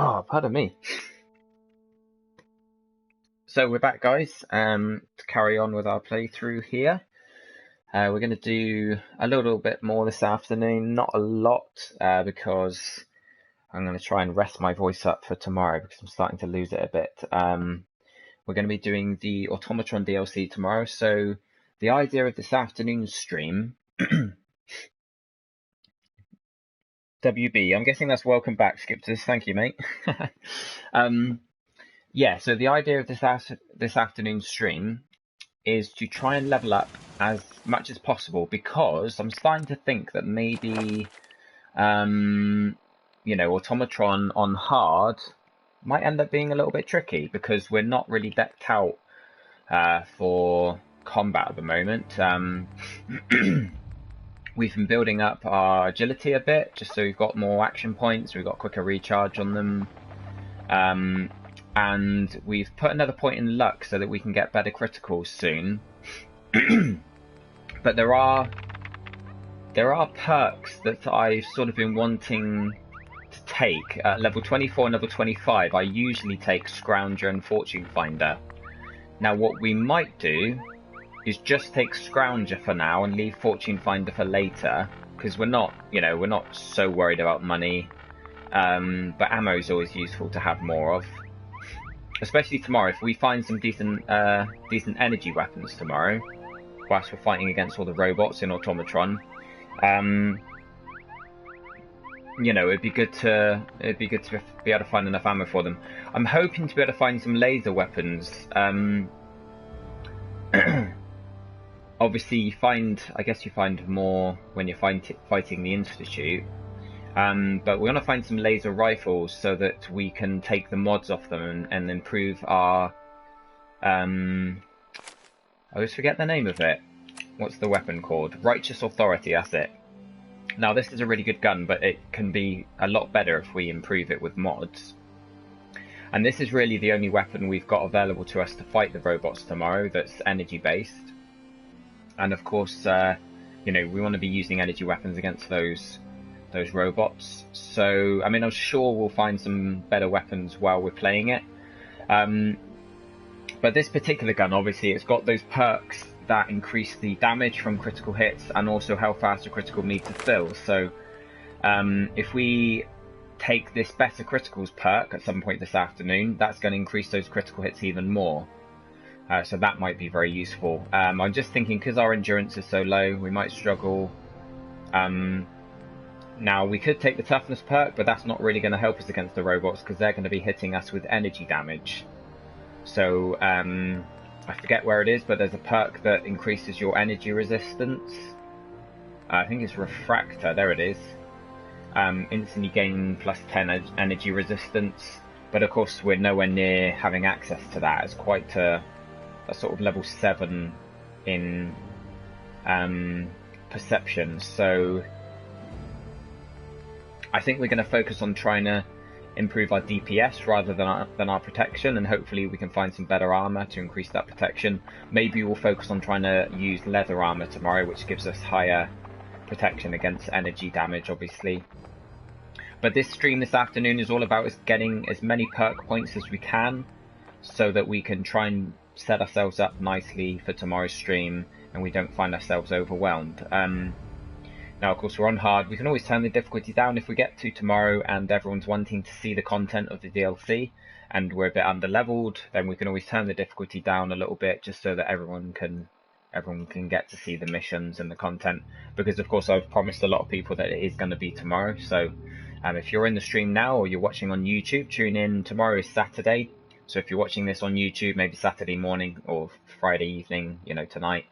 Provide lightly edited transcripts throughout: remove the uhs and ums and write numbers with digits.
Oh, pardon me. So we're back, guys, to carry on with our playthrough here. We're going to do a little bit more this afternoon, not a lot, because I'm going to try and rest my voice up for tomorrow because I'm starting to lose it a bit. We're going to be doing the Automatron DLC tomorrow, so the idea of this afternoon's stream... WB, I'm guessing that's welcome back, Skipters. Thank you, mate. Yeah, so the idea of this afternoon's stream is to try and level up as much as possible, because I'm starting to think that maybe, Automatron on hard might end up being a little bit tricky because we're not really decked out for combat at the moment. We've been building up our agility a bit, just so we've got more action points, we've got quicker recharge on them. And we've put another point in luck so that we can get better criticals soon. But there are perks that I've sort of been wanting to take. At level 24 and level 25, I usually take Scrounger and Fortune Finder. Now what we might do is just take Scrounger for now and leave Fortune Finder for later, because we're not so worried about money. But ammo is always useful to have more of. Especially tomorrow, if we find some decent energy weapons tomorrow, whilst we're fighting against all the robots in Automatron, it'd be good to be able to find enough ammo for them. I'm hoping to be able to find some laser weapons. Obviously, I guess you find more when you're fighting the Institute. But we want to find some laser rifles so that we can take the mods off them and improve our... I always forget the name of it. What's the weapon called? Righteous Authority, that's it. Now this is a really good gun, but it can be a lot better if we improve it with mods. And this is really the only weapon we've got available to us to fight the robots tomorrow that's energy based. And of course, we want to be using energy weapons against those robots. So, I mean, I'm sure we'll find some better weapons while we're playing it. But this particular gun, obviously, it's got those perks that increase the damage from critical hits and also how fast a critical need to fill. So, if we take this better criticals perk at some point this afternoon, that's going to increase those critical hits even more. So that might be very useful. I'm just thinking, because our endurance is so low, we might struggle. Now, we could take the toughness perk, but that's not really going to help us against the robots because they're going to be hitting us with energy damage. So, I forget where it is, but there's a perk that increases your energy resistance. I think it's Refractor, there it is. Instantly gain plus 10 energy resistance. But of course, we're nowhere near having access to that. It's quite a sort of level 7 in perception. So I think we're going to focus on trying to improve our DPS rather than our protection, and hopefully we can find some better armor to increase that protection. Maybe we'll focus on trying to use leather armor tomorrow, which gives us higher protection against energy damage, obviously. But this stream this afternoon is all about us getting as many perk points as we can so that we can try and set ourselves up nicely for tomorrow's stream and we don't find ourselves overwhelmed. Now, of course, we're on hard. We can always turn the difficulty down if we get to tomorrow and everyone's wanting to see the content of the DLC and we're a bit under-leveled, then we can always turn the difficulty down a little bit just so that everyone can get to see the missions and the content. Because, of course, I've promised a lot of people that it is going to be tomorrow. So if you're in the stream now or you're watching on YouTube, tune in. Tomorrow is Saturday. So if you're watching this on YouTube, maybe Saturday morning or Friday evening, tonight,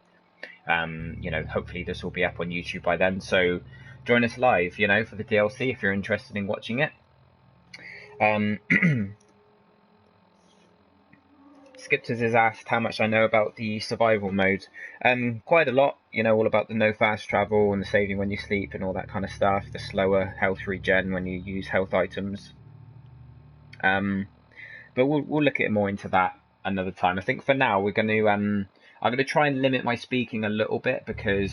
hopefully this will be up on YouTube by then. So join us live, for the DLC if you're interested in watching it. Skipters has asked how much I know about the survival mode. Quite a lot, all about the no fast travel and the saving when you sleep and all that kind of stuff, the slower health regen when you use health items. But we'll look at more into that another time. I think for now we're going to I'm going to try and limit my speaking a little bit because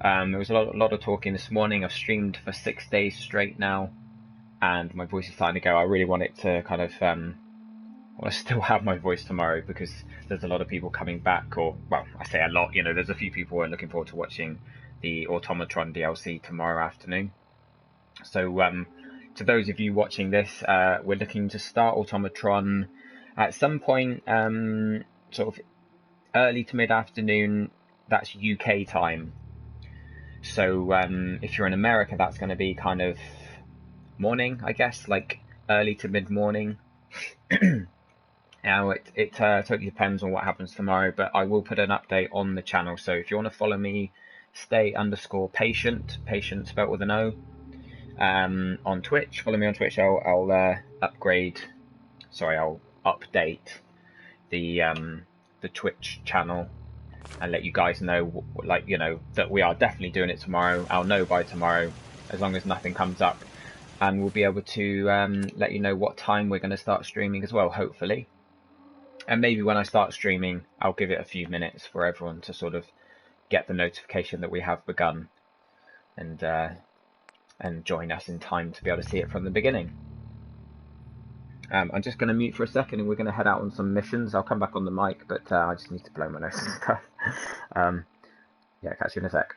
there was a lot of talking this morning. I've streamed for 6 days straight now, and my voice is starting to go. I really want it to kind of I want to still have my voice tomorrow because there's a lot of people coming back, or well, I say a lot. There's a few people who are looking forward to watching the Automatron DLC tomorrow afternoon. So to those of you watching this, we're looking to start Automatron at some point, sort of early to mid-afternoon. That's UK time. So if you're in America, that's going to be kind of morning, I guess, like early to mid-morning. Now, it totally depends on what happens tomorrow, but I will put an update on the channel. So if you want to follow me, stay_patient, patient spelled with an O, on Twitch. Follow me on Twitch. I'll update the Twitch channel and let you guys know, that we are definitely doing it tomorrow. I'll know by tomorrow, as long as nothing comes up, and we'll be able to let you know what time we're going to start streaming as well, hopefully. And maybe when I start streaming, I'll give it a few minutes for everyone to sort of get the notification that we have begun, and join us in time to be able to see it from the beginning. I'm just going to mute for a second, and we're going to head out on some missions. I'll come back on the mic, but I just need to blow my nose and stuff. Yeah, catch you in a sec.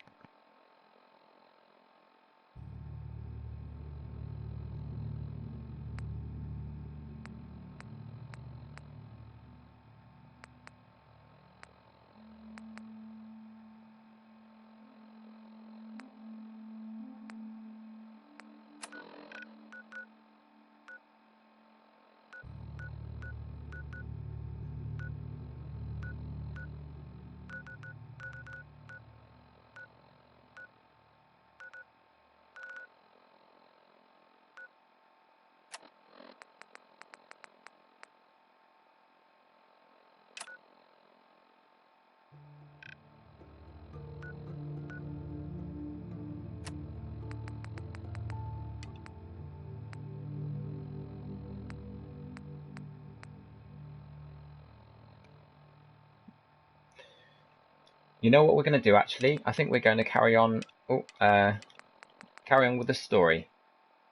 You know what we're going to do, actually? I think we're going to carry on with the story,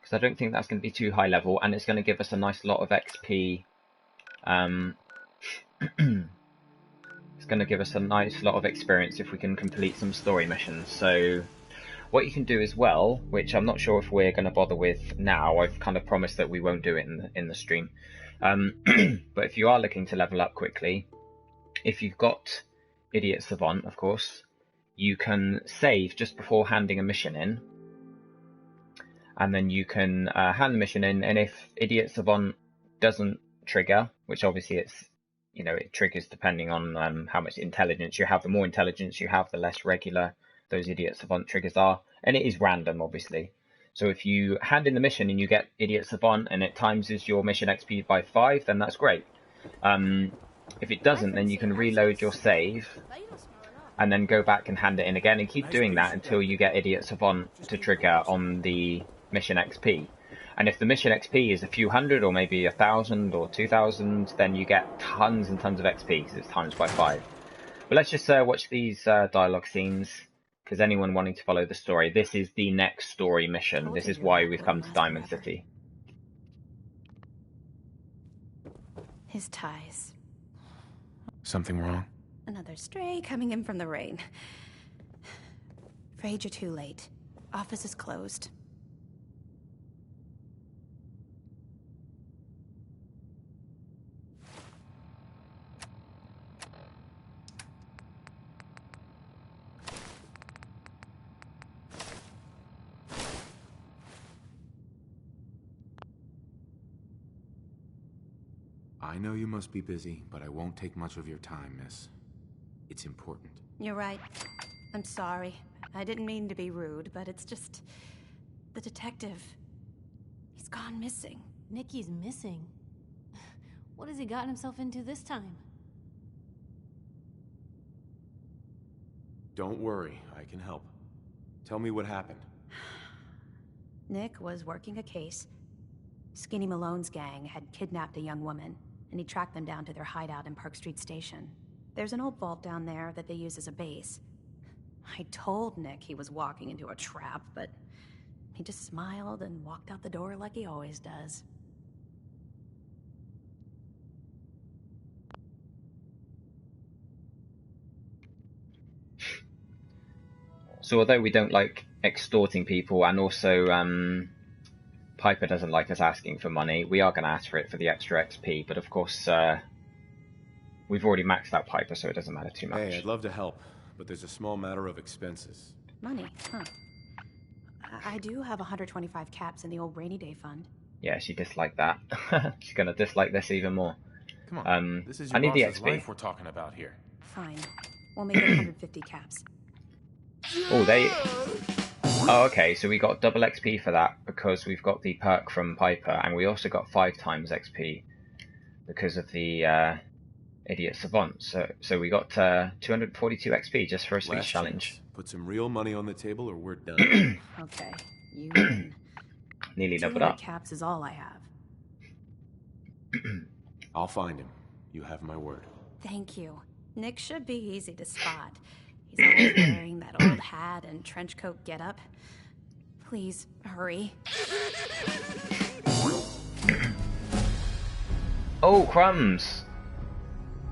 because I don't think that's going to be too high level, and it's going to give us a nice lot of XP. It's going to give us a nice lot of experience if we can complete some story missions. So what you can do as well, which I'm not sure if we're going to bother with now, I've kind of promised that we won't do it in the stream, but if you are looking to level up quickly, if you've got Idiot Savant, of course, you can save just before handing a mission in, and then you can hand the mission in, and if Idiot Savant doesn't trigger, which obviously it triggers depending on how much intelligence you have. The more intelligence you have, the less regular those Idiot Savant triggers are, and it is random, obviously. So if you hand in the mission and you get Idiot Savant and it times your mission XP by 5, then that's great. If it doesn't, then you can reload your save and then go back and hand it in again, and keep doing that until you get Idiot Savant to trigger on the mission XP. And if the mission XP is a few hundred, or maybe 1,000 or 2,000, then you get tons and tons of XP because it's times by 5. But let's just watch these dialogue scenes, because anyone wanting to follow the story, this is the next story mission. This is why we've come to Diamond City. His ties. Something wrong? Another stray coming in from the rain. Afraid you're too late. Office is closed. I know you must be busy, but I won't take much of your time, miss. It's important. You're right. I'm sorry. I didn't mean to be rude, but it's just... the detective... he's gone missing. Nicky's missing? What has he gotten himself into this time? Don't worry, I can help. Tell me what happened. Nick was working a case. Skinny Malone's gang had kidnapped a young woman, and he tracked them down to their hideout in Park Street Station. There's an old vault down there that they use as a base. I told Nick he was walking into a trap, but He just smiled and walked out the door like he always does. So although we don't like extorting people, and also Piper doesn't like us asking for money, we are going to ask for it for the extra XP, but of course we've already maxed out Piper, so it doesn't matter too much. Hey, I'd love to help, but there's a small matter of expenses. Money, huh? I do have 125 caps in the old rainy day fund. Yeah, she disliked that. She's going to dislike this even more. Come on, this is your I need the boss's XP. life we're talking about here. Fine. We'll make it 150 caps. Oh, okay, so we got double XP for that because we've got the perk from Piper, and we also got 5 times XP because of the Idiot Savant. So we got 242 XP just for a Sweet Challenge. Chance. Put some real money on the table or we're done. Okay, you win. Nearly leveled 200 up. caps is all I have. I'll find him. You have my word. Thank you. Nick should be easy to spot. He's always wearing that old hat and trench coat getup. Please, hurry. Oh, crumbs!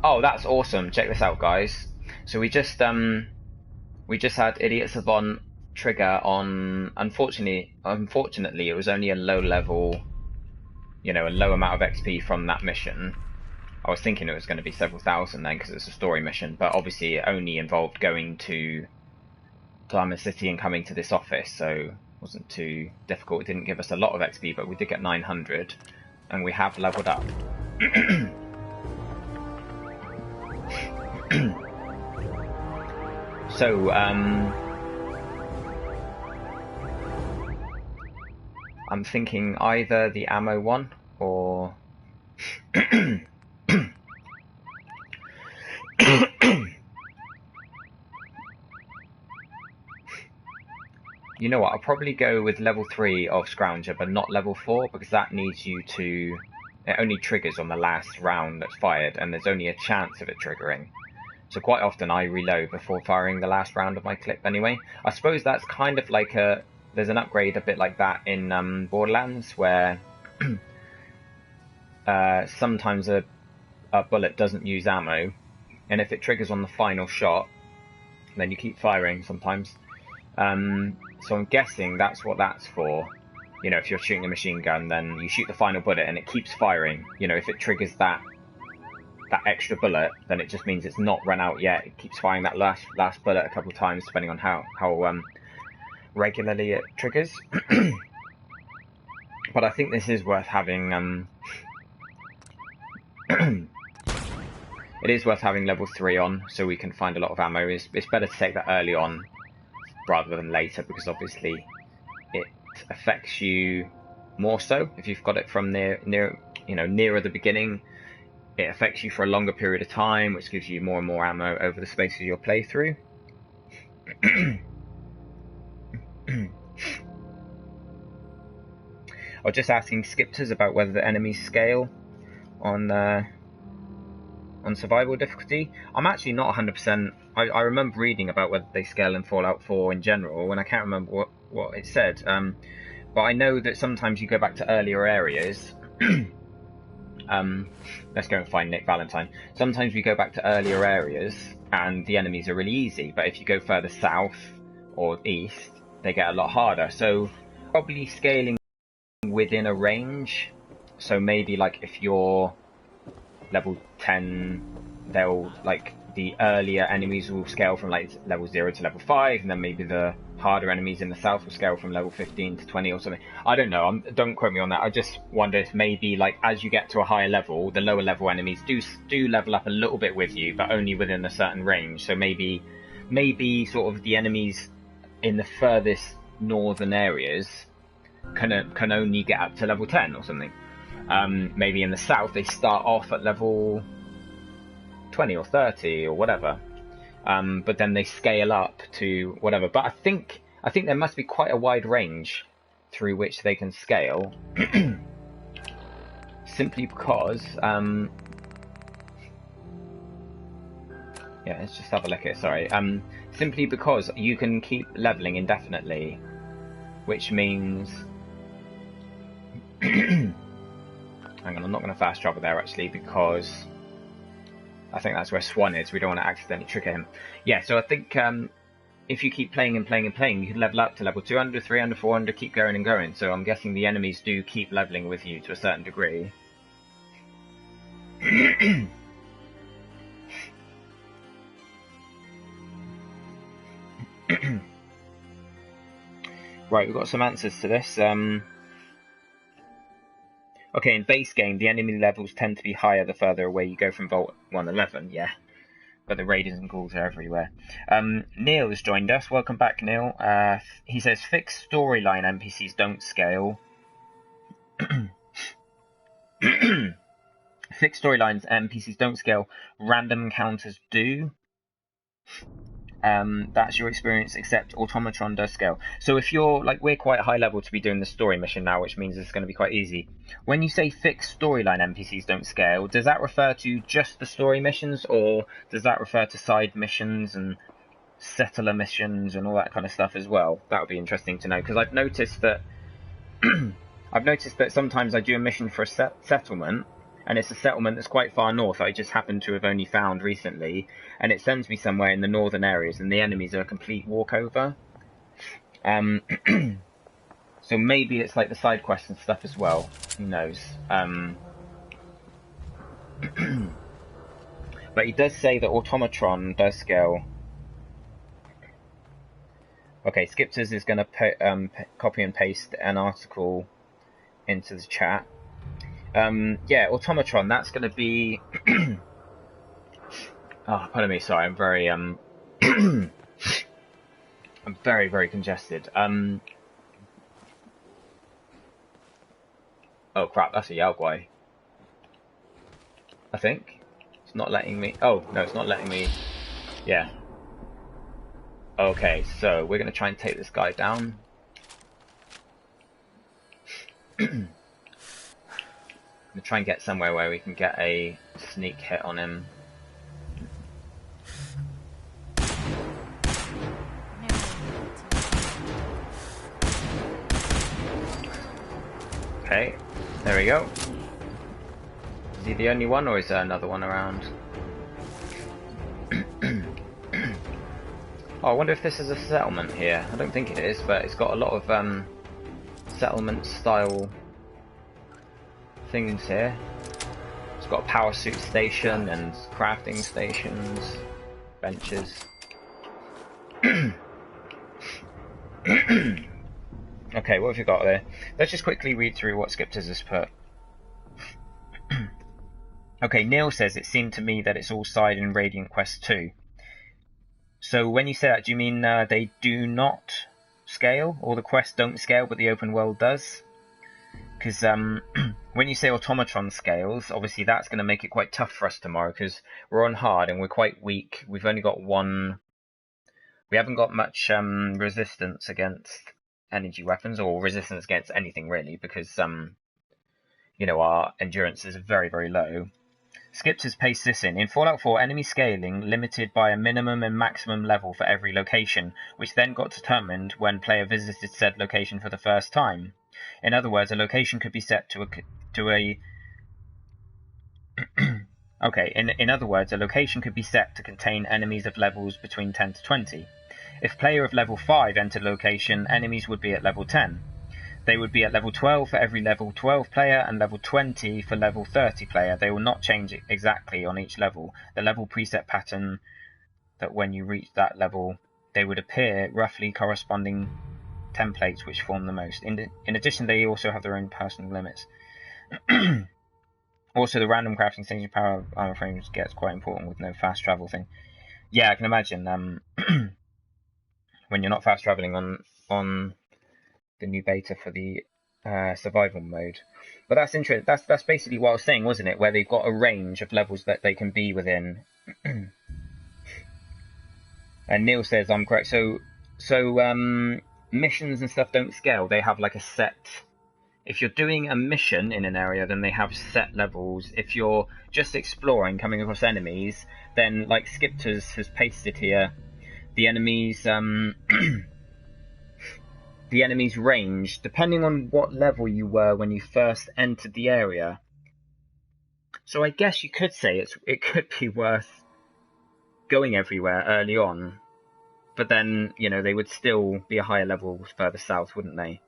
Oh, that's awesome. Check this out, guys. So we just had Idiot Savant trigger on, unfortunately it was only a low level, a low amount of XP from that mission. I was thinking it was going to be several thousand then because it's a story mission, but obviously it only involved going to Diamond City and coming to this office, so it wasn't too difficult. It didn't give us a lot of XP, but we did get 900, and we have leveled up. So, I'm thinking either the ammo one or you know what, I'll probably go with level 3 of Scrounger, but not level 4, because that needs you to... It only triggers on the last round that's fired, and there's only a chance of it triggering. So quite often I reload before firing the last round of my clip anyway. I suppose that's kind of like there's an upgrade a bit like that in Borderlands, where sometimes a bullet doesn't use ammo, and if it triggers on the final shot, then you keep firing sometimes. So I'm guessing that's what that's for. If you're shooting a machine gun, then you shoot the final bullet and it keeps firing. If it triggers that extra bullet, then it just means it's not run out yet. It keeps firing that last bullet a couple of times, depending on how regularly it triggers. But I think this is worth having. It is worth having level 3 on, so we can find a lot of ammo. It's better to take that early on rather than later, because obviously it affects you more so if you've got it from nearer the beginning. It affects you for a longer period of time, which gives you more and more ammo over the space of your playthrough. I was just asking Skipters about whether the enemies scale on survival difficulty. I'm actually not 100%. I remember reading about whether they scale in Fallout 4 in general, and I can't remember what it said. But I know that sometimes you go back to earlier areas. Let's go and find Nick Valentine. Sometimes we go back to earlier areas and the enemies are really easy, but if you go further south or east, they get a lot harder. So probably scaling within a range. So maybe like if you're level 10, they'll the earlier enemies will scale from level 0 to level 5, and then maybe the harder enemies in the south will scale from level 15 to 20 or something. I don't know, don't quote me on that. I just wonder if maybe as you get to a higher level, the lower level enemies do level up a little bit with you, but only within a certain range. So maybe sort of the enemies in the furthest northern areas can only get up to level 10 or something. Maybe in the south they start off at level 20 or 30 or whatever, but then they scale up to whatever. But I think there must be quite a wide range through which they can scale, simply because yeah, let's just have a look at it. Sorry, simply because you can keep leveling indefinitely which means... Hang on, I'm not going to fast travel there actually, because I think that's where Swan is. We don't want to accidentally trigger him. Yeah, so I think if you keep playing and playing and playing, you can level up to level 200, 300, 400, keep going and going. So I'm guessing the enemies do keep leveling with you to a certain degree. Right, we've got some answers to this. Okay, in base game, the enemy levels tend to be higher the further away you go from Vault 111, yeah. But the raiders and ghouls are everywhere. Neil has joined us. Welcome back, Neil. He says, fixed storyline NPCs don't scale. Fixed storylines NPCs don't scale. Random encounters do. That's your experience, except Automatron does scale. So if you're, like, we're quite high level to be doing the story mission now, which means it's going to be quite easy. When you say fixed storyline NPCs don't scale, does that refer to just the story missions, or does that refer to side missions and settler missions and all that kind of stuff as well? That would be interesting to know, because I've noticed that sometimes I do a mission for a settlement, and it's a settlement that's quite far north I just happen to have only found recently, and it sends me somewhere in the northern areas, and the enemies are a complete walkover. So maybe it's like the side quests and stuff as well. Who knows? But he does say that Automatron does scale. Okay, Skipters is going to copy and paste an article into the chat. Yeah, Automatron, that's going to be... Oh, pardon me, sorry, I'm very, I'm very, very congested. Oh crap, that's a Yao Guai. I think. It's not letting me... Oh, no, it's not letting me... Yeah. Okay, so we're going to try and take this guy down. I'm going to try and get somewhere where we can get a sneak hit on him. Okay, there we go. Is he the only one, or is there another one around? Oh, I wonder if this is a settlement here. I don't think it is, but it's got a lot of settlement style things here. It's got a power suit station and crafting stations, benches. Okay, what have you got there? Let's just quickly read through what Skipters has put. Okay, Neil says, it seemed to me that it's all side in Radiant Quest 2. So when you say that, do you mean they do not scale? Or the quests don't scale, but the open world does? Because when you say Automatron scales, obviously that's going to make it quite tough for us tomorrow, because we're on hard and we're quite weak. We've only got one... We haven't got much resistance against energy weapons, or resistance against anything really, because you know, our endurance is very, very low. Skips has pasted this in Fallout 4, enemy scaling limited by a minimum and maximum level for every location, which then got determined when player visited said location for the first time. In other words, a location could be set to a okay, in other words, a location could be set to contain enemies of levels between 10 to 20. If player of level 5 entered a location, enemies would be at level 10. They would be at level 12 for every level 12 player and level 20 for level 30 player. They will not change exactly on each level. The level preset pattern that when you reach that level, they would appear roughly corresponding templates which form the most. In addition, they also have their own personal limits. Also, the random crafting station power armor frames gets quite important with no fast travel thing. Yeah, I can imagine when you're not fast traveling on the new beta for the survival mode. But that's interesting. That's basically what I was saying, wasn't it? Where they've got a range of levels that they can be within. And Neil says I'm correct. So missions and stuff don't scale. They have like a set. If you're doing a mission in an area, then they have set levels. If you're just exploring, coming across enemies, then like Skipters has pasted here, the enemies the the enemy's range, depending on what level you were when you first entered the area. So I guess you could say it could be worth going everywhere early on, but then, you know, they would still be a higher level further south, wouldn't they?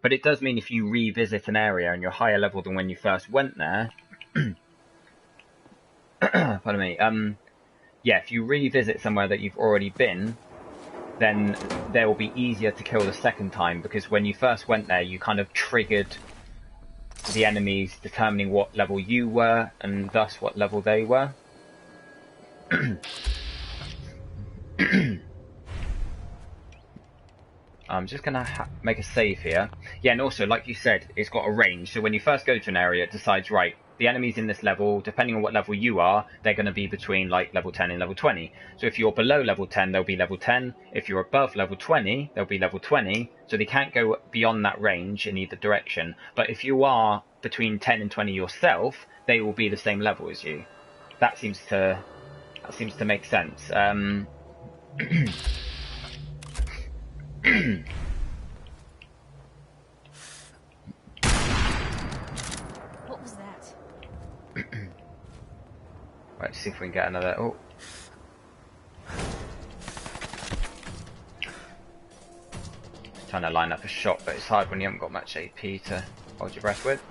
But it does mean if you revisit an area and you're higher level than when you first went there, pardon me, yeah, if you revisit somewhere that you've already been, then they will be easier to kill the second time, because when you first went there, you kind of triggered the enemies determining what level you were, and thus what level they were. I'm just going to make a save here. Yeah, and also, like you said, it's got a range. So when you first go to an area, it decides, right, the enemies in this level, depending on what level you are, they're going to be between, like, level 10 and level 20. So if you're below level 10, they'll be level 10. If you're above level 20, they'll be level 20. So they can't go beyond that range in either direction. But if you are between 10 and 20 yourself, they will be the same level as you. That seems to make sense. What was that? Right, let's see if we can get another. Oh. Trying to line up a shot, but it's hard when you haven't got much AP to hold your breath with.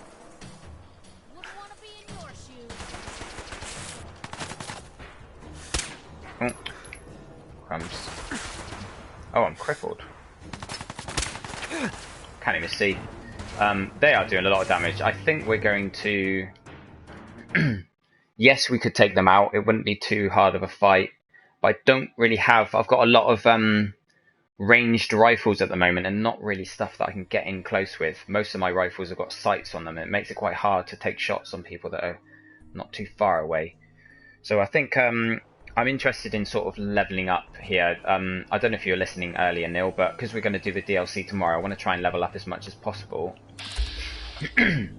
Wouldn't want to be in your shoes. Oh. Crumbs. Oh, I'm crippled. Can't even see. They are doing a lot of damage. I think we're going to... Yes, we could take them out. It wouldn't be too hard of a fight. But I don't really have... I've got a lot of ranged rifles at the moment, and not really stuff that I can get in close with. Most of my rifles have got sights on them, and it makes it quite hard to take shots on people that are not too far away. So I think... I'm interested in sort of leveling up here. I don't know if you were listening earlier, Neil, but because we're going to do the DLC tomorrow, I want to try and level up as much as possible. Hang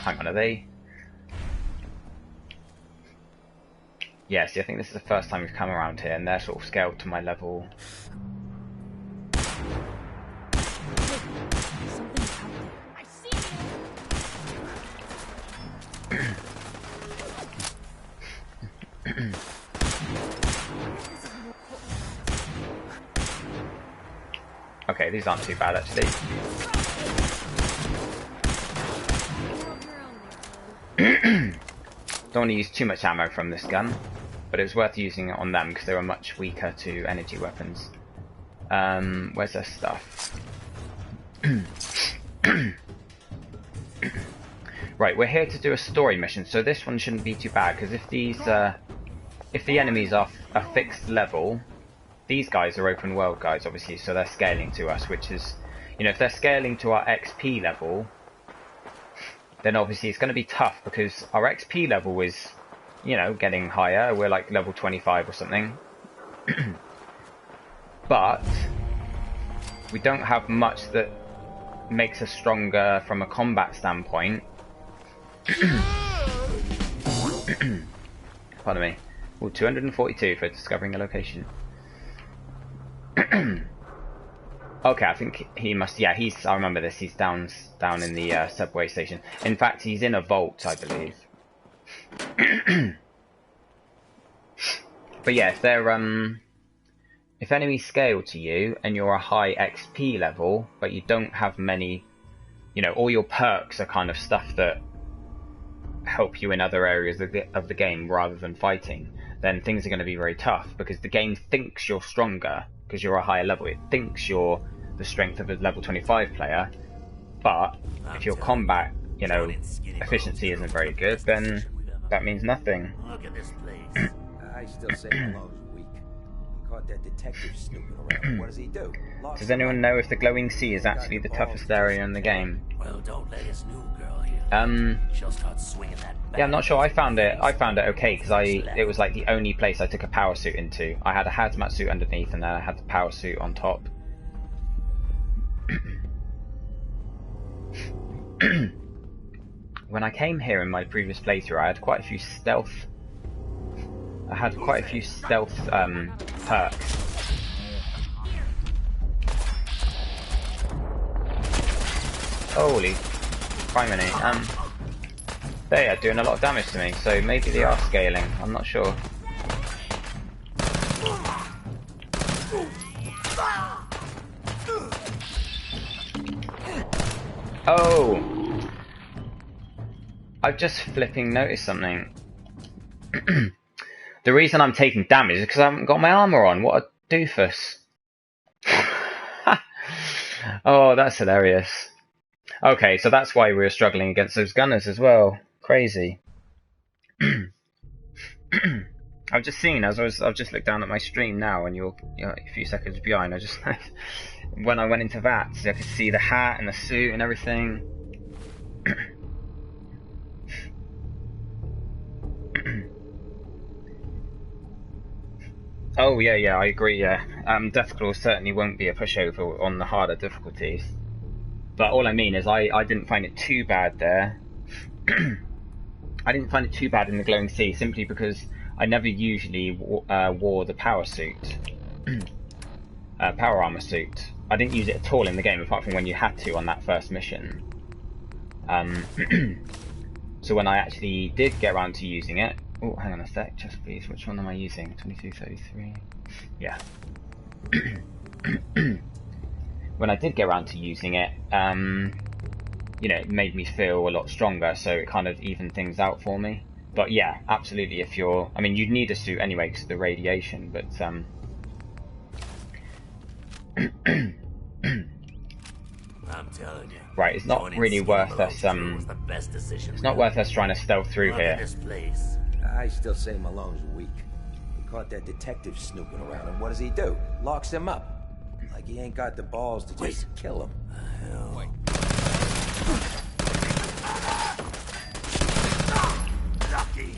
on, are they? Yeah, see, I think this is the first time we've come around here, and they're sort of scaled to my level. Something's out there. I see you. Okay, these aren't too bad actually. Don't want to use too much ammo from this gun, but it was worth using it on them because they were much weaker to energy weapons. Where's their stuff? Right, we're here to do a story mission, so this one shouldn't be too bad, because if these, if the enemies are a fixed level, these guys are open world guys, obviously, so they're scaling to us, which is, you know, if they're scaling to our XP level, then obviously it's going to be tough, because our XP level is, you know, getting higher. We're like level 25 or something. But we don't have much that makes us stronger from a combat standpoint. Pardon me. Well, 242 for discovering a location. Okay, I think he must. Yeah, he's. I remember this. He's down in the subway station. In fact, he's in a vault, I believe. But yeah, if they're if enemies scale to you and you're a high XP level, but you don't have many, you know, all your perks are kind of stuff that help you in other areas of the game rather than fighting, then things are going to be very tough, because the game thinks you're stronger because you're a higher level. It thinks you're the strength of a level 25 player, but if your combat, you know, efficiency isn't very good, then that means nothing. Look at this place. I still say Malone's weak. We caught that detective snooping around. What does he do? Does anyone know if the glowing sea is actually the toughest area in the game? Well, don't let his new girl hear. She'll start swinging that. Yeah, I'm not sure. I found it okay, because it was like the only place I took a power suit into. I had a hazmat suit underneath, and then I had the power suit on top. When I came here in my previous playthrough, I had quite a few stealth. Perks. Holy criminy. They are doing a lot of damage to me, so maybe they are scaling. I'm not sure. Oh! I've just flipping noticed something. The reason I'm taking damage is because I haven't got my armor on. What a doofus. Oh, that's hilarious. Okay, so that's why we were struggling against those gunners as well. Crazy. I've just seen, I've just looked down at my stream now, and you're a few seconds behind. I just when I went into that, I could see the hat and the suit and everything. Oh yeah, I agree. Yeah, Death Claw certainly won't be a pushover on the harder difficulties. But all I mean is, I didn't find it too bad there. I didn't find it too bad in the Glowing Sea, simply because I never usually wore the power suit, power armor suit. I didn't use it at all in the game, apart from when you had to on that first mission. So when I actually did get around to using it, oh, hang on a sec, just please, which one am I using? 2233. Yeah. When I did get around to using it, you know, it made me feel a lot stronger, so it kind of evened things out for me. But yeah, absolutely, if you're... I mean, you'd need a suit anyway because of the radiation, but... I'm telling you. Right, it's not really worth us, it's not worth us trying to stealth through here. This place. I still say Malone's weak. We caught that detective snooping around, and what does he do? Locks him up. Like he ain't got the balls to just kill him. Hell. Lucky.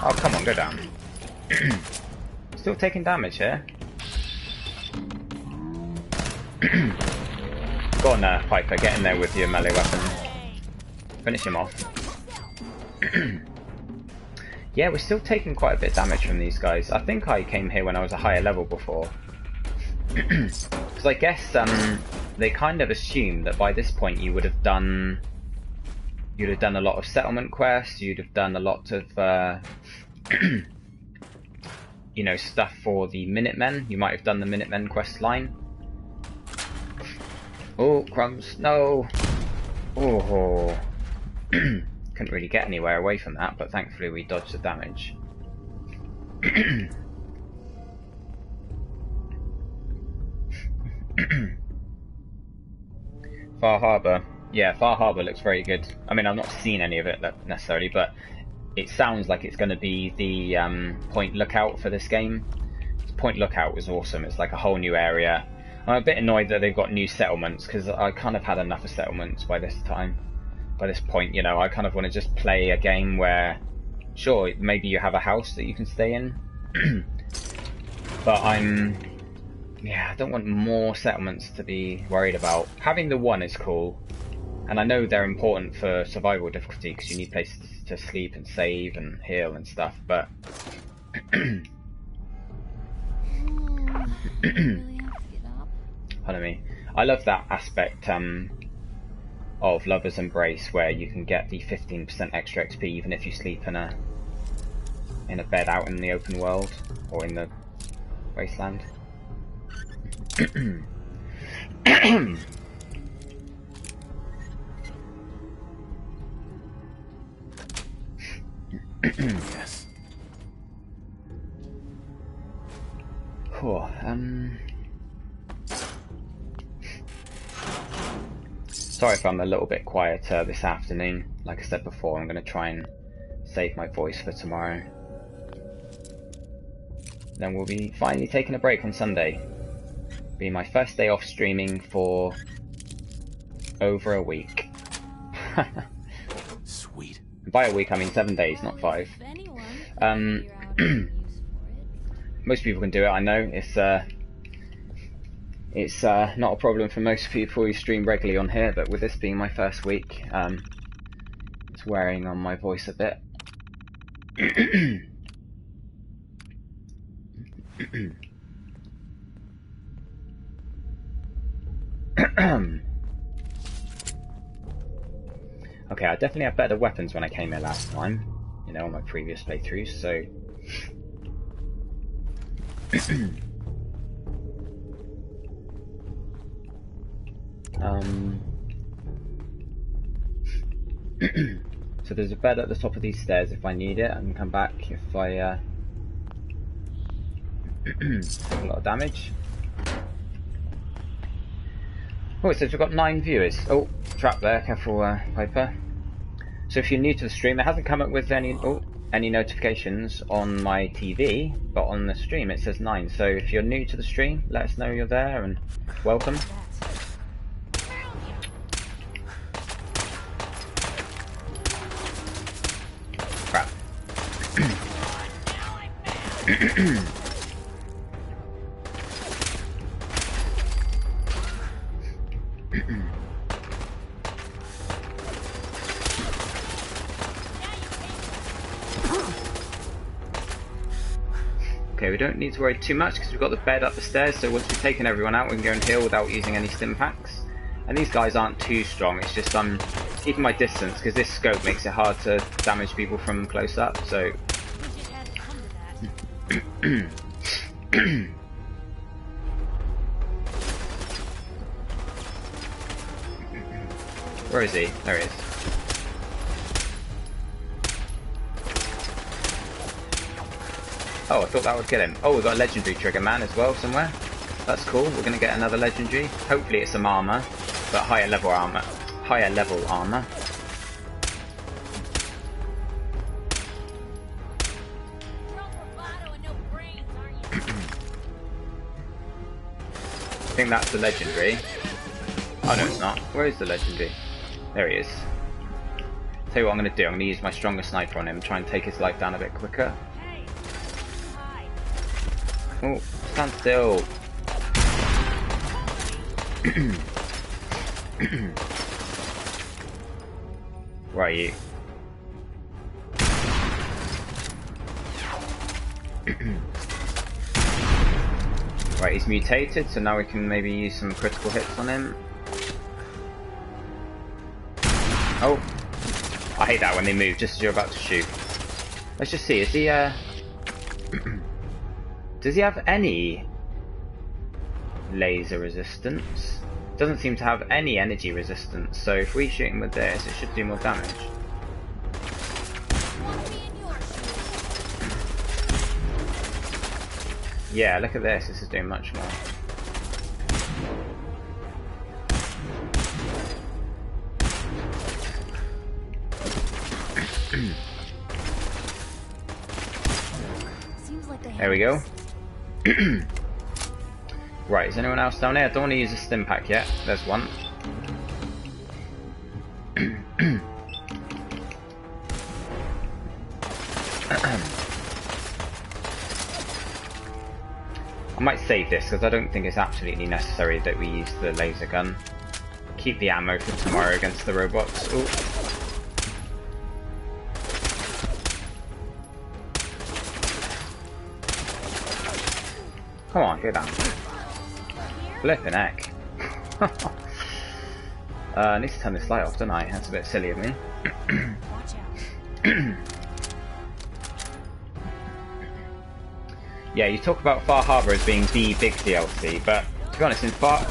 Oh, come on, go down. Still taking damage here. Go on there, Piper, get in there with your melee weapon. Finish him off. Yeah, we're still taking quite a bit of damage from these guys. I think I came here when I was a higher level before. Because I guess they kind of assumed that by this point you would have done... You'd have done a lot of settlement quests, you'd have done a lot of, you know, stuff for the Minutemen. You might have done the Minutemen quest line. Oh, crumbs, no! Oh, couldn't really get anywhere away from that, but thankfully we dodged the damage. Far Harbour. Yeah, Far Harbour looks very good. I mean, I've not seen any of it necessarily, but it sounds like it's going to be the Point Lookout for this game. Point Lookout was awesome. It's like a whole new area. I'm a bit annoyed that they've got new settlements, because I kind of had enough of settlements by this time. By this point, you know, I kind of want to just play a game where, sure, maybe you have a house that you can stay in, but yeah, I don't want more settlements to be worried about. Having the one is cool. And I know they're important for survival difficulty because you need places to sleep and save and heal and stuff, but... Pardon me. I love that aspect of Lover's Embrace where you can get the 15% extra XP even if you sleep in a bed out in the open world or in the wasteland. Yes. Cool. Sorry if I'm a little bit quieter this afternoon. Like I said before, I'm going to try and save my voice for tomorrow. Then we'll be finally taking a break on Sunday. Be my first day off streaming for over a week. Sweet. By a week, I mean 7 days, not 5. Most people can do it, I know. It's not a problem for most people who stream regularly on here, but with this being my first week, it's wearing on my voice a bit. Okay, I definitely have better weapons when I came here last time, you know, on my previous playthroughs, so... So there's a bed at the top of these stairs if I need it. I can come back if I take a lot of damage. Oh, it says we've got 9 viewers. Oh, trap there, careful Piper. So if you're new to the stream, it hasn't come up with any notifications on my TV, but on the stream it says 9. So if you're new to the stream, let us know you're there and welcome. Crap. Okay, we don't need to worry too much because we've got the bed up the stairs, so once we've taken everyone out we can go and heal without using any stim packs. And these guys aren't too strong, it's just I'm keeping my distance because this scope makes it hard to damage people from close up, so... Where is he? There he is. Oh, I thought that would kill him. Oh, we've got a legendary trigger man as well somewhere. That's cool. We're going to get another legendary. Hopefully it's some armor, but higher level armor. Higher level armor. I think that's the legendary. Oh no, it's not. Where is the legendary? There he is. Tell you what I'm going to do. I'm going to use my stronger sniper on him, try and take his life down a bit quicker. Oh, stand still. Where are you? Right, he's mutated, so now we can maybe use some critical hits on him. Oh, I hate that when they move just as you're about to shoot. Let's just see, is he does he have any laser resistance? Doesn't seem to have any energy resistance, so if we shoot him with this, it should do more damage. Yeah, look at this, this is doing much more. There we go. Right, is anyone else down there? I don't want to use a stim pack yet. There's one. I might save this because I don't think it's absolutely necessary that we use the laser gun. Keep the ammo for tomorrow against the robots. Ooh. Come on, go down. Flippin' heck. I need to turn this light off, don't I? That's a bit silly of me. Yeah, you talk about Far Harbor as being the big DLC, but to be honest, in Fallout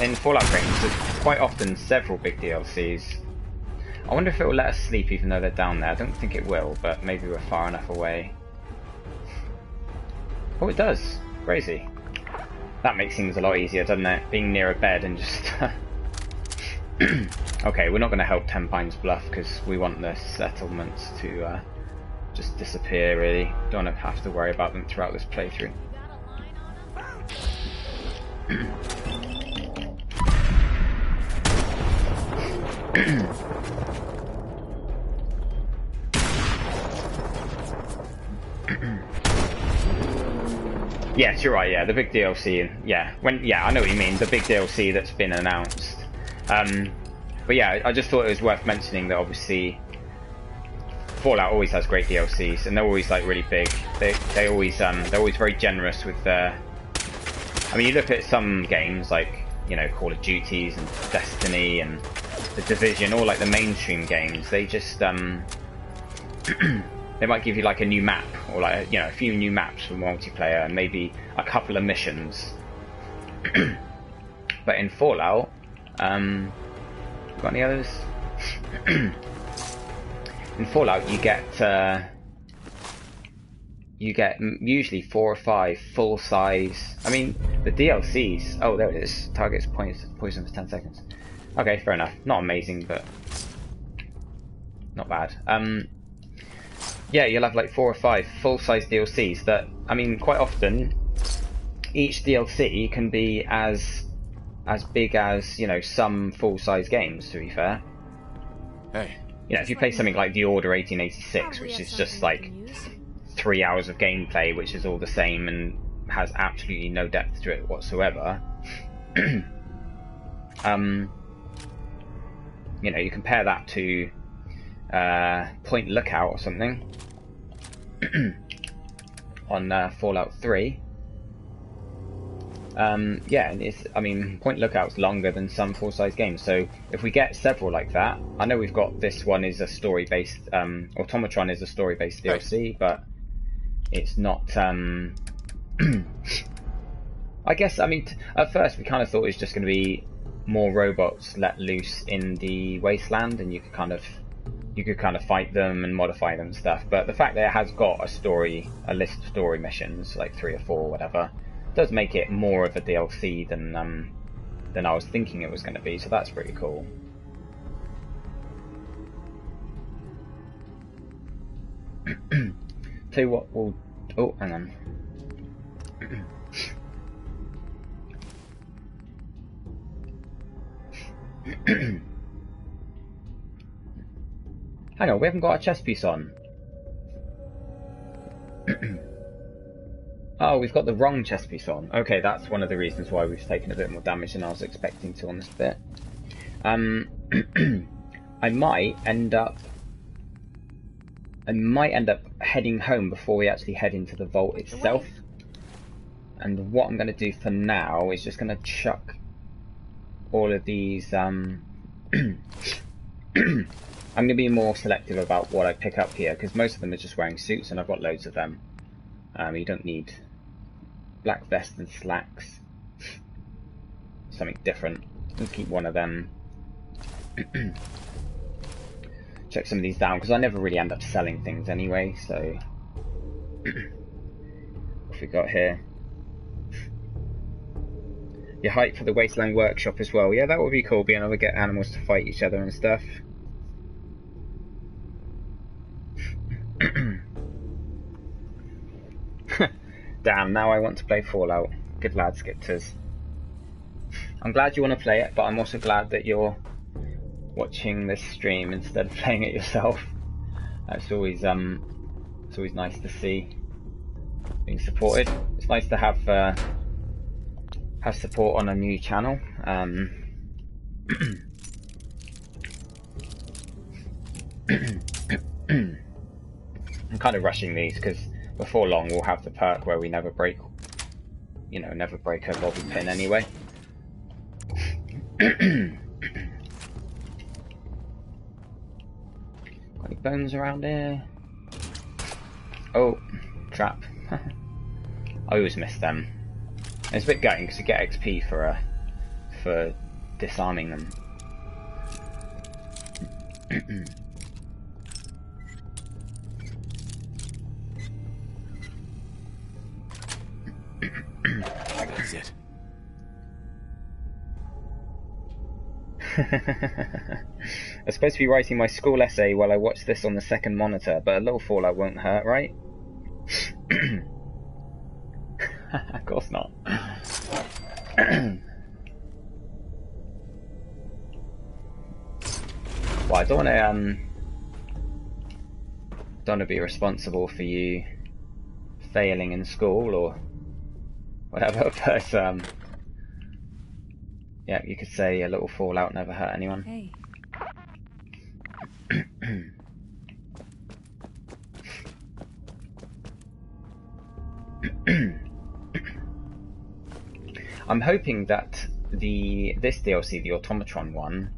games, there's quite often several big DLCs. I wonder if it will let us sleep even though they're down there. I don't think it will, but maybe we're far enough away. Oh, it does. Crazy. That makes things a lot easier, doesn't it? Being near a bed and just... Okay, we're not going to help Ten Pines Bluff because we want the settlements to just disappear, really. Don't have to worry about them throughout this playthrough. Yes, you're right. Yeah, the big DLC. Yeah, I know what you mean. The big DLC that's been announced. But yeah, I just thought it was worth mentioning that obviously Fallout always has great DLCs, and they're always like really big. They're always very generous with their. I mean, you look at some games like, you know, Call of Duties and Destiny and The Division, all like the mainstream games. They just they might give you like a new map, or like, you know, a few new maps for multiplayer, and maybe a couple of missions. But in Fallout, got any others? In Fallout, you get usually 4 or 5 full size. I mean, the DLCs. Oh, there it is. Targets poison for 10 seconds. Okay, fair enough. Not amazing, but not bad. Yeah, you'll have like 4 or 5 full-size DLCs that, I mean, quite often, each DLC can be as big as, you know, some full-size games, to be fair. Hey. You know, if you play something like The Order 1886, which is just like 3 hours of gameplay, which is all the same and has absolutely no depth to it whatsoever, you know, you compare that to Point Lookout or something on Fallout 3. Yeah, I mean, Point Lookout's longer than some full-size games, so if we get several like that, I know we've got this one is a story-based, Automatron is a story-based DLC, but it's not, I guess, I mean, at first we kind of thought it was just going to be more robots let loose in the wasteland, and you could kind of fight them and modify them and stuff, but the fact that it has got a list of story missions, like 3 or 4 or whatever, does make it more of a DLC than I was thinking it was going to be, so that's pretty cool. Tell you what, we'll... Oh, hang on. Hang on, we haven't got our chest piece on. Oh, we've got the wrong chest piece on. Okay, that's one of the reasons why we've taken a bit more damage than I was expecting to on this bit. I might end up heading home before we actually head into the vault itself. And what I'm going to do for now is just going to chuck all of these. I'm going to be more selective about what I pick up here, because most of them are just wearing suits, and I've got loads of them. You don't need black vest and slacks. Something different. Let's keep one of them. Check some of these down, because I never really end up selling things anyway, so... What have we got here? Your hype for the Wasteland workshop as well. Yeah, that would be cool, being able to get animals to fight each other and stuff. Damn, now I want to play Fallout. Good lad, Skipters. I'm glad you want to play it, but I'm also glad that you're watching this stream instead of playing it yourself. That's always it's always nice to see being supported. It's nice to have support on a new channel. I'm kind of rushing these because before long we'll have the perk where we never break, you know, never break a bobby pin anyway. Got any bones around here? Oh, trap. I always miss them. And it's a bit gutting because you get XP for disarming them. That is it. I'm supposed to be writing my school essay while I watch this on the second monitor, but a little fallout won't hurt, right? Of course not. I don't want to be responsible for you failing in school or whatever, but yeah, you could say a little fallout never hurt anyone. Hey. I'm hoping that this DLC, the Automatron one,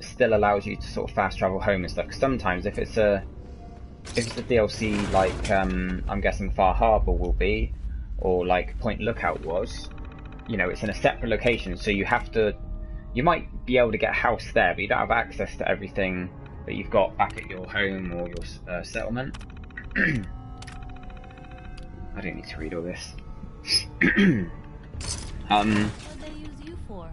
still allows you to sort of fast travel home and stuff. Because sometimes if it's a DLC like I'm guessing Far Harbor will be, or like Point Lookout was, you know, it's in a separate location, so you might be able to get a house there, but you don't have access to everything that you've got back at your home or your settlement. I don't need to read all this. What did they use you for?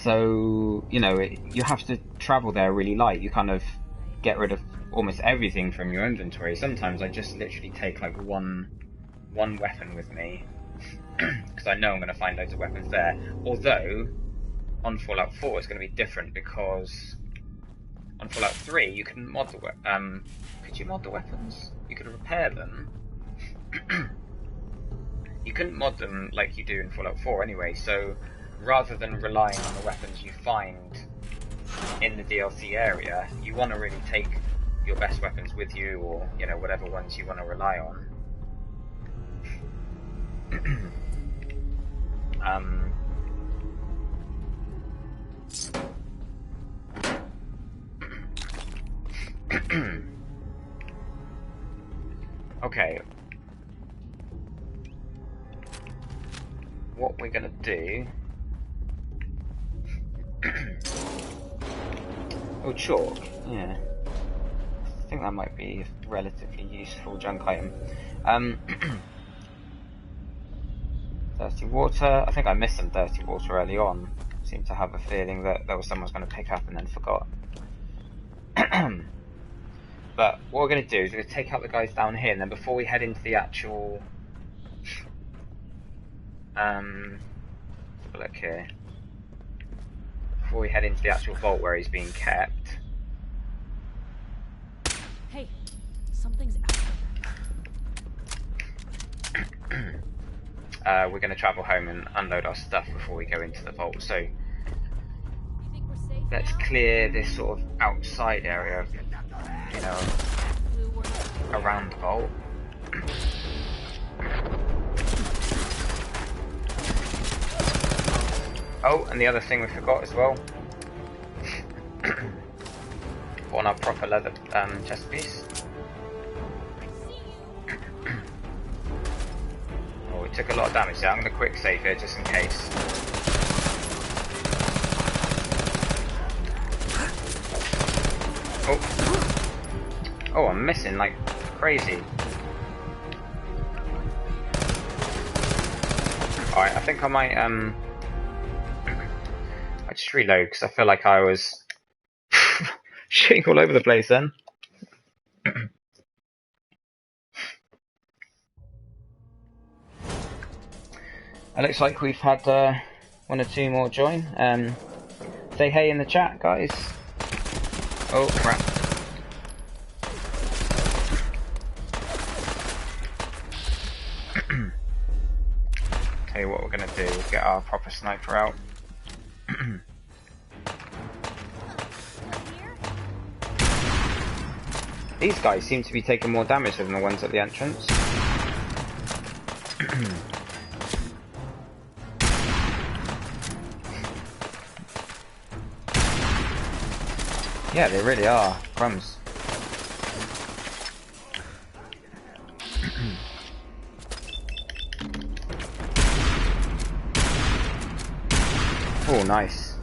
So, you know, you have to travel there really light. You kind of get rid of almost everything from your inventory. Sometimes I just literally take like one weapon with me, because I know I'm going to find loads of weapons there. Although, on Fallout 4 it's going to be different, because on Fallout 3 you can mod the could you mod the weapons? You could repair them. You couldn't mod them like you do in Fallout 4 anyway, so rather than relying on the weapons you find in the DLC area, you want to really take your best weapons with you, or, you know, whatever ones you want to rely on. Okay. What we're gonna do... oh, chalk. Yeah. I think that might be a relatively useful junk item. Thirsty water. I think I missed some thirsty water early on. Seemed to have a feeling that there was someone going to pick up and then forgot. But what we're going to do is we're going to take out the guys down here, and then before we head into the actual... let's have a look here. Before we head into the actual vault where he's being kept... Hey, something's out. We're going to travel home and unload our stuff before we go into the vault. So let's clear this sort of outside area, you know, around the vault. Oh, and the other thing we forgot as well, on our proper leather chest piece. Oh, we took a lot of damage there. I'm going to quick save here just in case. Oh, oh, I'm missing like crazy. Alright, I think I might I just reload because I feel like I was shooting all over the place then. It looks like we've had one or two more join. Say hey in the chat, guys. Oh crap. Tell you what we're gonna do is get our proper sniper out. These guys seem to be taking more damage than the ones at the entrance. Yeah, they really are. Crumbs. Oh, nice.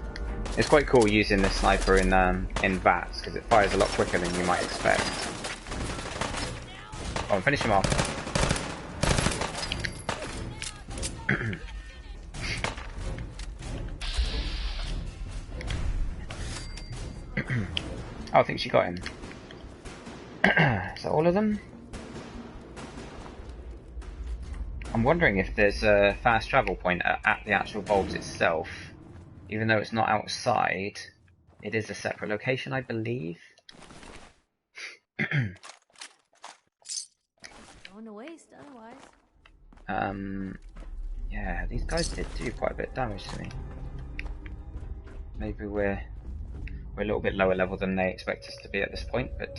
It's quite cool using this sniper in VATS because it fires a lot quicker than you might expect. Oh, finish him off. Oh, I think she got him. Is that all of them? I'm wondering if there's a fast travel point at the actual vault itself. Even though it's not outside, It is a separate location, I believe. Going to waste otherwise. Yeah, these guys did do quite a bit of damage to me. Maybe we're a little bit lower level than they expect us to be at this point, but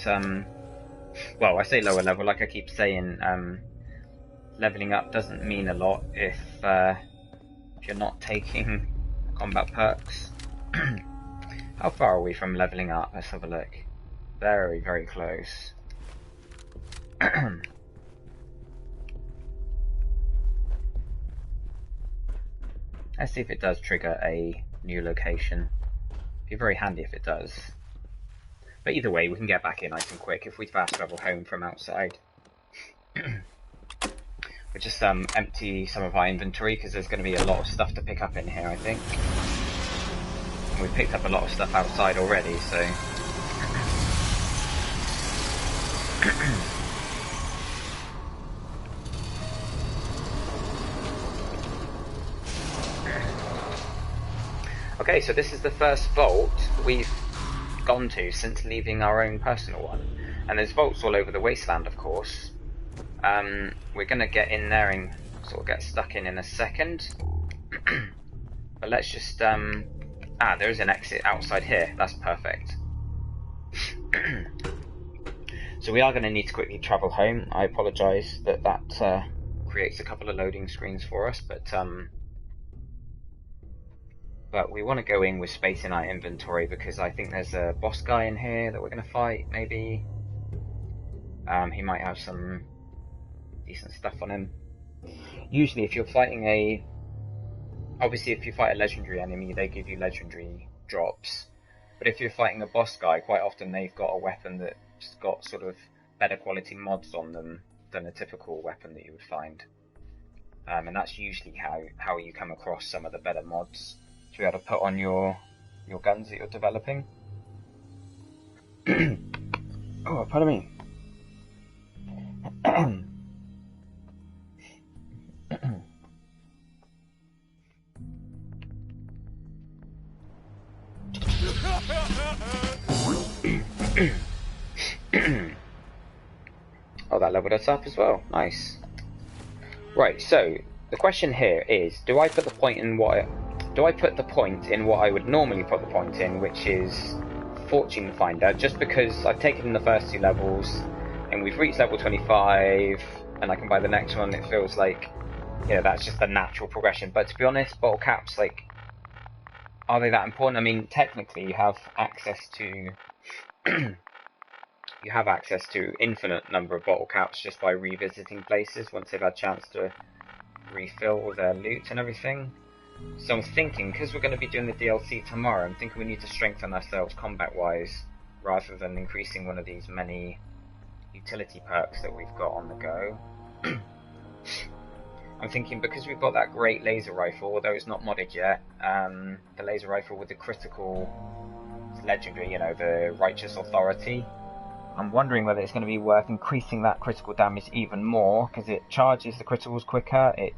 well, I say lower level, like I keep saying, leveling up doesn't mean a lot if you're not taking combat perks. How far are we from leveling up? Let's have a look. Very, very close. Let's see if it does trigger a new location. It'd be very handy if it does. But either way, we can get back in nice and quick if we fast travel home from outside. We'll just empty some of our inventory because there's going to be a lot of stuff to pick up in here, I think. And we've picked up a lot of stuff outside already, so... Okay, so this is the first vault we've gone to since leaving our own personal one. And there's vaults all over the wasteland, of course. We're going to get in there and sort of get stuck in a second. But let's just... there is an exit outside here. That's perfect. So we are going to need to quickly travel home. I apologise that creates a couple of loading screens for us, but we want to go in with space in our inventory because I think there's a boss guy in here that we're going to fight, maybe. He might have some decent stuff on him. Usually if you're fighting obviously if you fight a legendary enemy, they give you legendary drops. But if you're fighting a boss guy, quite often they've got a weapon that's got sort of better quality mods on them than a typical weapon that you would find. And that's usually how you come across some of the better mods to be able to put on your guns that you're developing. Oh, pardon me. Oh, that leveled us up as well. Nice. Right, so the question here is: do I put the point in what I would normally put the point in, which is Fortune Finder, just because I've taken the first 2 levels and we've reached level 25 and I can buy the next one? It feels like, you know, that's just the natural progression. But to be honest, bottle caps, like, are they that important? I mean, technically you have access to infinite number of bottle caps just by revisiting places once they've had a chance to refill all their loot and everything. So I'm thinking, because we're going to be doing the DLC tomorrow, I'm thinking we need to strengthen ourselves combat-wise, rather than increasing one of these many utility perks that we've got on the go. I'm thinking, because we've got that great laser rifle, although it's not modded yet, the laser rifle with the critical legendary, you know, the Righteous Authority, I'm wondering whether it's going to be worth increasing that critical damage even more, because it charges the criticals quicker, it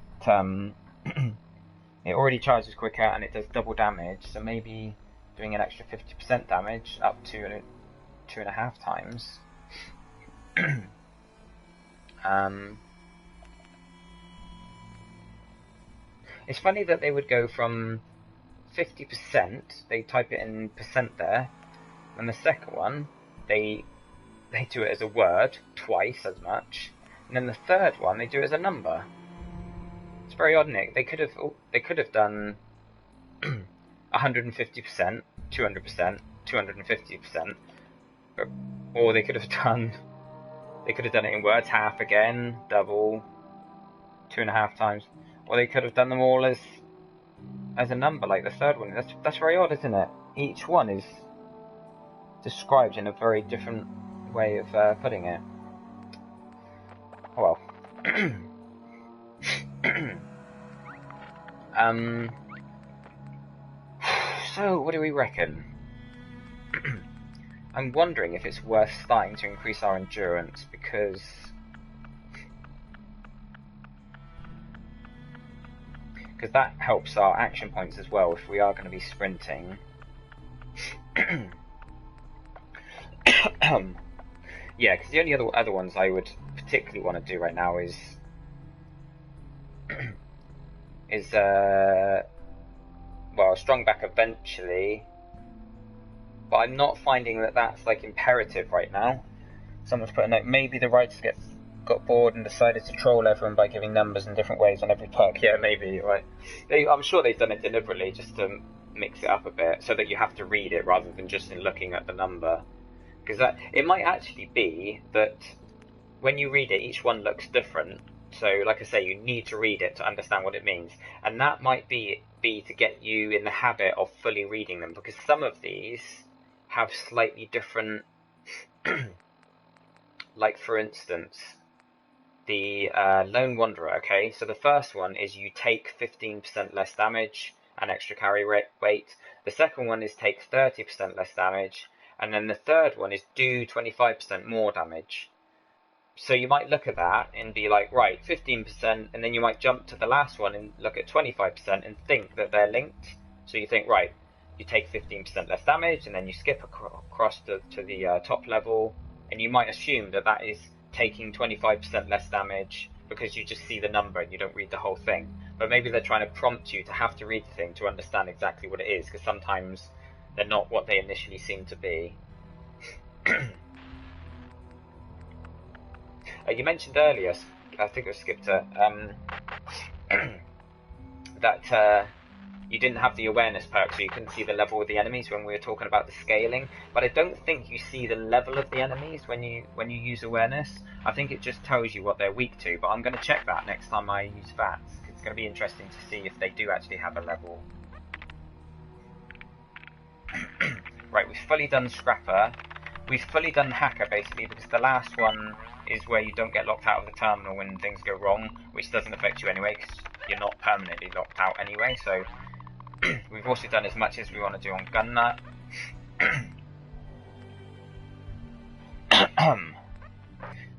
already charges quicker, and it does double damage, so maybe doing an extra 50% damage up to 2.5 times. It's funny that they would go from 50%, they type it in percent there, and the second one, they do it as a word, twice as much, and then the third one, they do it as a number. It's very odd, Nick. They could have done 150%, 200%, 250%, or they could have done it in words, half again, double, 2.5 times, or they could have done them all as a number, like the third one. That's very odd, isn't it? Each one is described in a very different way of putting it. Oh well. So what do we reckon? I'm wondering if it's worth starting to increase our endurance, because that helps our action points as well if we are going to be sprinting. Yeah, because the only other ones I would particularly want to do right now is well, strong back eventually, but I'm not finding that that's like imperative right now. Someone's put a note, maybe the writers got bored and decided to troll everyone by giving numbers in different ways on every perk. Yeah, maybe, right. I'm sure they've done it deliberately just to mix it up a bit, so that you have to read it rather than just in looking at the number. Because it might actually be that when you read it, each one looks different. So, like I say, you need to read it to understand what it means. And that might be to get you in the habit of fully reading them, because some of these have slightly different... like, for instance, the Lone Wanderer, okay? So the first one is you take 15% less damage and extra carry weight. The second one is take 30% less damage. And then the third one is do 25% more damage. So you might look at that and be like, right, 15%, and then you might jump to the last one and look at 25% and think that they're linked. So you think, right, you take 15% less damage, and then you skip across to the top level, and you might assume that that is taking 25% less damage because you just see the number and you don't read the whole thing. But maybe they're trying to prompt you to have to read the thing to understand exactly what it is, because sometimes they're not what they initially seem to be. You mentioned earlier, I think I skipped it, that you didn't have the awareness perk, so you couldn't see the level of the enemies when we were talking about the scaling. But I don't think you see the level of the enemies when you use awareness. I think it just tells you what they're weak to. But I'm going to check that next time I use VATS. It's going to be interesting to see if they do actually have a level. Right, we've fully done Scrapper. We've fully done Hacker, basically, because the last one is where you don't get locked out of the terminal when things go wrong, which doesn't affect you anyway, because you're not permanently locked out anyway, so we've also done as much as we want to do on Gun Nut.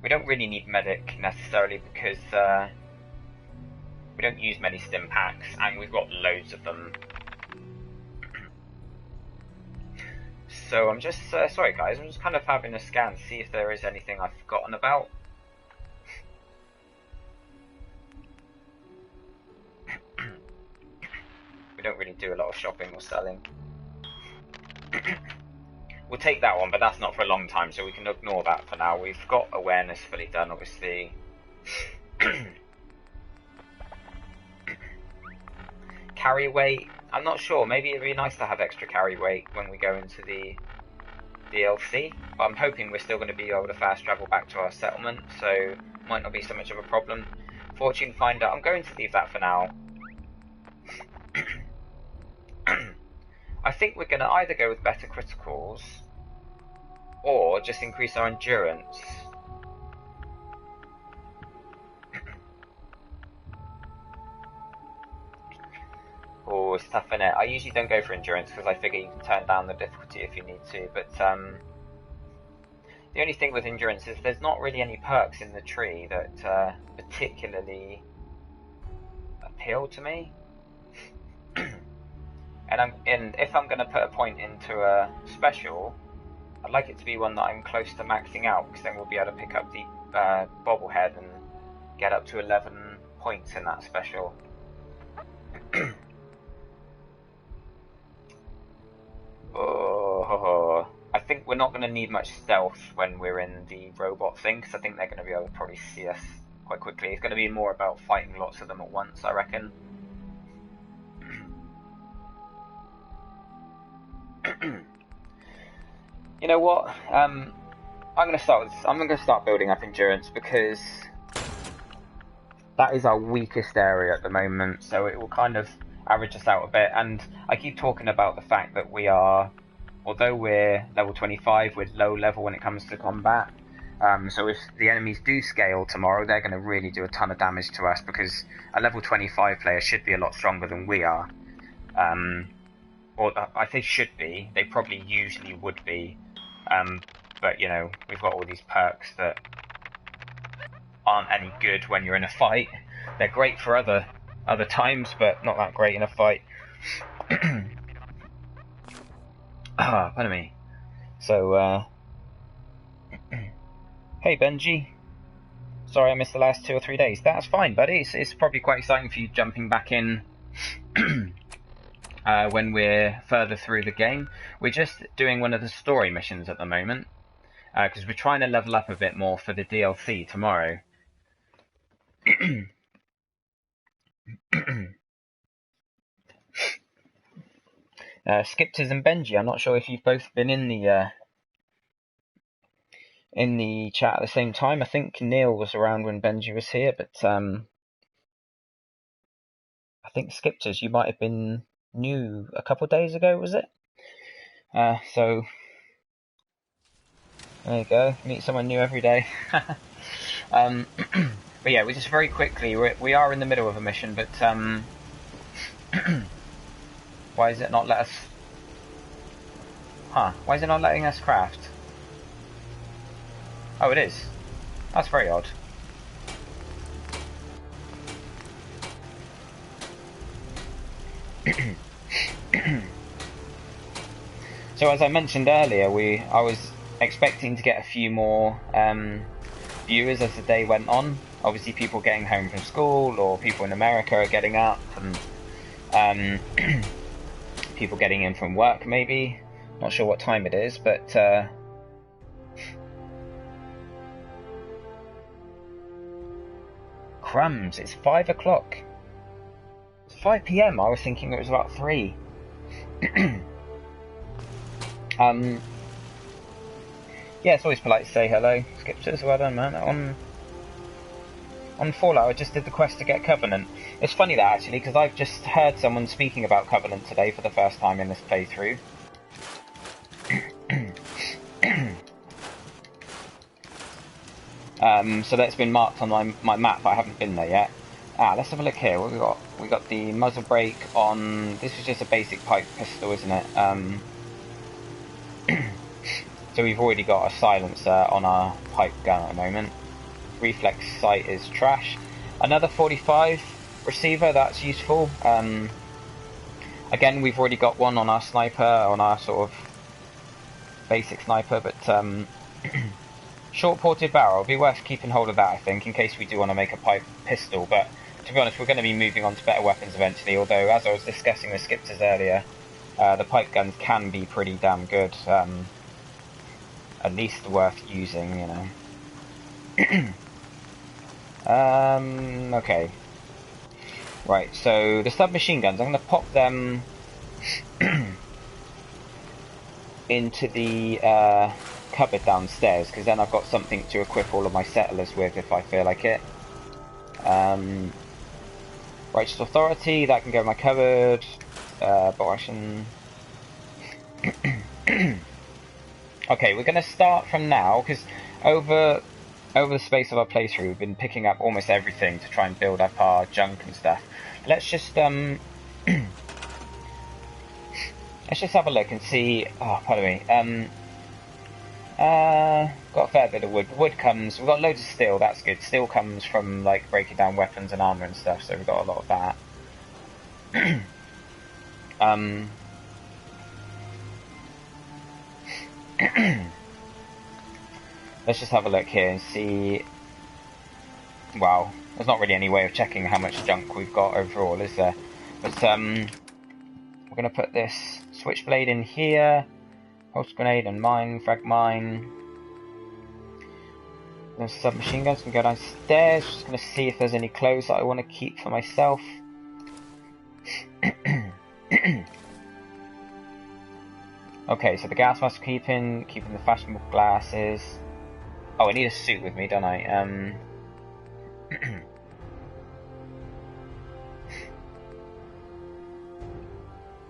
We don't really need Medic, necessarily, because we don't use many stim packs, and we've got loads of them. So I'm just, sorry guys, I'm just kind of having a scan to see if there is anything I've forgotten about. We don't really do a lot of shopping or selling. We'll take that one, but that's not for a long time, so we can ignore that for now. We've got awareness fully done, obviously. Carry weight, I'm not sure, maybe it'd be nice to have extra carry weight when we go into the DLC, but I'm hoping we're still going to be able to fast travel back to our settlement, so might not be so much of a problem. Fortune Finder, I'm going to leave that for now. I think we're going to either go with better criticals, or just increase our endurance. Oh, it's tough, innit? I usually don't go for endurance because I figure you can turn down the difficulty if you need to, but the only thing with endurance is there's not really any perks in the tree that particularly appeal to me. And if I'm going to put a point into a special, I'd like it to be one that I'm close to maxing out, because then we'll be able to pick up the bobblehead and get up to 11 points in that special. Oh, I think we're not going to need much stealth when we're in the robot thing, because I think they're going to be able to probably see us quite quickly. It's going to be more about fighting lots of them at once, I reckon. You know what? I'm going to start with. I'm going to start building up endurance, because that is our weakest area at the moment. So it will kind of average us out a bit. And I keep talking about the fact that we are, although we're level 25, we're low level when it comes to combat. So if the enemies do scale tomorrow, they're going to really do a ton of damage to us, because a level 25 player should be a lot stronger than we are. Or I think should be. They probably usually would be. But, you know, we've got all these perks that aren't any good when you're in a fight. They're great for other times, but not that great in a fight. Pardon me. So, hey Benji. Sorry I missed the last 2 or 3 days. That's fine, buddy. It's probably quite exciting for you jumping back in when we're further through the game. We're just doing one of the story missions at the moment, because we're trying to level up a bit more for the DLC tomorrow. Skipters and Benji, I'm not sure if you've both been in the chat at the same time. I think Neil was around when Benji was here, but I think Skipters, you might have been new a couple of days ago, was it? So there you go, meet someone new every day. But yeah, we just very quickly, we are in the middle of a mission, but why is it not let us? Why is it not letting us craft? Oh, it is. That's very odd. So as I mentioned earlier, I was expecting to get a few more viewers as the day went on. Obviously people getting home from school, or people in America are getting up, and people getting in from work maybe. Not sure what time it is, but crumbs, it's 5 o'clock. It's 5 PM, I was thinking it was about 3. Yeah, it's always polite to say hello. Skipters, well done, man. On Fallout, I just did the quest to get Covenant. It's funny that, actually, because I've just heard someone speaking about Covenant today for the first time in this playthrough. So that's been marked on my map, but I haven't been there yet. Let's have a look here. What we got? We got the muzzle brake on. This is just a basic pipe pistol, isn't it? So we've already got a silencer on our pipe gun at the moment. Reflex sight is trash. Another 45 receiver, that's useful. Again, we've already got one on our sniper, on our sort of basic sniper, but short ported barrel, it'd be worth keeping hold of that, I think, in case we do want to make a pipe pistol. But to be honest, we're going to be moving on to better weapons eventually, although as I was discussing with Skipters earlier, the pipe guns can be pretty damn good. At least worth using, you know. Okay. Right, so the submachine guns, I'm going to pop them into the cupboard downstairs, because then I've got something to equip all of my settlers with if I feel like it. Righteous Authority, that can go in my cupboard. Abortion. Okay, we're going to start from now, because over the space of our playthrough, we've been picking up almost everything to try and build up our junk and stuff. Let's just let's just have a look and see. Oh, pardon me. Got a fair bit of wood. Wood comes. We've got loads of steel. That's good. Steel comes from like breaking down weapons and armor and stuff. So we've got a lot of that. Let's just have a look here and see. Wow, there's not really any way of checking how much junk we've got overall, is there? But we're gonna put this switchblade in here, pulse grenade and mine, frag mine. The submachine guns can go downstairs. Just gonna see if there's any clothes that I want to keep for myself. Okay, so the gas mask keeping the fashionable glasses. Oh, I need a suit with me, don't I?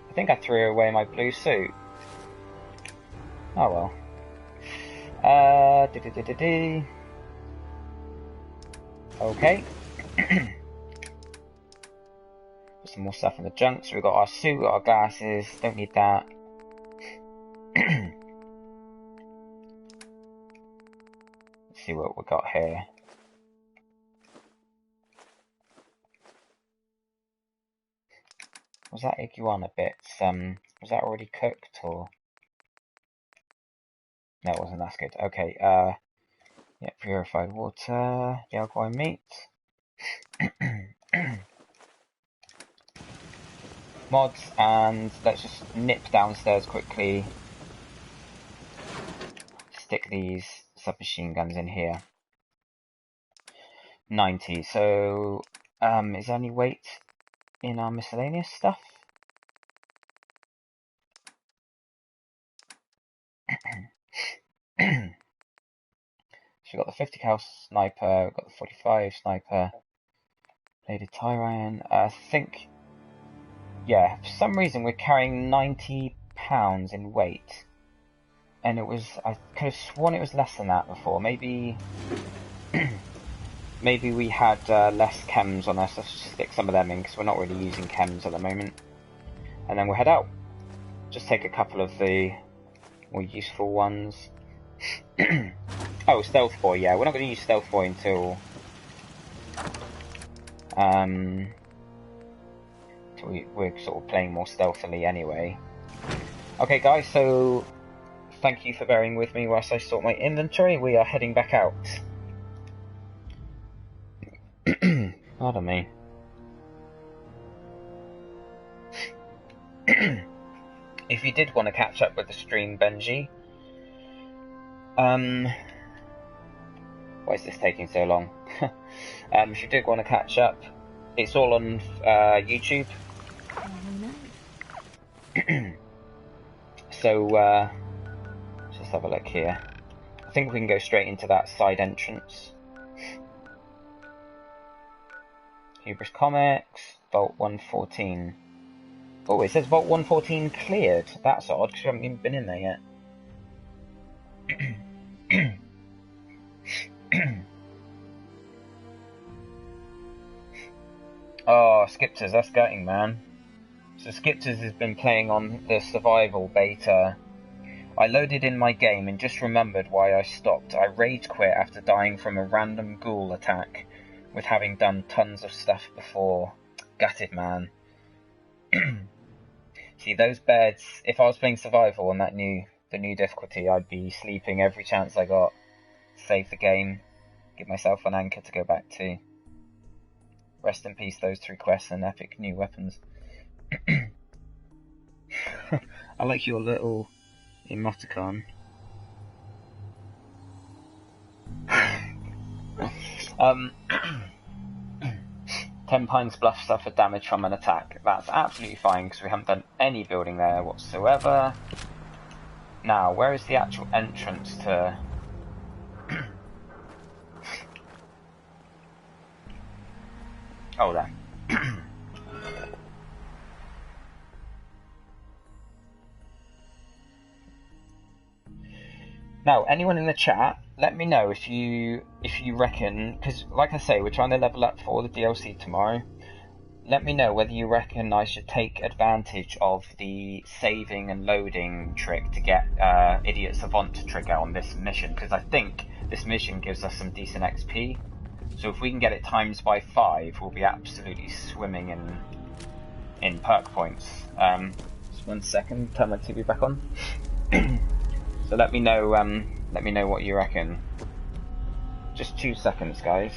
I think I threw away my blue suit. Oh well. Okay. Put some more stuff in the junk. So we've got our suit, got our glasses. Don't need that. Let's see what we got here. Was that iguana bits? Was that already cooked or? No, it wasn't. That's good. Okay. Yeah, purified water, the alkaline meat. Mods, and let's just nip downstairs quickly. Stick these submachine guns in here. 90. So, is there any weight in our miscellaneous stuff? So we've got the 50 cal sniper, we've got the 45 sniper, bladed tire iron. I think, yeah, for some reason we're carrying 90 pounds in weight. And it was, I could have sworn it was less than that before. Maybe, maybe we had less chems on us. Let's just stick some of them in because we're not really using chems at the moment. And then we'll head out. Just take a couple of the more useful ones. Oh, Stealth Boy, yeah. We're not going to use Stealth Boy until we're sort of playing more stealthily anyway. Okay, guys, so thank you for bearing with me whilst I sort my inventory. We are heading back out. Pardon me. If you did want to catch up with the stream, Benji, why is this taking so long? If you did want to catch up, it's all on YouTube. So let's just have a look here. I think we can go straight into that side entrance. Hubris Comics, Vault 114. Oh, it says Vault 114 cleared. That's odd, because we haven't even been in there yet. Oh, Skipters, that's gutting, man. So Skipters has been playing on the survival beta. I loaded in my game and just remembered why I stopped. I rage quit after dying from a random ghoul attack, with having done tons of stuff before. Gutted, man. See, those beds, if I was playing survival on the new difficulty, I'd be sleeping every chance I got. Save the game, give myself an anchor to go back to. Rest in peace, those 3 quests and epic new weapons. I like your little emoticon. 10 Pines Bluff suffered damage from an attack. That's absolutely fine because we haven't done any building there whatsoever. Now, where is the actual entrance to... Oh, there. Now, anyone in the chat, let me know if you reckon, because like I say, we're trying to level up for the DLC tomorrow. Let me know whether you reckon I should take advantage of the saving and loading trick to get Idiot Savant to trigger on this mission, because I think this mission gives us some decent XP. So if we can get it times by 5, we'll be absolutely swimming in perk points. Just 1 second, turn my TV back on. So let me know what you reckon. Just 2 seconds, guys.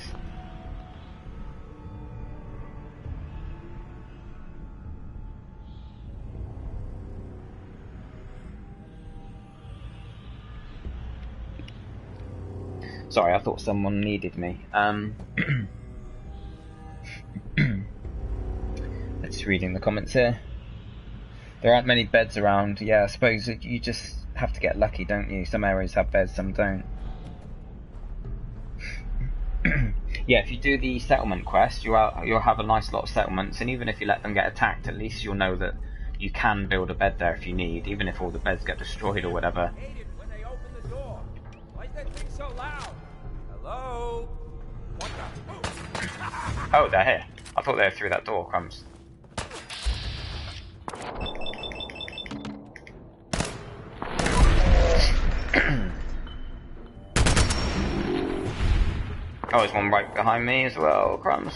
Sorry, I thought someone needed me. Let's reading the comments here. There aren't many beds around. Yeah, I suppose you just have to get lucky, don't you? Some areas have beds, some don't. Yeah, if you do the settlement quest, you'll have a nice lot of settlements, and even if you let them get attacked, at least you'll know that you can build a bed there if you need, even if all the beds get destroyed or whatever. When they open the door. Why is that thing so loud? Hello? What the? Oh, they're here. I thought they were through that door, crumbs. Oh, there's one right behind me as well, crumbs.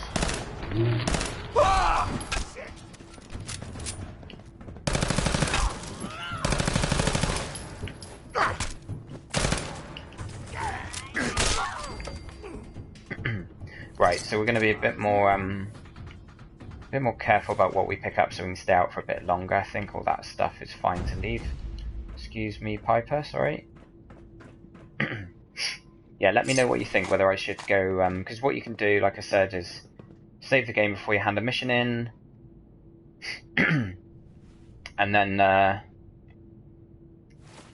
Right, so we're going to be a bit more careful about what we pick up so we can stay out for a bit longer. I think all that stuff is fine to leave. Excuse me, Piper, sorry. Yeah, let me know what you think, whether I should go, because what you can do, like I said, is save the game before you hand a mission in, and then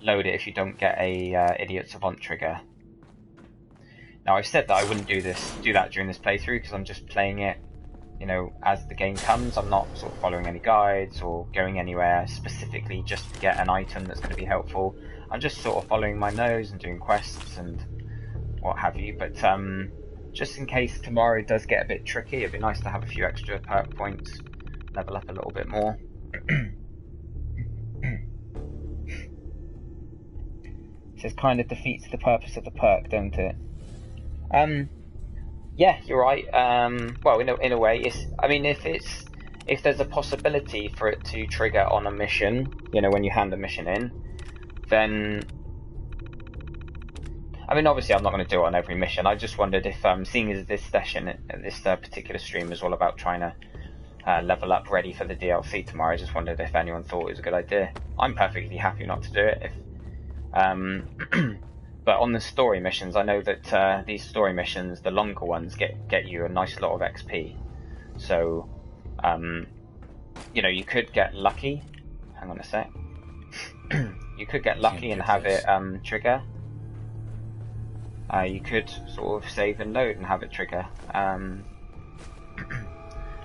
load it if you don't get a idiot savant trigger. Now, I've said that I wouldn't do that during this playthrough because I'm just playing it, you know, as the game comes. I'm not sort of following any guides or going anywhere specifically just to get an item that's going to be helpful. I'm just sort of following my nose and doing quests and what have you. But just in case tomorrow does get a bit tricky, it'd be nice to have a few extra perk points, level up a little bit more. This kind of defeats the purpose of the perk, don't it? Yeah, you're right. Well, in a way, I mean, if there's a possibility for it to trigger on a mission, you know, when you hand a mission in, then, I mean, obviously, I'm not going to do it on every mission. I just wondered if, seeing as this session, this particular stream is all about trying to level up ready for the DLC tomorrow, I just wondered if anyone thought it was a good idea. I'm perfectly happy not to do it. But on the story missions, I know that these story missions, the longer ones, get you a nice lot of XP. So, you know, you could get lucky. Hang on a sec. You could get lucky and have it trigger. You could sort of save and load and have it trigger.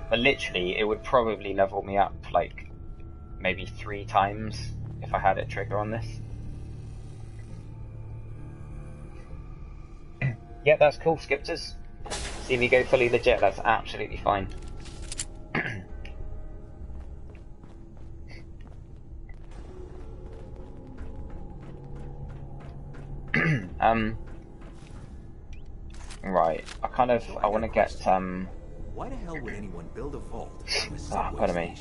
But literally, it would probably level me up like maybe 3 times if I had it trigger on this. Yeah, that's cool, Skipters. See me go fully legit, that's absolutely fine. Right, I want to get, Why the hell would anyone build a vault? pardon me.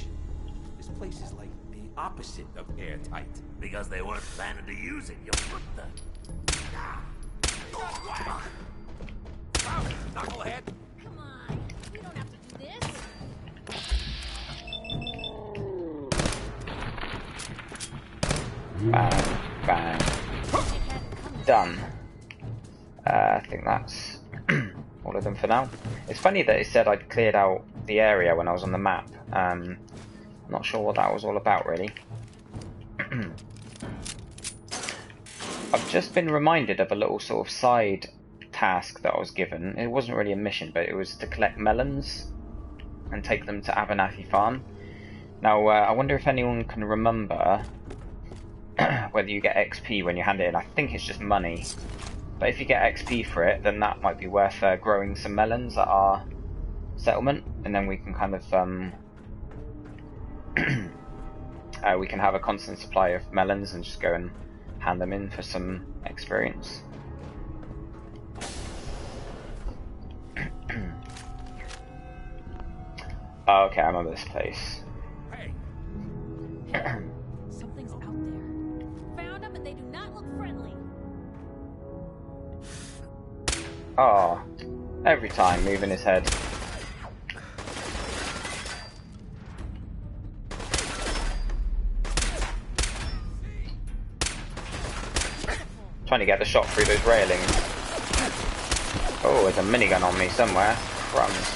This place is like the opposite of airtight. Because they weren't planning to use it, you put the... Knucklehead! Come on, we don't have to do this. Bang, bang. Done. I think that's all of them for now. It's funny that it said I'd cleared out the area when I was on the map. Not sure what that was all about, really. I've just been reminded of a little sort of side task that I was given. It wasn't really a mission, but it was to collect melons and take them to Abernathy Farm. Now, I wonder if anyone can remember whether you get XP when you hand it in. I think it's just money. But if you get XP for it, then that might be worth growing some melons at our settlement, and then we can kind of we can have a constant supply of melons and just go and hand them in for some experience. Oh, okay, I remember this place. Hey! Something's out there. Found them and they do not look friendly. Oh, every time moving his head. Trying to get the shot through those railings. Oh, there's a minigun on me somewhere. Crumbs.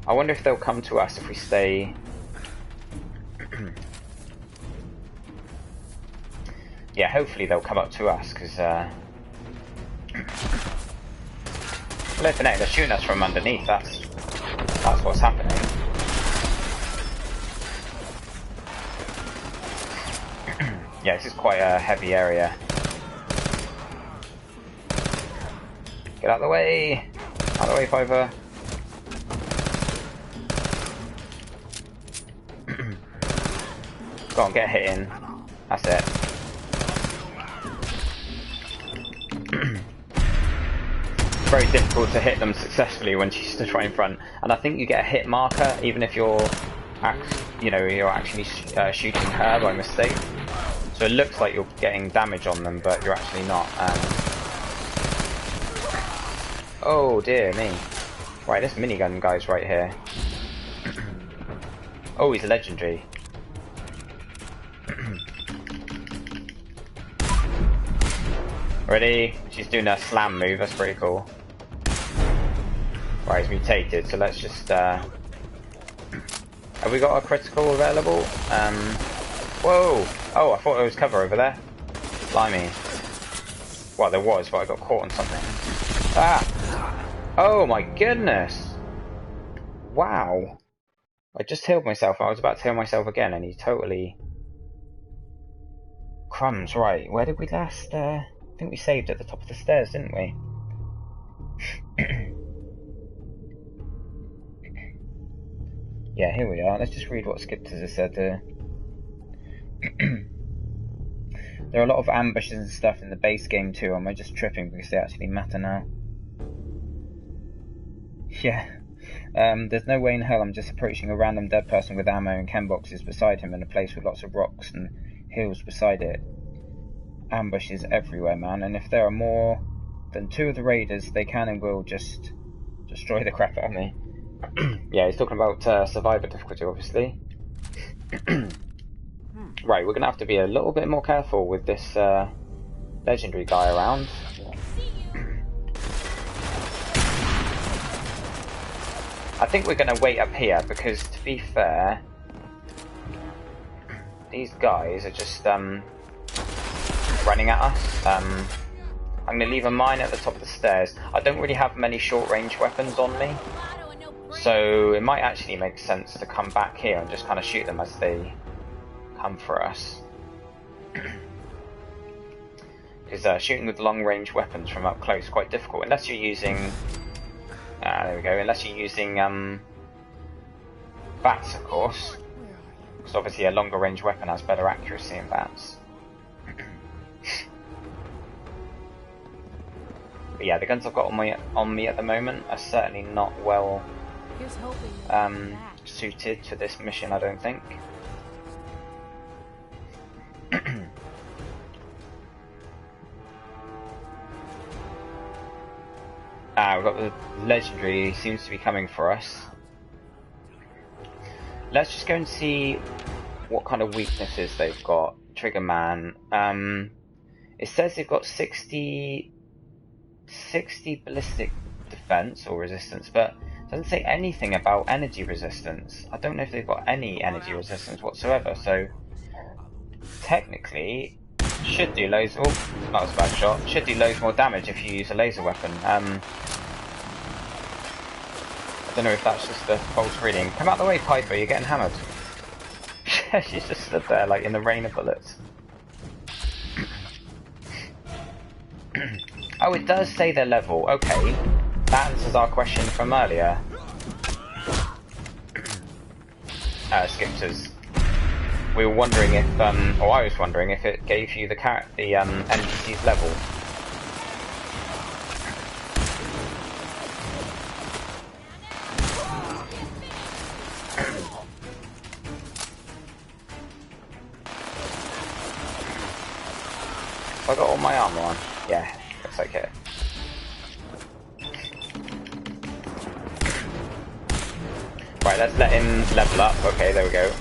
I wonder if they'll come to us if we stay. Yeah, hopefully they'll come up to us, because flipping out, they're shooting us from underneath. That's what's happening. Yeah, this is quite a heavy area. Get out of the way! Out of the way, Piper. Go on, get hit in. That's it. Very difficult to hit them successfully when she's stood right in front. And I think you get a hit marker even if you're actually shooting her by mistake. So it looks like you're getting damage on them, but you're actually not. Oh dear me. Right, this minigun guy's right here. Oh, he's legendary. Ready? She's doing a slam move, that's pretty cool. Right, he's mutated, so let's just have we got a critical available? Whoa! Oh, I thought there was cover over there. Blimey. Well, there was, but I got caught on something. Ah! Oh my goodness! Wow! I just healed myself. I was about to heal myself again, and he totally... Crumbs, right. Where did we last... I think we saved at the top of the stairs, didn't we? Yeah, here we are. Let's just read what Skipters has said there. There are a lot of ambushes and stuff in the base game too. Am I just tripping because they actually matter now? Yeah. There's no way in hell I'm just approaching a random dead person with ammo and chem boxes beside him in a place with lots of rocks and hills beside it. Ambushes everywhere, man, and if there are more than 2 of the raiders, they can and will just destroy the crap out of me. Yeah, he's talking about survivor difficulty, obviously. Right, we're going to have to be a little bit more careful with this legendary guy around. I think we're going to wait up here because, to be fair, these guys are just running at us. I'm going to leave a mine at the top of the stairs. I don't really have many short-range weapons on me, so it might actually make sense to come back here and just kind of shoot them as they come for us. Because shooting with long-range weapons from up close is quite difficult, unless you're using... there we go, unless you're using bats, of course. Because obviously a longer range weapon has better accuracy in bats. But yeah, the guns I've got on me at the moment are certainly not well suited to this mission, I don't think. We've got the legendary, seems to be coming for us. Let's just go and see what kind of weaknesses they've got. Trigger Man. It says they've got 60 ballistic defense or resistance, but it doesn't say anything about energy resistance. I don't know if they've got any energy resistance whatsoever, so technically should do loads. Oh, that was a bad shot. Should do loads more damage if you use a laser weapon. I don't know if that's just a false reading. Come out the way, Piper, you're getting hammered. She's just stood there like in the rain of bullets. Oh, it does say their level. Okay, that answers our question from earlier. Skipters. We were wondering if, or I was wondering if it gave you the NPC's level. I got all my armor on. Yeah, looks like it. Right, let's let him level up. Okay, there we go.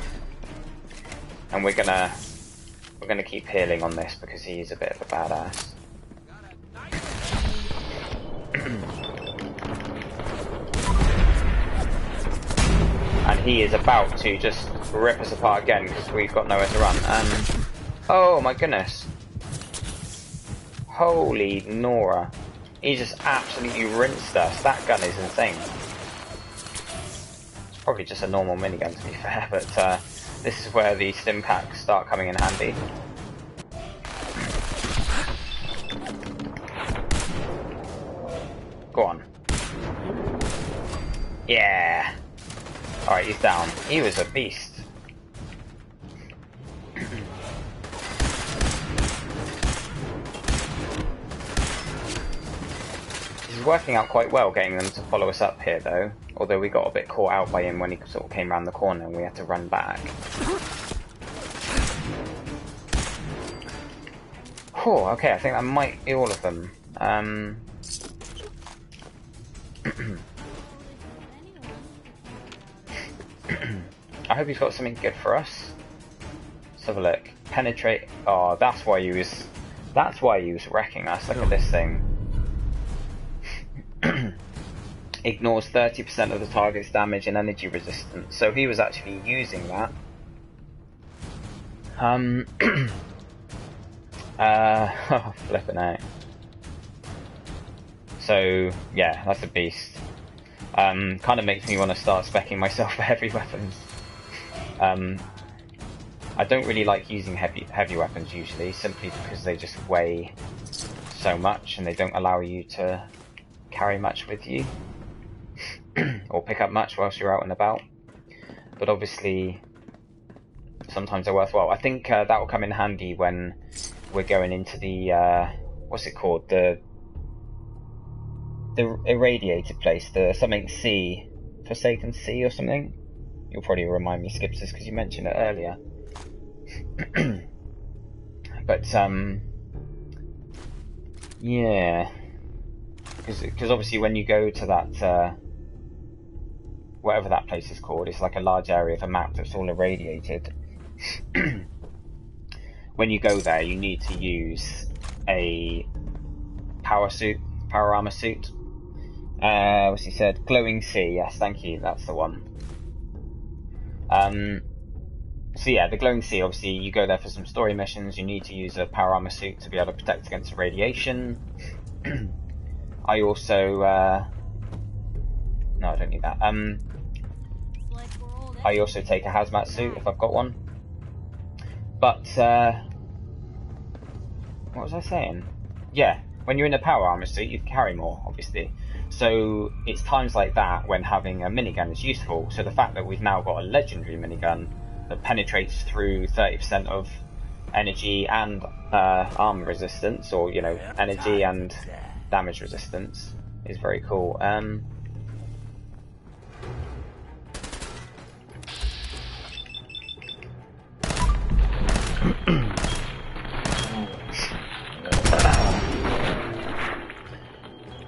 And we're gonna keep healing on this because he's a bit of a badass. And he is about to just rip us apart again because we've got nowhere to run. Oh my goodness. Holy Nora. He just absolutely rinsed us. That gun is insane. It's probably just a normal minigun to be fair, but this is where the stim packs start coming in handy. Go on. Yeah. Alright, he's down. He was a beast. He's working out quite well getting them to follow us up here though. Although we got a bit caught out by him when he sort of came around the corner and we had to run back. Oh, okay, I think that might be all of them. I hope he's got something good for us. Let's have a look. Penetrate. Oh, that's why he was wrecking us. Look at this thing. Ignores 30% of the target's damage and energy resistance. So he was actually using that. Flipping out. So yeah, that's a beast. Kind of makes me want to start speccing myself for heavy weapons. I don't really like using heavy weapons usually, simply because they just weigh so much and they don't allow you to carry much with you or pick up much whilst you're out and about. But obviously, sometimes they're worthwhile. I think that will come in handy when we're going into the what's it called? The irradiated place, the something sea, Forsaken Sea or something. You'll probably remind me, Skipsters, because you mentioned it earlier. But yeah, because obviously when you go to that whatever that place is called, it's like a large area of a map that's all irradiated. When you go there, you need to use a power armor suit. What's he said? Glowing Sea. Yes, thank you. That's the one. So yeah, the Glowing Sea. Obviously, you go there for some story missions. You need to use a power armor suit to be able to protect against radiation. I also no, I don't need that. I also take a hazmat suit if I've got one. But what was I saying? Yeah, when you're in a power armor suit, you can carry more, obviously. So it's times like that when having a minigun is useful. So the fact that we've now got a legendary minigun that penetrates through 30% of energy and armor resistance, or you know, energy and damage resistance, is very cool.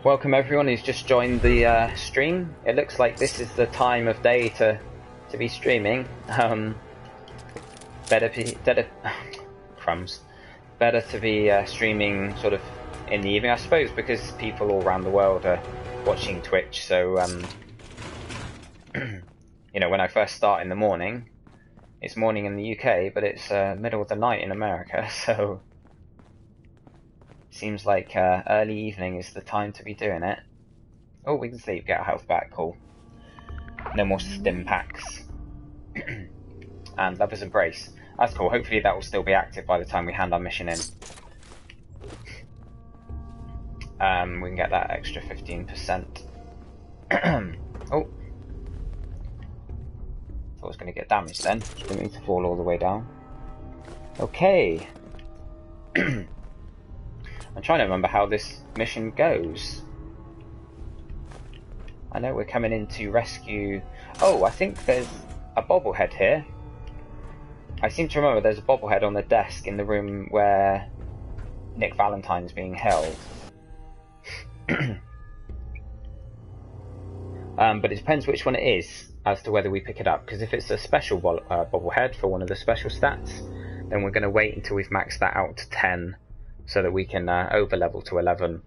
Welcome everyone who's just joined the stream. It looks like this is the time of day to be streaming. Better to be streaming sort of in the evening, I suppose, because people all around the world are watching Twitch. So you know, when I first start in the morning, it's morning in the UK, but it's middle of the night in America. So seems like early evening is the time to be doing it. Oh, we can sleep, get our health back, cool. No more stim packs. And Lover's Embrace. That's cool, hopefully that will still be active by the time we hand our mission in. We can get that extra 15%. Oh! Thought I was going to get damaged then. Didn't need to fall all the way down. Okay. I'm trying to remember how this mission goes. I know we're coming in to rescue... Oh, I think there's a bobblehead here. I seem to remember there's a bobblehead on the desk in the room where Nick Valentine's being held. But it depends which one it is as to whether we pick it up. Because if it's a special bobblehead for one of the special stats, then we're going to wait until we've maxed that out to 10. So that we can over level to 11.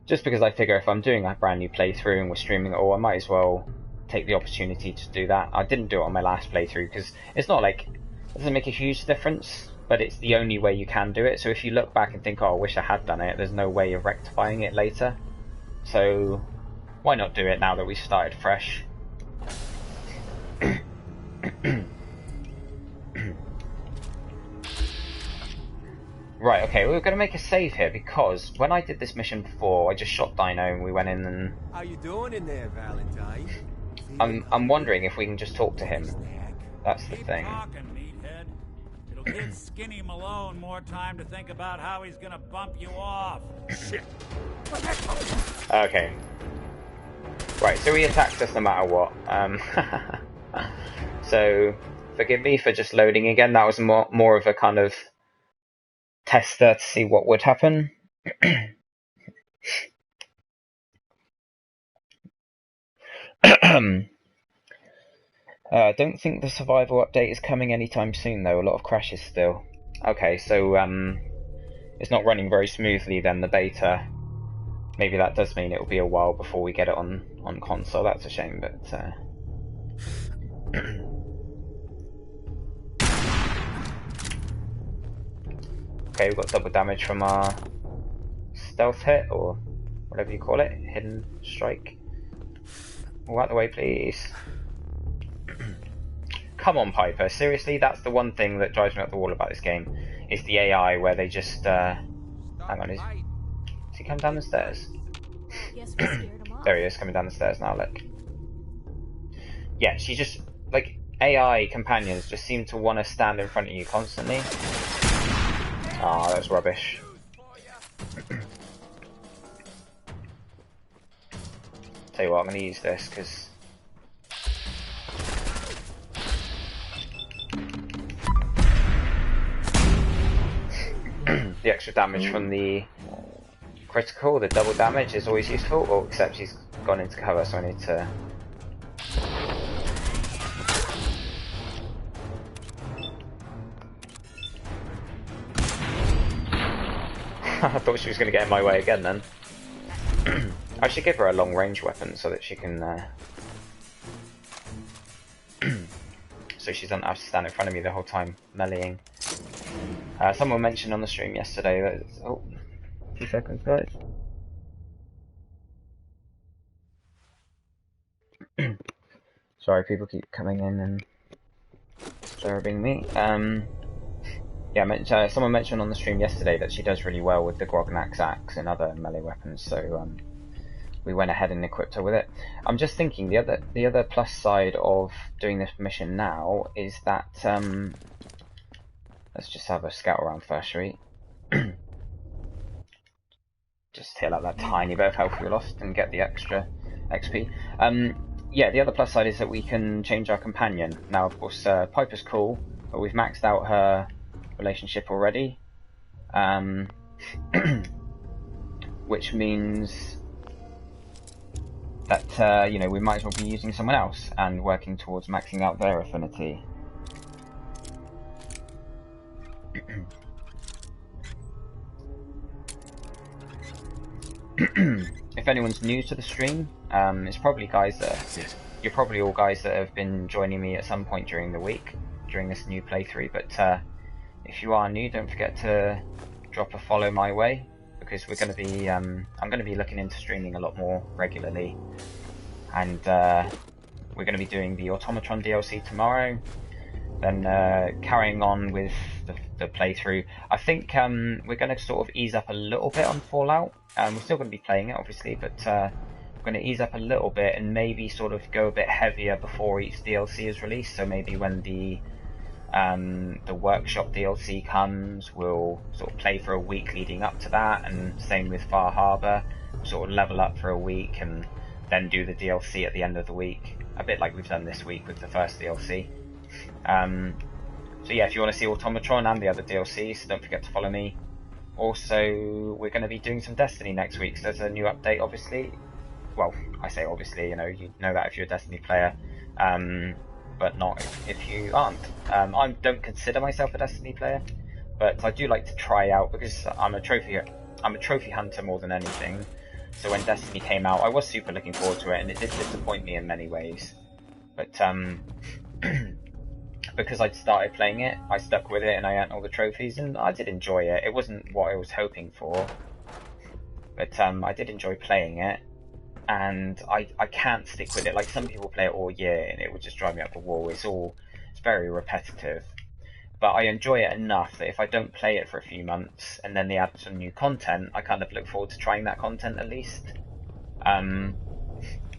Just because I figure if I'm doing a brand new playthrough and we're streaming it all, I might as well take the opportunity to do that. I didn't do it on my last playthrough because it's not like, it doesn't make a huge difference, but it's the only way you can do it. So if you look back and think, oh, I wish I had done it, there's no way of rectifying it later. So why not do it now that we've started fresh? Right, okay, we're going to make a save here because when I did this mission before, I just shot Dino and we went in and... How you doing in there, Valentine? I'm wondering if we can just talk to him. That's the thing. Talking, meathead. It'll give Skinny Malone more time to think about how he's going to bump you off. Shit. Okay. Right, so he attacks us no matter what. So, forgive me for just loading again. That was more of a kind of tester to see what would happen. I don't think the survival update is coming anytime soon, though. A lot of crashes still. Okay, so it's not running very smoothly then, the beta. Maybe that does mean it will be a while before we get it on console. That's a shame, but... Okay, we've got double damage from our stealth hit, or whatever you call it. Hidden strike. All out the way, please. Come on, Piper. Seriously, that's the one thing that drives me up the wall about this game. Is the AI, where they just... hang on, is he coming down the stairs? Guess we scared him off. There he is, coming down the stairs now, look. Yeah, she just... Like, AI companions just seem to want to stand in front of you constantly. Oh, that's rubbish. Tell you what, I'm going to use this, because... the extra damage from the critical, the double damage, is always useful. Oh, except she's gone into cover, so I need to... I thought she was going to get in my way again then. I should give her a long range weapon so that she can... so she doesn't have to stand in front of me the whole time, meleeing. Someone mentioned on the stream yesterday that... Oh, 2 seconds, guys. Sorry, people keep coming in and disturbing me. Yeah, someone mentioned on the stream yesterday that she does really well with the Grognax axe and other melee weapons, so we went ahead and equipped her with it. I'm just thinking the other plus side of doing this mission now is that let's just have a scout around first, shall we? Just heal up that tiny bit of health we lost and get the extra XP. Yeah, the other plus side is that we can change our companion. Now, of course, Piper's cool, but we've maxed out her relationship already, which means that you know, we might as well be using someone else and working towards maxing out their affinity. If anyone's new to the stream, it's probably guys that you're probably all guys that have been joining me at some point during the week during this new playthrough, but if you are new, don't forget to drop a follow my way, because we're going to be I'm going to be looking into streaming a lot more regularly, and we're going to be doing the Automatron DLC tomorrow, then carrying on with the playthrough. I think we're going to sort of ease up a little bit on Fallout. We're still going to be playing it, obviously, but we're going to ease up a little bit and maybe sort of go a bit heavier before each DLC is released. So maybe when the workshop DLC comes, we'll sort of play for a week leading up to that, and same with Far Harbor, sort of level up for a week and then do the DLC at the end of the week, a bit like we've done this week with the first DLC. So yeah, if you want to see Automatron and the other DLCs, don't forget to follow me. Also, we're going to be doing some Destiny next week, so there's a new update, obviously. Well, I say obviously, you know that if you're a Destiny player, but not if you aren't. I don't consider myself a Destiny player, but I do like to try out, because I'm a trophy hunter more than anything. So when Destiny came out, I was super looking forward to it, and it did disappoint me in many ways. But because I'd started playing it, I stuck with it and I earned all the trophies, and I did enjoy it. It wasn't what I was hoping for, but I did enjoy playing it, and I can't stick with it. Like, some people play it all year and it would just drive me up the wall. It's very repetitive, but I enjoy it enough that if I don't play it for a few months and then they add some new content, I kind of look forward to trying that content at least.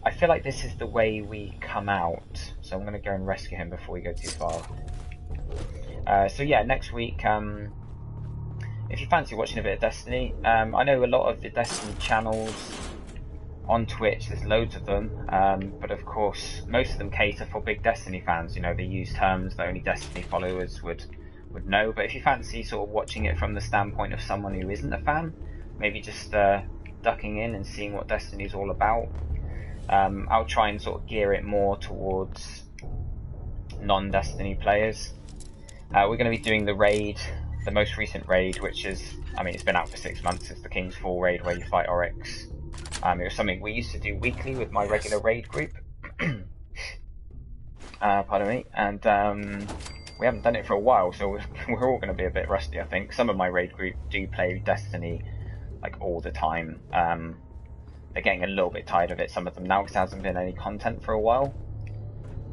I feel like this is the way we come out, so I'm going to go and rescue him before we go too far. So yeah, next week, if you fancy watching a bit of Destiny, I know a lot of the Destiny channels on Twitch, there's loads of them, but of course most of them cater for big Destiny fans. You know, they use terms that only Destiny followers would know, but if you fancy sort of watching it from the standpoint of someone who isn't a fan, maybe just ducking in and seeing what Destiny's all about, I'll try and sort of gear it more towards non-Destiny players. We're going to be doing the raid, the most recent raid, which is, I mean, it's been out for 6 months. It's the King's Fall raid where you fight Oryx. It was something we used to do weekly with my regular raid group. Pardon me. And we haven't done it for a while, so we're all going to be a bit rusty, I think. Some of my raid group do play Destiny like all the time. They're getting a little bit tired of it, some of them now, because there hasn't been any content for a while.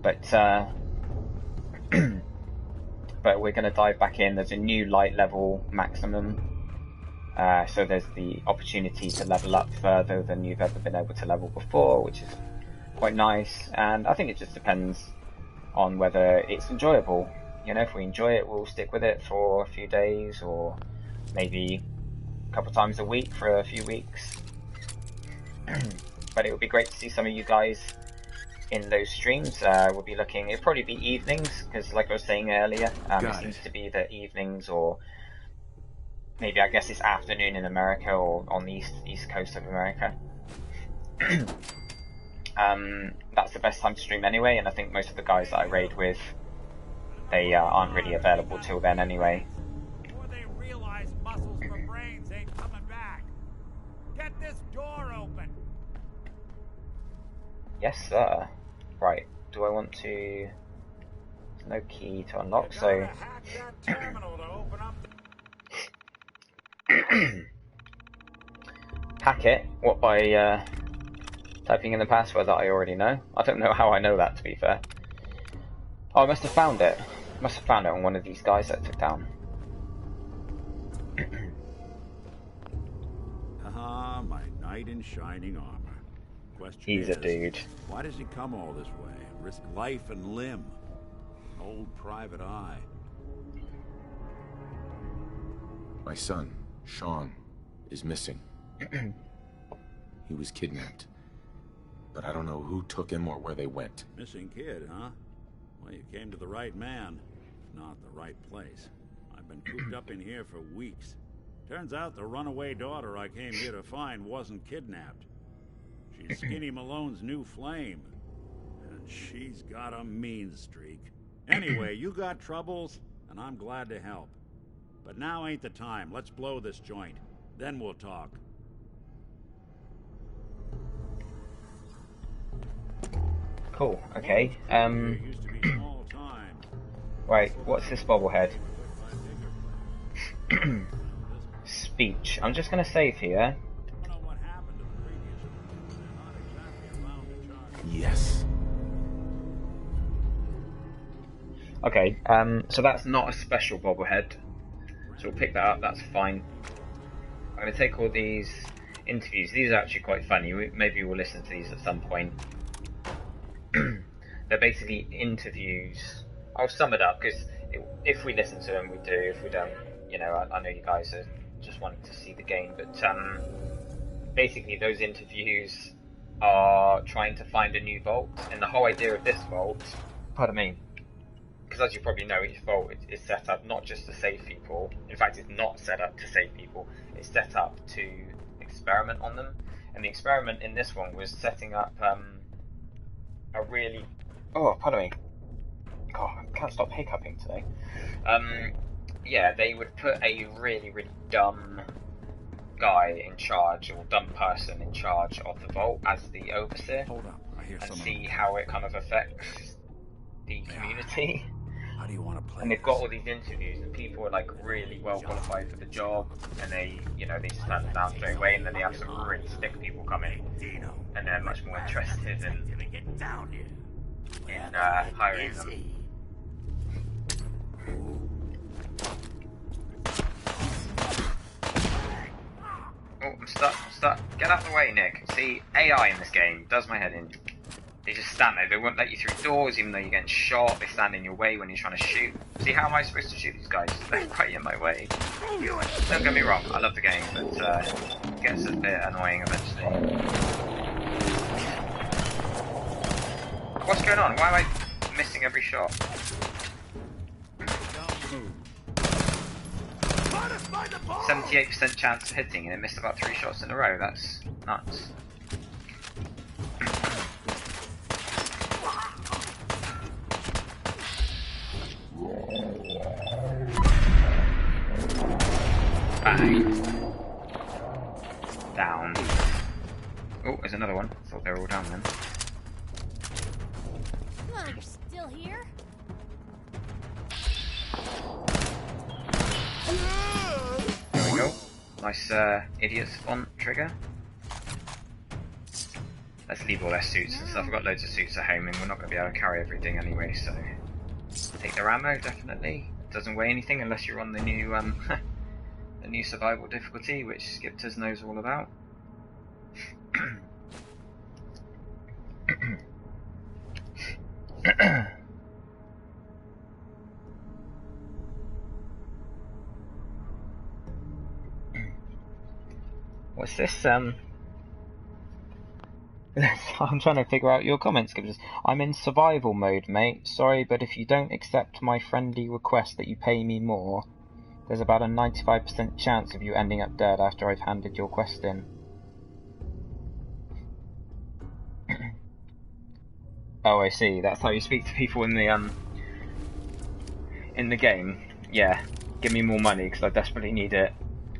But but we're going to dive back in. There's a new light level maximum, so there's the opportunity to level up further than you've ever been able to level before, which is quite nice. And I think it just depends on whether it's enjoyable. You know, if we enjoy it, we'll stick with it for a few days, or maybe a couple times a week for a few weeks. But it would be great to see some of you guys in those streams. We'll be looking, it'll probably be evenings, because like I was saying earlier, it seems to be the evenings, or maybe I guess it's afternoon in America, or on the east coast of America. That's the best time to stream anyway, and I think most of the guys that I raid with, they aren't really available till then anyway. Before they realize muscles for brains ain't coming back. Get this door open. Yes, sir. Right. Do I want to? There's no key to unlock, so. Hack that terminal to open up. Hack it? What, by typing in the password that I already know? I don't know how I know that, to be fair. Oh, I must have found it. Must have found it on one of these guys that I took down. Haha, my knight in shining armor. Question He's is, a dude. why does he come all this way? Risk life and limb. Old private eye. My son, Sean, is missing. He was kidnapped. But I don't know who took him or where they went. Missing kid, huh? Well, you came to the right man, if not the right place. I've been cooped up in here for weeks. Turns out the runaway daughter I came here to find wasn't kidnapped. She's Skinny Malone's new flame. And she's got a mean streak. Anyway, you got troubles, and I'm glad to help. But now ain't the time. Let's blow this joint. Then we'll talk. Cool, okay. Right, what's this bobblehead? Speech. I'm just gonna save here. Yes. Okay, so that's not a special bobblehead. So we'll pick that up, that's fine. I'm gonna take all these interviews. These are actually quite funny. Maybe we'll listen to these at some point. They're basically interviews. I'll sum it up, because if we listen to them, we do. If we don't, you know, I know you guys are just wanting to see the game, but basically those interviews are trying to find a new vault, and the whole idea of this vault, pardon me, because as you probably know, each vault is set up not just to save people. In fact, it's not set up to save people. It's set up to experiment on them, and the experiment in this one was setting up a really... Oh, pardon me. God, I can't stop hiccuping today. Yeah, they would put a really, really dumb guy in charge, or dumb person in charge of the vault as the overseer. Hold up, I hear and someone. See how it kind of affects the community. How do you want to play? And they've got all these interviews, and people are like really well qualified for the job, and they, you know, they just turn them down straight away, and then they have some really thick people come in, and they're much more interested in hiring them. Oh, I'm stuck. Get out of the way, Nick. See, AI in this game does my head in. They just stand there. They won't let you through doors, even though you're getting shot. They stand in your way when you're trying to shoot. See, how am I supposed to shoot these guys? They're right in my way. Don't get me wrong, I love the game, but it gets a bit annoying eventually. What's going on? Why am I missing every shot? 78% chance of hitting, and it missed about 3 shots in a row. That's nuts. Bang. Down. Oh, there's another one. Thought they were all down then. Oh, you're still here? There we go. Nice idiot font trigger. Let's leave all their suits and stuff. I've got loads of suits at home and we're not going to be able to carry everything anyway, so... Take their ammo, definitely. It doesn't weigh anything unless you're on the new the new survival difficulty, which Skipters knows all about. What's this? I'm trying to figure out your comments. I'm in survival mode, mate. Sorry, but if you don't accept my friendly request that you pay me more, there's about a 95% chance of you ending up dead after I've handed your quest in. Oh, I see. That's how you speak to people in the game. Yeah, give me more money because I desperately need it.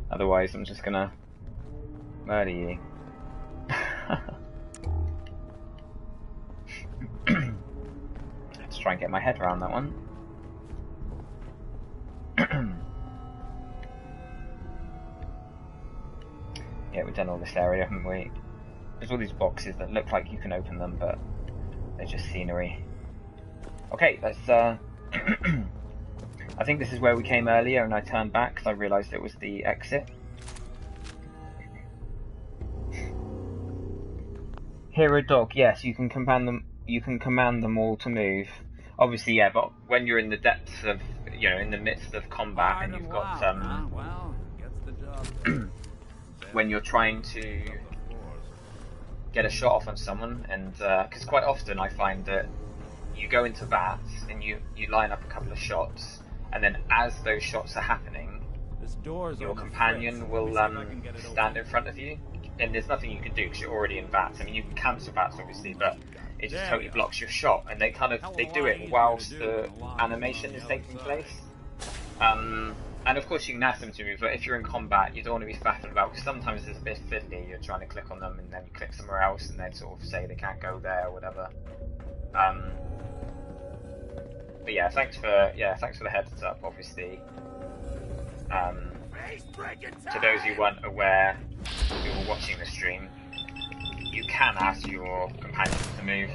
Otherwise, I'm just gonna murder you. Let's try and get my head around that one. Yeah, we've done all this area, haven't we? There's all these boxes that look like you can open them, but they're just scenery. Okay, let's I think this is where we came earlier and I turned back because I realised it was the exit. Hero dog, yes, you can command them. You can command them all to move. Obviously, yeah, but when you're in the depths of, you know, in the midst of combat, and you've got well, gets the job done. When you're trying to get a shot off on someone, and because quite often I find that you go into bats and you line up a couple of shots, and then as those shots are happening, your companion will stand in front of you. And there's nothing you can do because you're already in bats. I mean, you can cancel bats, obviously, but it just totally blocks your shot. And they do it whilst the animation is taking place. And of course, you can ask them to move, but if you're in combat, you don't want to be faffing about because sometimes it's a bit fiddly. You're trying to click on them, and then you click somewhere else, and they sort of say they can't go there or whatever. But yeah, thanks for the heads up, obviously. To those who weren't aware, who were watching the stream, you can ask your companions to move.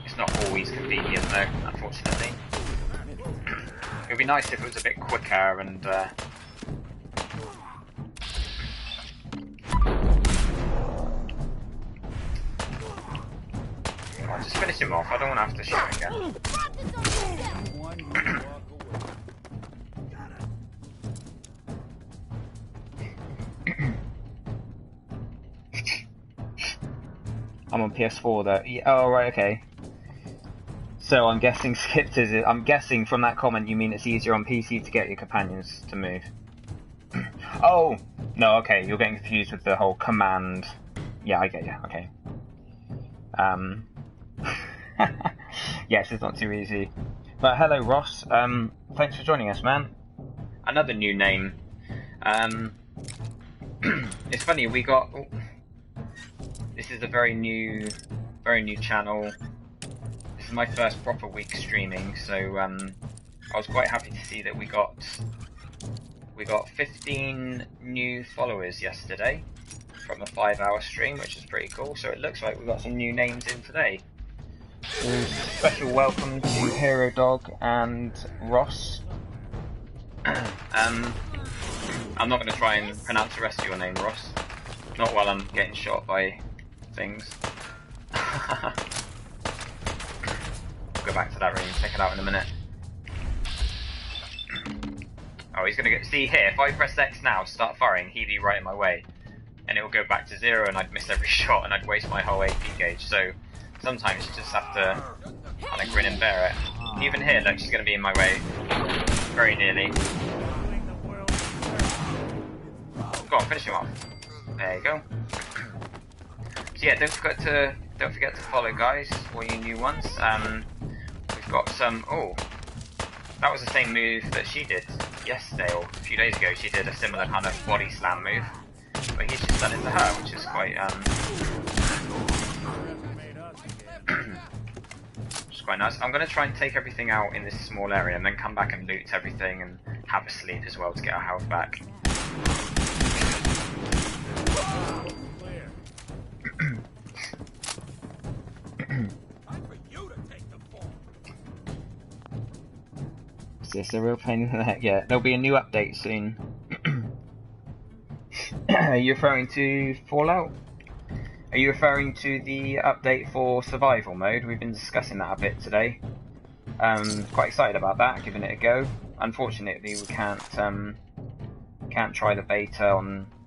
It's not always convenient though, unfortunately. It would be nice if it was a bit quicker and I'll just finish him off, I don't want to have to shoot again. I'm on PS4 though. Yeah, oh right, okay. So I'm guessing Skipters. I'm guessing from that comment you mean it's easier on PC to get your companions to move. Oh no, okay. You're getting confused with the whole command. Yeah, I get you. Okay. Yes, it's not too easy. But hello, Ross. Thanks for joining us, man. Another new name. It's funny we got. Oh, this is a very new channel. This is my first proper week streaming, so I was quite happy to see that we got 15 new followers yesterday from a 5-hour stream, which is pretty cool. So it looks like we've got some new names in today. So special welcome to Hero Dog and Ross. I'm not going to try and pronounce the rest of your name, Ross. Not while I'm getting shot by things. Go back to that room, check it out in a minute. Oh, he's gonna get. See here, if I press X now, start firing, he'd be right in my way. And it will go back to 0 and I'd miss every shot and I'd waste my whole AP gauge. So sometimes you just have to kind of grin and bear it. Even here, look, she's gonna be in my way. Very nearly. Go on, finish him off. There you go. So yeah, don't forget to follow, guys, all you new ones. We've got some. Oh, that was the same move that she did. yesterday or a few days ago, she did a similar kind of body slam move, but he's just done it to her, which is quite quite nice. I'm going to try and take everything out in this small area and then come back and loot everything and have a sleep as well to get our health back. Is this a real pain in the neck? Yeah, there'll be a new update soon. Are you referring to Fallout? Are you referring to the update for survival mode? We've been discussing that a bit today. Quite excited about that, giving it a go. Unfortunately, we can't try the beta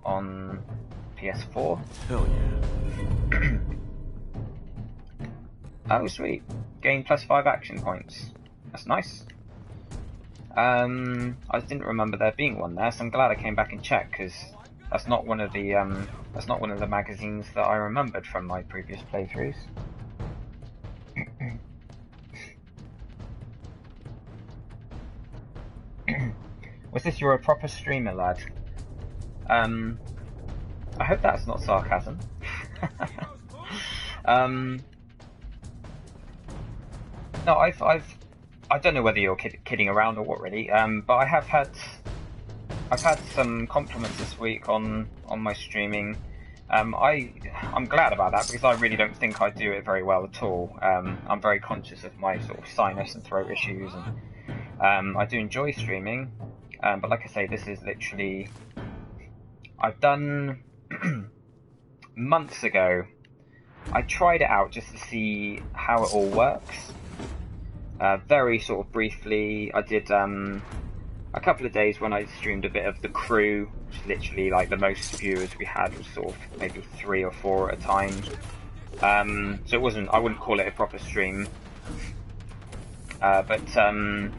on PS4. Hell yeah. Oh, sweet. Gain +5 action points. That's nice. I didn't remember there being one there, so I'm glad I came back and checked, because that's not one of the magazines that I remembered from my previous playthroughs. Was this you're a proper streamer, lad? I hope that's not sarcasm. No, I don't know whether you're kidding around or what really, but I've had some compliments this week on my streaming. I'm glad about that because I really don't think I do it very well at all. I'm very conscious of my sort of sinus and throat issues, and I do enjoy streaming. But like I say, this is literally I've done months ago. I tried it out just to see how it all works. Very sort of briefly, I did a couple of days when I streamed a bit of The Crew, which is literally like the most viewers we had was sort of maybe 3 or 4 at a time. So it wasn't, I wouldn't call it a proper stream. But hang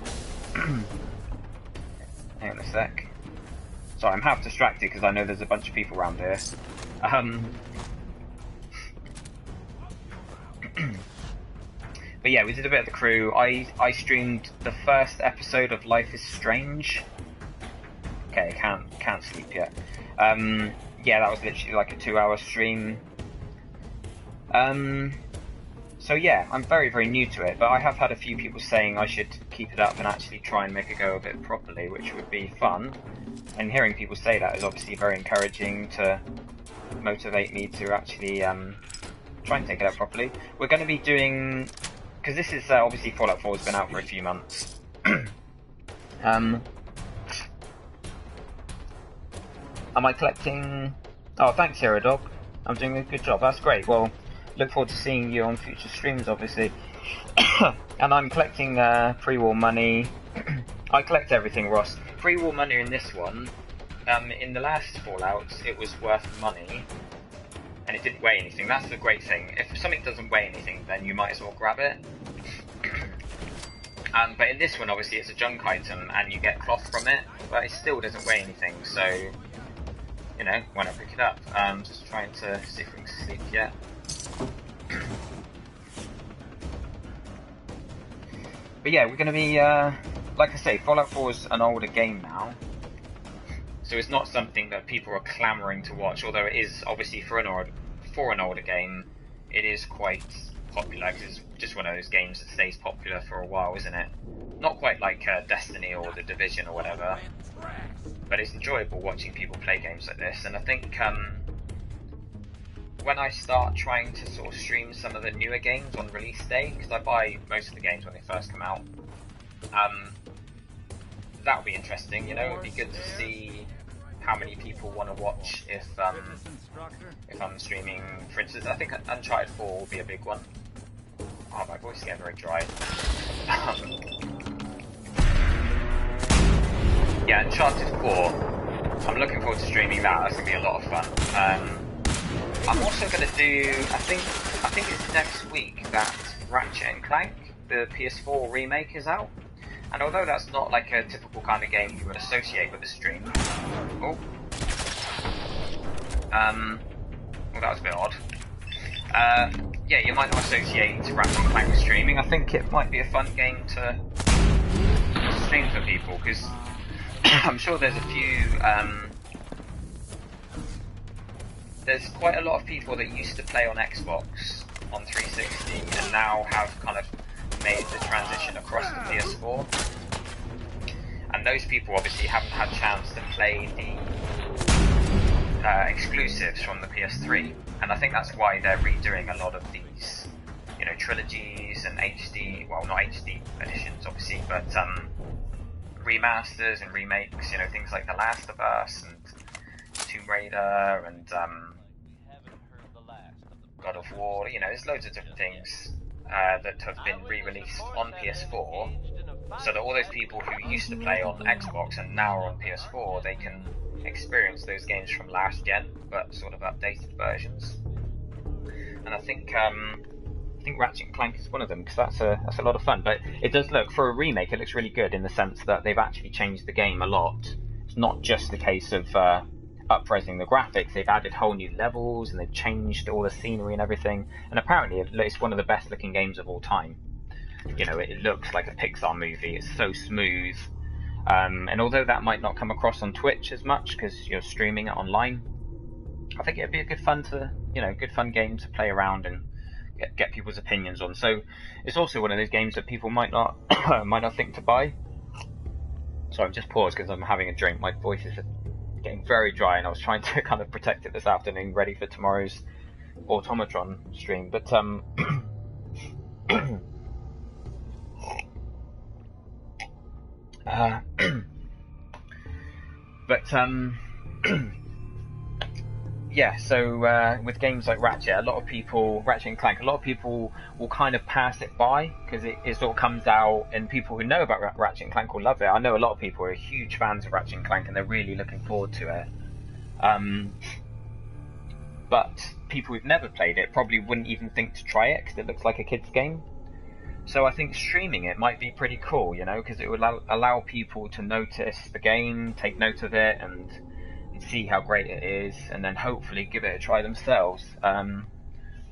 on a sec. Sorry, I'm half distracted because I know there's a bunch of people around here. But yeah, we did a bit of The Crew. I streamed the first episode of Life is Strange. Okay, can't sleep yet. Yeah, that was literally like a 2-hour stream. So yeah, I'm very, very new to it, but I have had a few people saying I should keep it up and actually try and make a go of it properly, which would be fun. And hearing people say that is obviously very encouraging to motivate me to actually try and take it up properly. We're going to be doing... because this is obviously Fallout 4 has been out for a few months. Am I collecting... Oh, thanks, Hero Dog. I'm doing a good job. That's great. Well, look forward to seeing you on future streams, obviously. And I'm collecting pre-war money. I collect everything, Ross. Pre-war money in this one. In the last Fallout, it was worth money. And it didn't weigh anything. That's the great thing. If something doesn't weigh anything, then you might as well grab it. But in this one, obviously, it's a junk item, and you get cloth from it, but it still doesn't weigh anything, so, you know, why not pick it up? Just trying to see if we can sleep yet. But yeah, we're going to be, like I say, Fallout 4 is an older game now. So it's not something that people are clamouring to watch, although it is obviously for an older game, it is quite popular, because it's just one of those games that stays popular for a while, isn't it? Not quite like Destiny or The Division or whatever, but it's enjoyable watching people play games like this, and I think when I start trying to sort of stream some of the newer games on release day, because I buy most of the games when they first come out, that would be interesting, you know. It would be good to see how many people want to watch if I'm streaming. For instance, I think Uncharted 4 will be a big one. Oh, my voice is getting very dry. Yeah, Uncharted 4. I'm looking forward to streaming that. That's gonna be a lot of fun. I'm also gonna do. I think it's next week that Ratchet and Clank, the PS4 remake, is out. And although that's not like a typical kind of game you would associate with a stream, well, that was a bit odd. Yeah, you might not associate Ratchet and Clank with streaming. I think it might be a fun game to stream for people, because I'm sure there's a few. There's quite a lot of people that used to play on Xbox on 360 and now have kind of made the transition across to PS4. And those people obviously haven't had a chance to play the exclusives from the PS3. And I think that's why they're redoing a lot of these, you know, trilogies and HD, well, not HD editions obviously, but remasters and remakes, you know, things like The Last of Us and Tomb Raider and God of War, you know, there's loads of different things that have been re-released on PS4, so that all those people who used to play on Xbox and now are on PS4, they can experience those games from last gen, but sort of updated versions. And I think Ratchet & Clank is one of them, because that's a lot of fun. But it does look, for a remake, it looks really good in the sense that they've actually changed the game a lot. It's not just a case of up-resing the graphics, they've added whole new levels and they've changed all the scenery and everything. And apparently it's one of the best looking games of all time. You know, it looks like a Pixar movie, it's so smooth. And although that might not come across on Twitch as much because you're streaming it online, I think it'd be a good fun game to play around and get people's opinions on. So it's also one of those games that people might not think to buy. So I've just paused because I'm having a drink. My voice is getting very dry, and I was trying to kind of protect it this afternoon, ready for tomorrow's Automatron stream. But yeah, so with games like Ratchet and Clank, a lot of people will kind of pass it by because it sort of comes out, and people who know about Ratchet and Clank will love it. I know a lot of people are huge fans of Ratchet and Clank and they're really looking forward to it. But people who've never played it probably wouldn't even think to try it because it looks like a kid's game. So I think streaming it might be pretty cool, you know, because it would allow people to notice the game, take note of it, and see how great it is, and then hopefully give it a try themselves.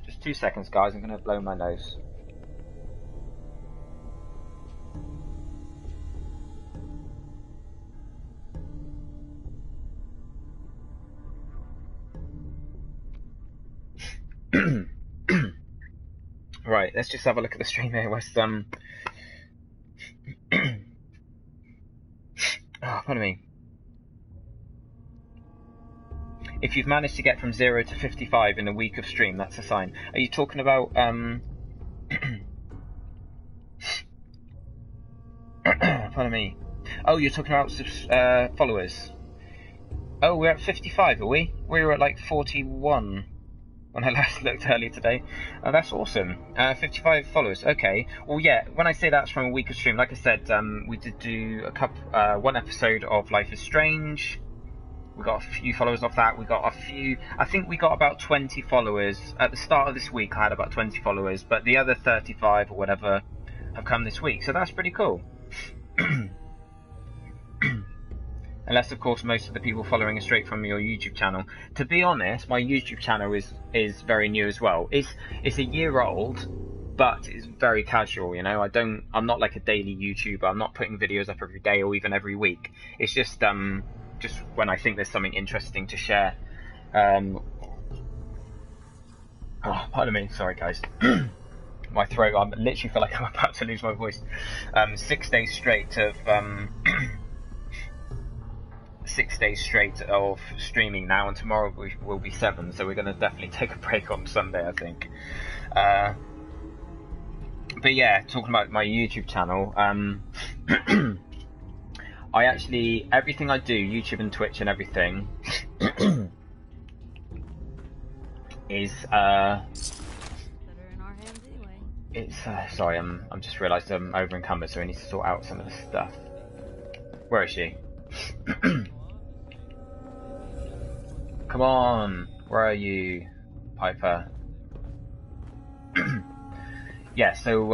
Just 2 seconds, guys, I'm going to blow my nose. Right, let's just have a look at the stream here. Oh, pardon me. If you've managed to get from 0 to 55 in a week of stream, that's a sign. Are you talking about pardon me. Oh, you're talking about followers. Oh, we're at 55, are we? We were at like 41 when I last looked earlier today. Oh, that's awesome. 55 followers. Okay. Well, yeah. When I say that's from a week of stream, like I said, we did do one episode of Life is Strange. We got a few followers off that. We got a few. I think we got about 20 followers at the start of this week. I had about 20 followers, but the other 35 or whatever have come this week. So that's pretty cool. Unless, of course, most of the people following are straight from your YouTube channel. To be honest, my YouTube channel is very new as well. It's a year old, but it's very casual. You know, I'm not like a daily YouTuber. I'm not putting videos up every day or even every week. It's just when I think there's something interesting to share. Oh, pardon me. Sorry, guys. My throat. I literally feel like I'm about to lose my voice. 6 days straight of 6 days straight of streaming now, and tomorrow will be 7. So we're going to definitely take a break on Sunday, I think. But yeah, talking about my YouTube channel. I actually, everything I do, YouTube and Twitch and everything, is it's sorry, I'm just realised I'm over encumbered, so I need to sort out some of the stuff. Where is she? Come on, where are you, Piper? Yeah, so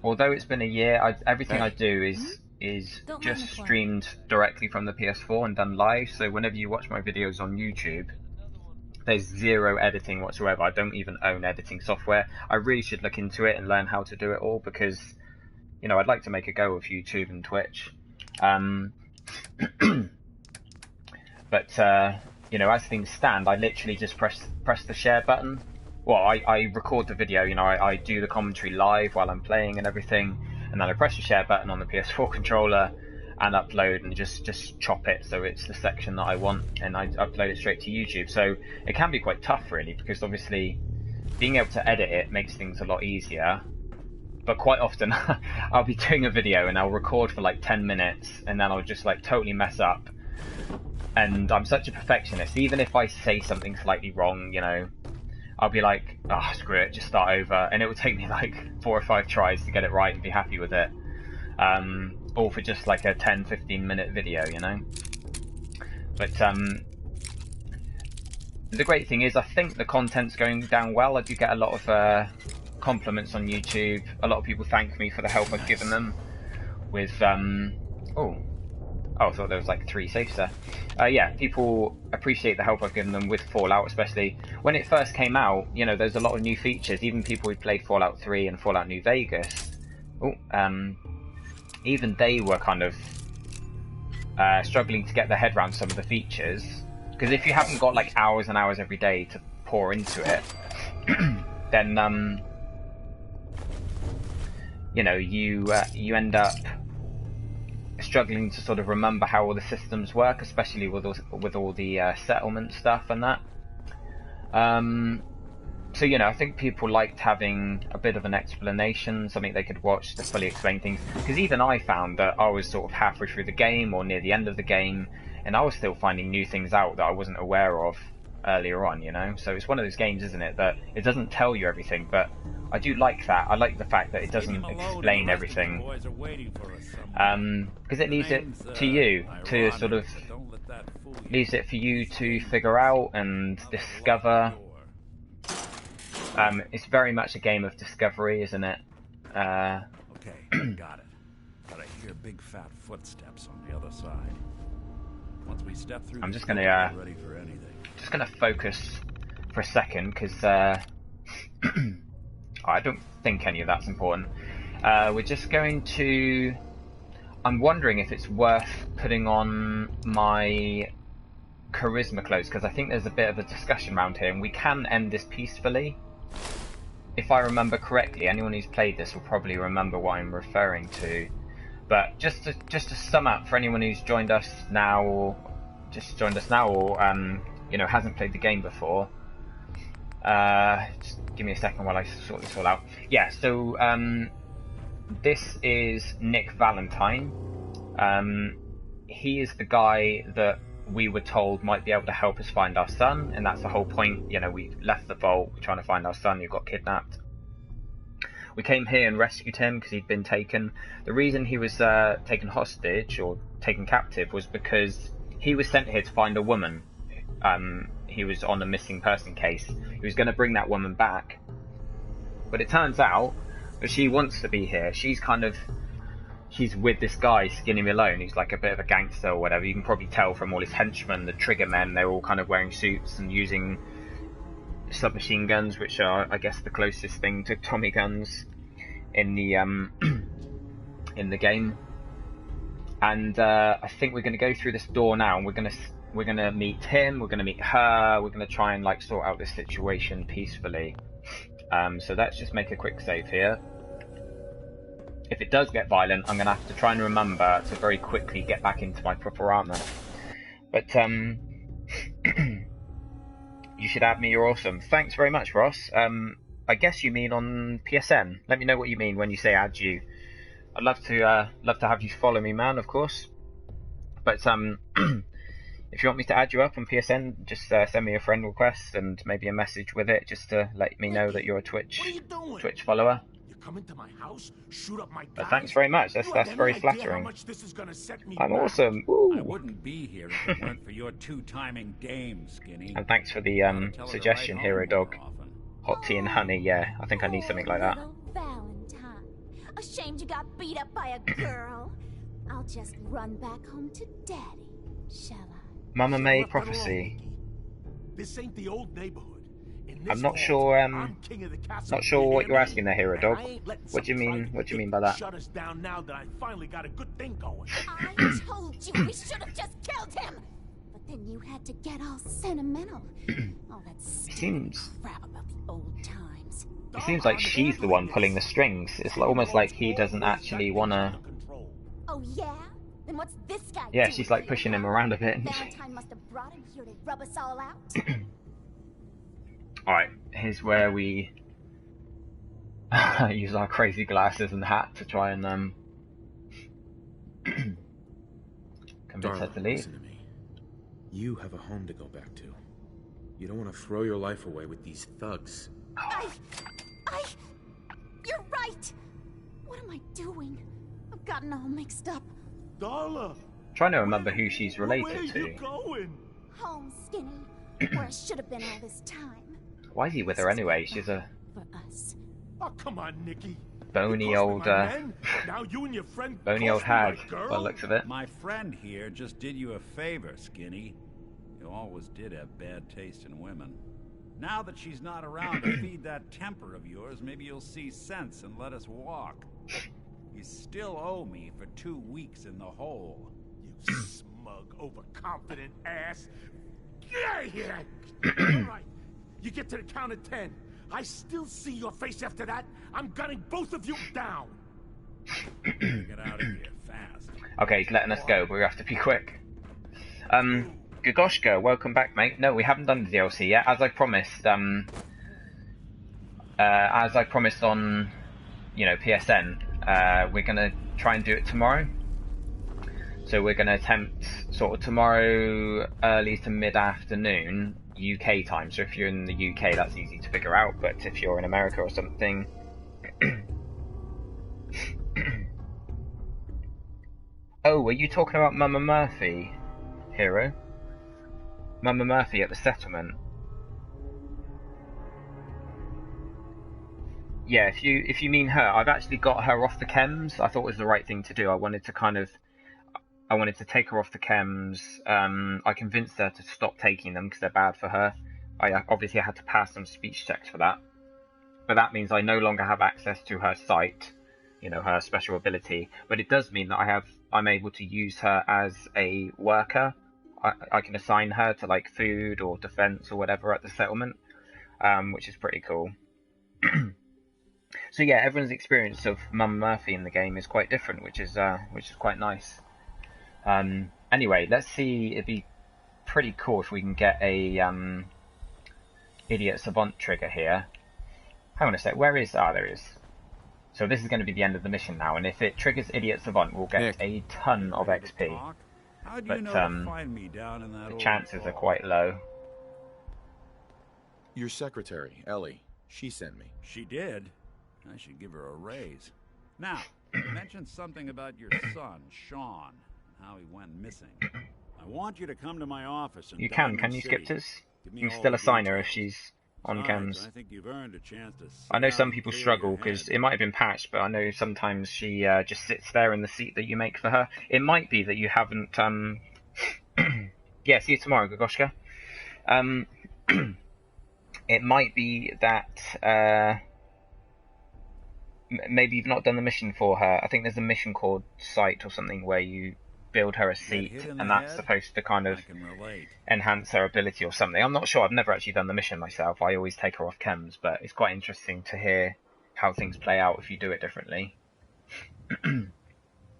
although it's been a year, everything I do is just streamed directly from the PS4 and done live. So whenever you watch my videos on YouTube, there's zero editing whatsoever. I don't even own editing software. I really should look into it and learn how to do it all, because, you know, I'd like to make a go of YouTube and Twitch. But you know, as things stand, I literally just press the share button. Well, I record the video, you know, I do the commentary live while I'm playing and everything, and then I press the share button on the PS4 controller and upload and just chop it so it's the section that I want, and I upload it straight to YouTube. So it can be quite tough, really, because obviously being able to edit it makes things a lot easier. But quite often I'll be doing a video and I'll record for like 10 minutes and then I'll just like totally mess up. And I'm such a perfectionist, even if I say something slightly wrong, you know, I'll be like, oh, screw it, just start over. And it will take me like 4 or 5 tries to get it right and be happy with it. All for just like a 10-15 minute video, you know. But the great thing is I think the content's going down well. I do get a lot of compliments on YouTube. A lot of people thank me for the help I've given them with oh, I thought there was like 3 safes there. Yeah, people appreciate the help I've given them with Fallout, especially when it first came out. You know, there's a lot of new features. Even people who played Fallout 3 and Fallout New Vegas, even they were kind of struggling to get their head around some of the features. Because if you haven't got like hours and hours every day to pour into it, then you know, you end up struggling to sort of remember how all the systems work, especially with all the settlement stuff and that. So, you know, I think people liked having a bit of an explanation, something they could watch to fully explain things. Because even I found that I was sort of halfway through the game or near the end of the game, and I was still finding new things out that I wasn't aware of earlier on, you know. So it's one of those games, isn't it, that it doesn't tell you everything, but I do like that. I like the fact that it doesn't explain everything, because it leaves it to you to sort of leaves it for you to figure out and discover. It's very much a game of discovery, isn't it? Okay, got it. But I hear big fat footsteps on the other side. Once we step through, I'm just gonna ready for anything. Just gonna focus for a second, because I don't think any of that's important. We're just going to... I'm wondering if it's worth putting on my charisma clothes, because I think there's a bit of a discussion around here, and we can end this peacefully. If I remember correctly, anyone who's played this will probably remember what I'm referring to. But just to sum up, for anyone who's joined us now, or you know, hasn't played the game before, just give me a second while I sort this all out. Yeah, so this is Nick Valentine. He is the guy that we were told might be able to help us find our son, and that's the whole point. You know, we left the vault, we're trying to find our son who got kidnapped. We came here and rescued him because he'd been taken. The reason he was taken hostage or taken captive was because he was sent here to find a woman. He was on a missing person case. He was going to bring that woman back, but it turns out that she wants to be here. She's with this guy, Skinny Malone, who's like a bit of a gangster or whatever. You can probably tell from all his henchmen, the trigger men, they're all kind of wearing suits and using submachine guns, which are, I guess, the closest thing to Tommy guns in the in the game. And I think we're going to go through this door now, and we're going to meet him, we're going to meet her, we're going to try and like sort out this situation peacefully. So let's just make a quick save here. If it does get violent, I'm going to have to try and remember to very quickly get back into my proper armor. But you should add me, you're awesome. Thanks very much, Ross. I guess you mean on PSN. Let me know what you mean when you say add you. I'd love to have you follow me, man, of course. But if you want me to add you up on PSN, just send me a friend request and maybe a message with it, just to let me know that you're a Twitch follower. Come into my house, shoot up my guys. But thanks very much. That's very flattering. I'm awesome. Ooh. I wouldn't be here if it weren't for your two-timing game, Skinny. And thanks for the suggestion, Hero Dog. Hot tea and honey. Yeah, I think I need something like that. Valentine, ashamed you got beat up by a girl. I'll just run back home to Daddy, shall I? Mama May prophecy. This ain't the old neighborhood. I'm not sure. Not sure what you're asking there, Hero Dog. What do you mean? What do you mean by that? Shut us down now that I finally got a good thing going. I told you we should have just killed him. But then you had to get all sentimental. All that crap about the old times. It seems like she's the one pulling the strings. It's almost like he doesn't actually wanna. Oh yeah? Then what's this guy Yeah, doing? she's like pushing him around a bit. Valentine must have brought him here to rub us all out. Alright, here's where we use our crazy glasses and hat to try and convince her to leave. Listen to me. You have a home to go back to. You don't want to throw your life away with these thugs. You're right. What am I doing? I've gotten all mixed up. Darla, Trying to remember who she's related where are to. you going? Home, Skinny. Where I should have been all this time. Why is he with her anyway? She's a For us. Oh, come on, Nikki. bony You old, crossed my man. Now you and your friend bony old crossed me, hag, my girl. by the looks of it. My friend here just did you a favor, Skinny. You always did have bad taste in women. Now that she's not around to feed that temper of yours, maybe you'll see sense and let us walk. You still owe me for 2 weeks in the hole. You smug, overconfident ass. Get out of here! All right, you get to the count of 10. I still see your face after that. I'm gunning both of you down. Get out of here fast. Okay, he's letting us go, but we have to be quick. Gagoshka, welcome back, mate. No, we haven't done the DLC yet. As I promised, on, PSN, we're gonna try and do it tomorrow. So we're gonna attempt sort of tomorrow early to mid-afternoon UK time. So if you're in the UK, that's easy to figure out. But if you're in America or something, oh, were you talking about Mama Murphy, Hero? Mama Murphy at the settlement. Yeah, if you mean her, I've actually got her off the chems. I thought it was the right thing to do. I wanted to take her off the chems. I convinced her to stop taking them because they're bad for her. I obviously had to pass some speech checks for that. But that means I no longer have access to her sight, her special ability. But it does mean that I'm able to use her as a worker. I can assign her to like food or defense or whatever at the settlement, which is pretty cool. So yeah, everyone's experience of Mum Murphy in the game is quite different, which is quite nice. Anyway, let's see. It'd be pretty cool if we can get a idiot savant trigger here. Hang on a sec. Where is? There it is. So this is going to be the end of the mission now, and if it triggers idiot savant, we'll get a ton of XP. How'd But you know to find me down in that the old chances are vault? quite low. Your secretary, Ellie, she sent me. She did. I should give her a raise. Now, you mentioned something about your son, Sean, and how he went missing. I want you to come to my office in You Diamond can you, City. Skipters? Give me You can all still the assign her if details. she's on Besides, chems. I think you've earned a chance to sit I know down some and people clear struggle your because head. it might have been patched, but I know sometimes she just sits there in the seat that you make for her. It might be that you haven't. Yeah, see you tomorrow, Gagoshka. It might be that maybe you've not done the mission for her. I think there's a mission called Sight or something where you build her a seat, hit in the and that's head? supposed to kind of I can relate. enhance her ability or something. I'm not sure. I've never actually done the mission myself. I always take her off chems, but it's quite interesting to hear how things play out if you do it differently.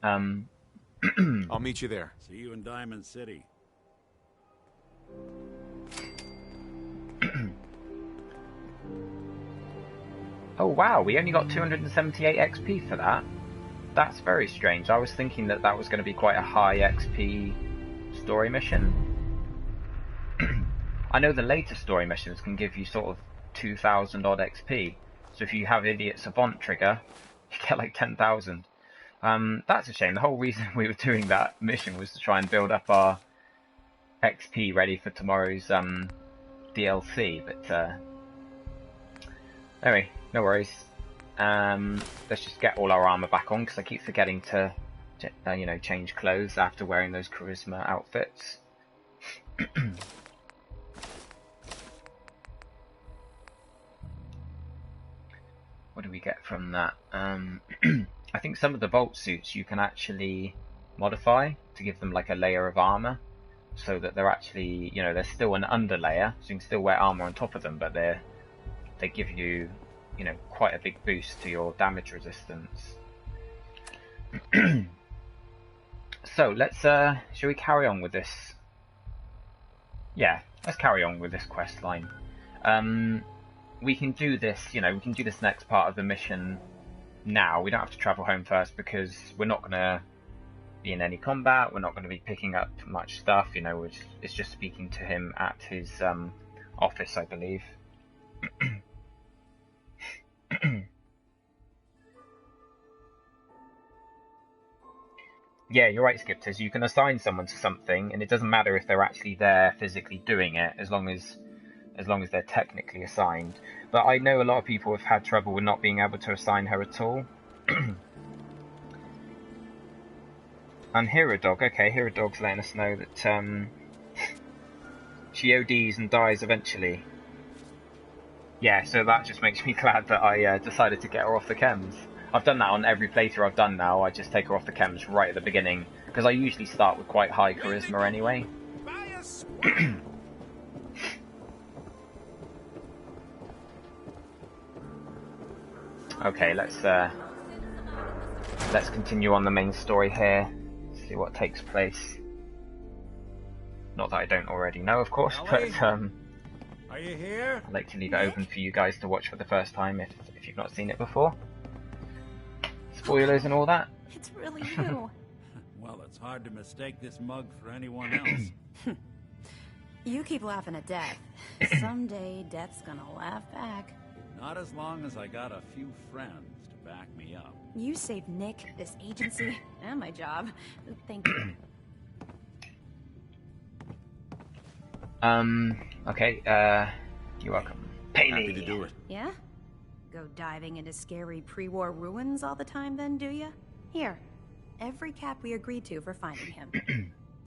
I'll meet you there. See you in Diamond City. Oh wow, we only got 278 XP for that. That's very strange. I was thinking that was going to be quite a high XP story mission. I know the later story missions can give you sort of 2,000 odd XP. So if you have Idiot Savant trigger, you get like 10,000. That's a shame. The whole reason we were doing that mission was to try and build up our XP ready for tomorrow's DLC. But anyway, no worries. Let's just get all our armor back on because I keep forgetting to change clothes after wearing those charisma outfits. what do we get from that? I think some of the Vault suits you can actually modify to give them like a layer of armor, so that they're actually, you know, they're still an underlayer, so you can still wear armor on top of them, but they give you, you know, quite a big boost to your damage resistance. So let's shall we carry on with this? Yeah, let's carry on with this quest line. We can do this, you know, we can do this next part of the mission now. We don't have to travel home first because we're not going to be in any combat. We're not going to be picking up much stuff, you know. It's just speaking to him at his office, I believe. Yeah, you're right, Skipters. You can assign someone to something, and it doesn't matter if they're actually there physically doing it, as long as they're technically assigned. But I know a lot of people have had trouble with not being able to assign her at all. And Hero Dog, okay, Hero Dog's letting us know that she ODs and dies eventually. Yeah, so that just makes me glad that I decided to get her off the chems. I've done that on every playthrough I've done now. I just take her off the chems right at the beginning, because I usually start with quite high charisma anyway. Okay, let's continue on the main story here. See what takes place. Not that I don't already know, of course, but Are you here? I'd like to leave it open for you guys to watch for the first time if you've not seen it before. Spoilers and all that. It's really you. Well, it's hard to mistake this mug for anyone else. You keep laughing at death. Someday, death's gonna laugh back. Not as long as I got a few friends to back me up. You saved Nick, this agency, and my job. Thank you. Okay, you're welcome. Happy to do it. Yeah? Go diving into scary pre-war ruins all the time then, do ya? Here, every cap we agreed to for finding him.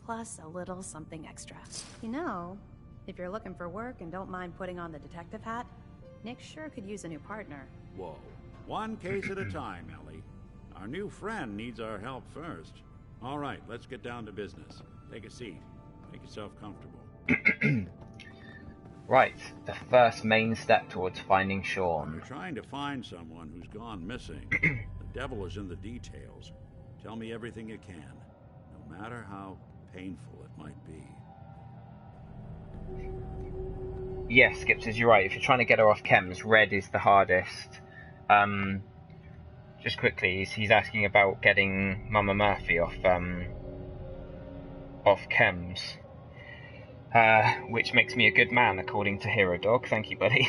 Plus a little something extra. You know, if you're looking for work and don't mind putting on the detective hat, Nick sure could use a new partner. Whoa. One case at a time, Ellie. Our new friend needs our help first. All right, let's get down to business. Take a seat. Make yourself comfortable. Right, the first main step towards finding Sean. You're trying to find someone who's gone missing. The devil is in the details. Tell me everything you can, no matter how painful it might be. Yes, Skipters, you're right. If you're trying to get her off chems, red is the hardest. Just quickly, he's asking about getting Mama Murphy off chems. Which makes me a good man, according to Hero Dog. Thank you, buddy.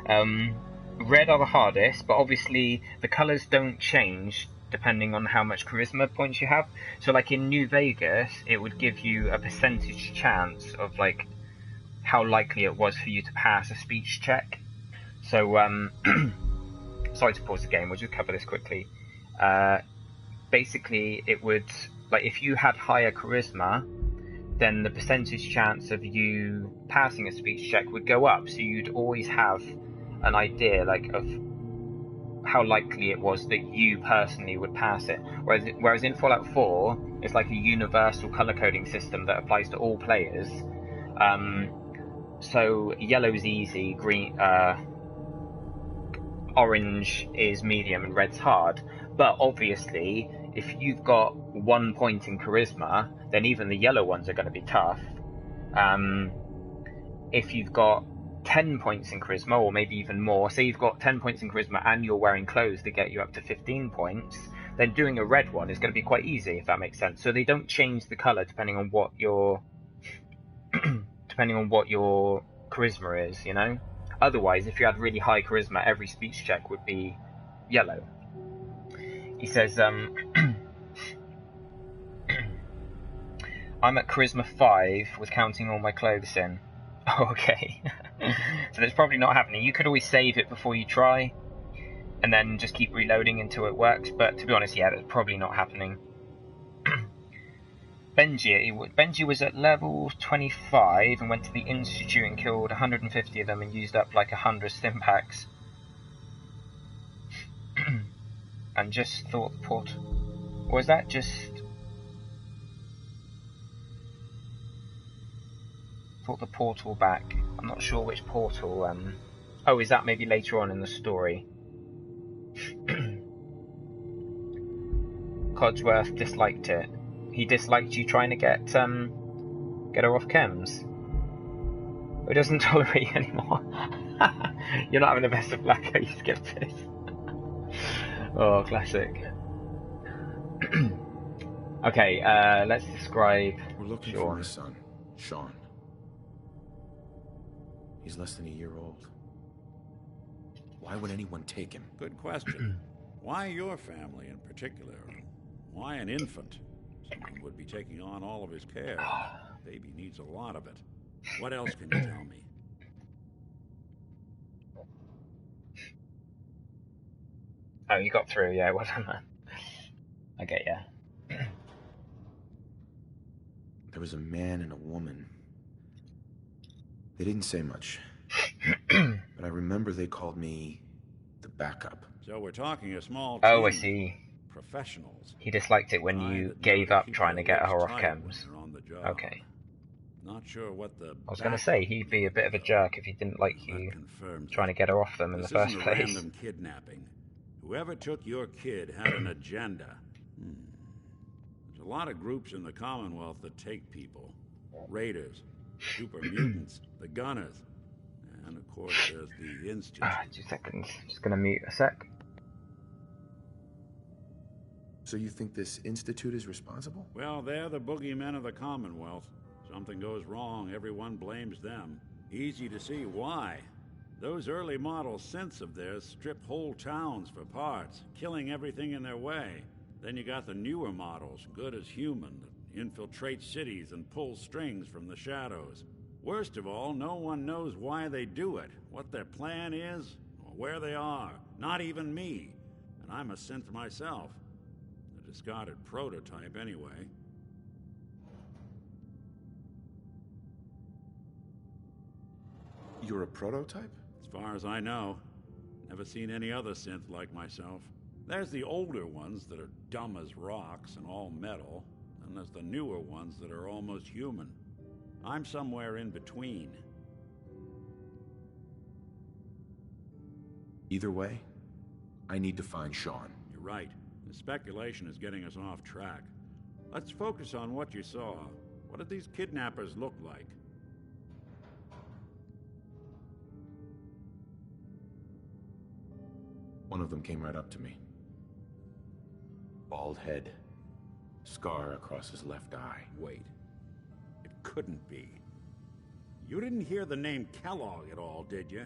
Red are the hardest, but obviously the colours don't change depending on how much charisma points you have. So, like in New Vegas, it would give you a percentage chance of like how likely it was for you to pass a speech check. So, sorry to pause the game. We'll just cover this quickly. Basically, it would, like, if you had higher charisma, then the percentage chance of you passing a speech check would go up. So you'd always have an idea, like, of how likely it was that you personally would pass it. Whereas in Fallout 4, it's like a universal color coding system that applies to all players. So yellow's easy, green, orange is medium, and red's hard. But obviously, if you've got 1 point in charisma, then even the yellow ones are going to be tough. If you've got 10 points in charisma, or maybe even more, say you've got 10 points in charisma and you're wearing clothes that get you up to 15 points, then doing a red one is going to be quite easy, if that makes sense. So they don't change the colour depending on what your charisma is, you know? Otherwise, if you had really high charisma, every speech check would be yellow. He says, I'm at charisma 5 with counting all my clothes in. Oh, okay. So that's probably not happening. You could always save it before you try, and then just keep reloading until it works, but to be honest, yeah, that's probably not happening. Benji was at level 25 and went to the Institute and killed 150 of them and used up like 100 stim packs. just thought the portal... Or is that just... Thought the portal back. I'm not sure which portal, Oh, is that maybe later on in the story? Codsworth disliked it. He disliked you trying to get her off chems. He doesn't tolerate you anymore. You're not having the best of luck, you skipped this. Oh, classic. Okay, let's describe We're looking for my son, Sean. He's less than a year old. Why would anyone take him? Good question. Why your family in particular? Why an infant? Someone would be taking on all of his care. Baby needs a lot of it. What else can you tell me? Oh, you got through, yeah, well done, man. I get ya. There was a man and a woman. They didn't say much. But I remember they called me the backup. So we're talking a small team. Oh, I see. Professionals. He disliked it when you gave up trying to get her off chems. Okay. Not sure what the I was going to say, he'd be a bit of a jerk if he didn't like you trying to get her off them in the first place. This isn't a random kidnapping. Whoever took your kid had an agenda. There's a lot of groups in the Commonwealth that take people. Raiders, super mutants, the Gunners, and of course there's the Institute. 2 seconds. Just going to mute a sec. So you think this Institute is responsible? Well, they're the boogeymen of the Commonwealth. Something goes wrong, everyone blames them. Easy to see why. Those early model synths of theirs strip whole towns for parts, killing everything in their way. Then you got the newer models, good as human, that infiltrate cities and pull strings from the shadows. Worst of all, no one knows why they do it, what their plan is, or where they are. Not even me. And I'm a synth myself. A discarded prototype, anyway. You're a prototype? As far as I know. Never seen any other synth like myself. There's the older ones that are dumb as rocks and all metal, and there's the newer ones that are almost human. I'm somewhere in between. Either way, I need to find Sean. You're right. The speculation is getting us off track. Let's focus on what you saw. What did these kidnappers look like? One of them came right up to me. Bald head. Scar across his left eye. Wait. It couldn't be. You didn't hear the name Kellogg at all, did you?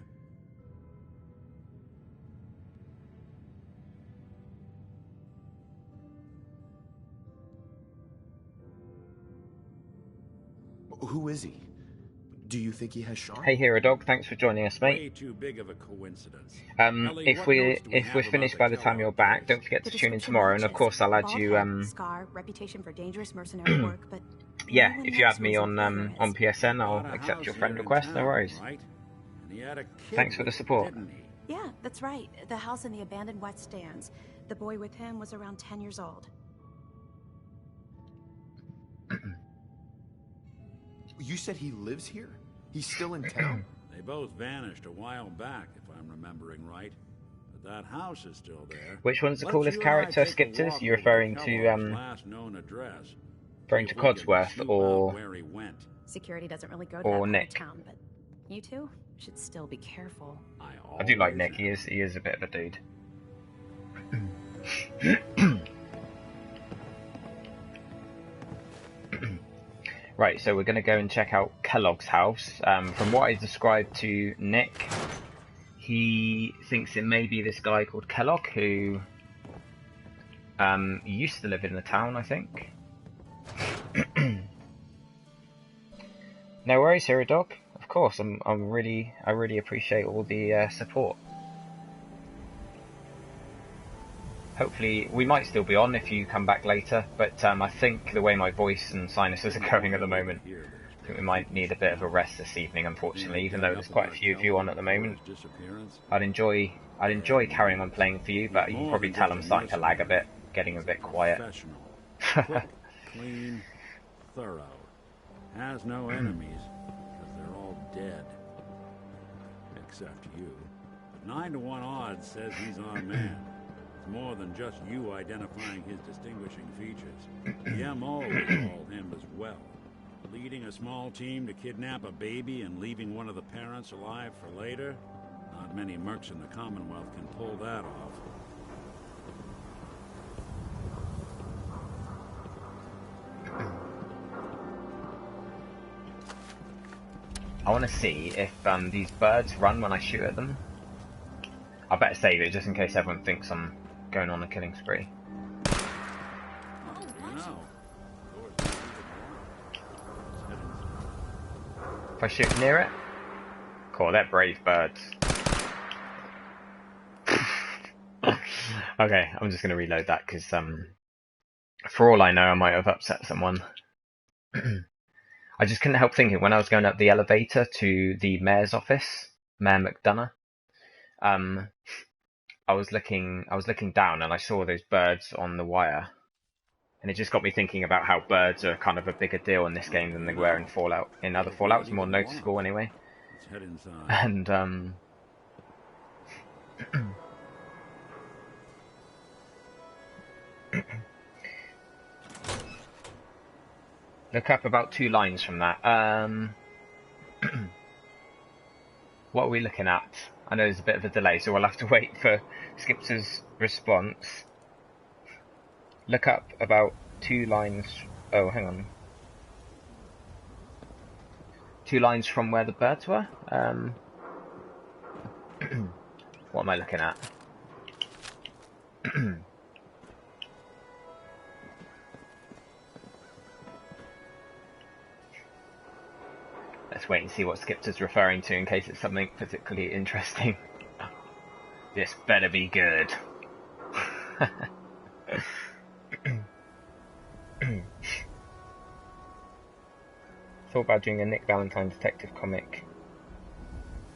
Who is he? Do you think he has Sean? Hey, Hero Dog, thanks for joining us, mate. Way too big of a coincidence. If we're finished by the time you're back, don't forget to tune in tomorrow, and of course I'll add you. Scar, reputation for dangerous mercenary work, but yeah, if you add me on PSN, I'll accept your friend request. No worries. Right? And he had a kid Thanks for the support. didn't he? yeah, that's right. The house in the abandoned West Stands. The boy with him was around 10 years old. You said he lives here? He's still in town? They both vanished a while back, if I'm remembering right. But that house is still there. Which one's the Let's coolest you and character, I take a Skipters? walk You over referring Kellogg's to last known address. referring to Codsworth or Where he went. Security doesn't really go to Or that part Nick. of town, but you two should still be careful. I do like Nick. He is a bit of a dude. Right, so we're going to go and check out Kellogg's house. From what I described to Nick, he thinks it may be this guy called Kellogg who used to live in the town, I think. No worries, Hero Dog. Of course, I really appreciate all the support. Hopefully, we might still be on if you come back later, but I think the way my voice and sinuses are going at the moment, I think we might need a bit of a rest this evening, unfortunately, even though there's quite a few of you on at the moment. I'd enjoy I'd enjoy carrying on playing for you, but you can probably tell I'm starting to lag a bit, getting a bit quiet. Professional. Quick, clean, thorough. Has no enemies, because they're all dead. Except you. But 9 to 1 odds says he's our man. It's more than just you identifying his distinguishing features. The MO is all him as well. Leading a small team to kidnap a baby and leaving one of the parents alive for later? Not many mercs in the Commonwealth can pull that off. I want to see if these birds run when I shoot at them. I better save it just in case everyone thinks I'm going on a killing spree. If I shoot near it? Cool, they're brave birds. Okay, I'm just going to reload that because for all I know I might have upset someone. I just couldn't help thinking when I was going up the elevator to the mayor's office, Mayor McDonough. I was looking down and I saw those birds on the wire, and it just got me thinking about how birds are kind of a bigger deal in this game than they were in Fallout. In other Fallouts, more noticeable anyway. Let's head inside. And look up about 2 lines from that. What are we looking at? I know there's a bit of a delay, so we'll have to wait for Skip's response. Look up about 2 lines. Oh, hang on. 2 lines from where the birds were. What am I looking at? Let's wait and see what Skip's referring to in case it's something particularly interesting. This better be good. Thought about doing a Nick Valentine detective comic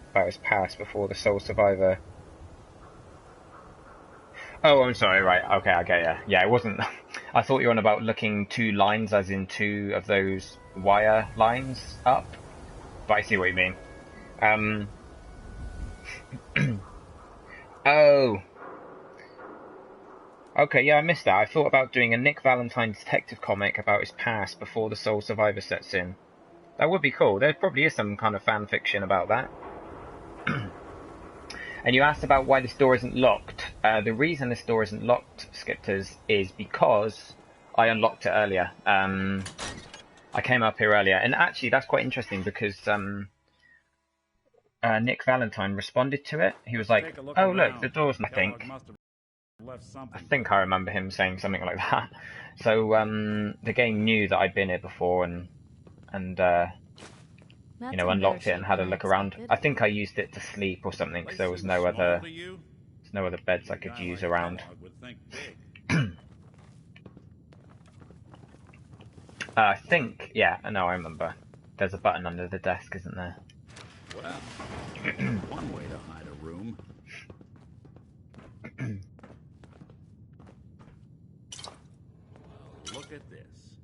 about his past before the sole survivor. Oh, I'm sorry, right, okay, I get ya. Yeah, it wasn't... I thought you were on about looking 2 lines, as in 2 of those wire lines up. But I see what you mean. Oh. Okay, yeah, I missed that. I thought about doing a Nick Valentine detective comic about his past before the sole survivor sets in. That would be cool. There probably is some kind of fan fiction about that. And you asked about why this door isn't locked. The reason this door isn't locked, Skipters, is because I unlocked it earlier. I came up here earlier, and actually that's quite interesting because Nick Valentine responded to it. He was like, "Oh look, the door's." I think I remember him saying something like that. So the game knew that I'd been here before and you know, unlocked it and had a look around. I think I used it to sleep or something because there was no other beds I could use around. I think, yeah, no, I remember. There's a button under the desk, isn't there? Well, one way to hide a room. Look at this.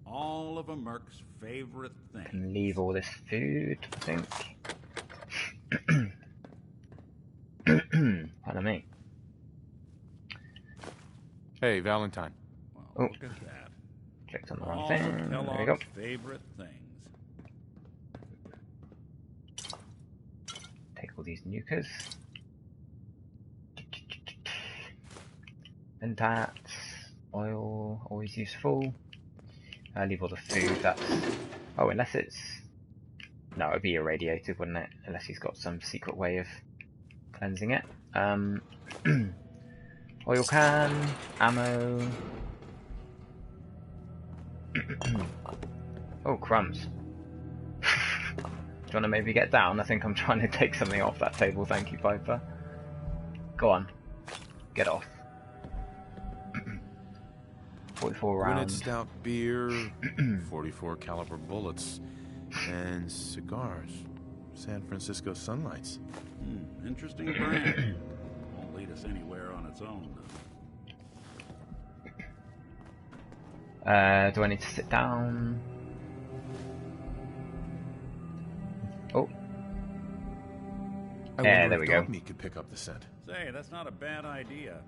All of a merc's favorite thing. Can leave all this food, I think. Pardon me. Hey, Valentine. Well, look at that. Clicked on the wrong thing. There we go. Favorite things. Take all these nukers. Ventats. Oil, always useful. Leave all the food, that's... Oh, unless it's... No, it would be irradiated, wouldn't it? Unless he's got some secret way of cleansing it. Oil can, ammo... Oh, crumbs. Do you want to maybe get down? I think I'm trying to take something off that table, thank you, Piper. Go on. Get off. 44 rounds. Gwinnett stout beer, 44 caliber bullets, and cigars. San Francisco Sunlights. Interesting brand. lead us anywhere on its own, though. Do I need to sit down? Oh. There we go. Dog meat could pick up the scent. Say, that's not a bad idea.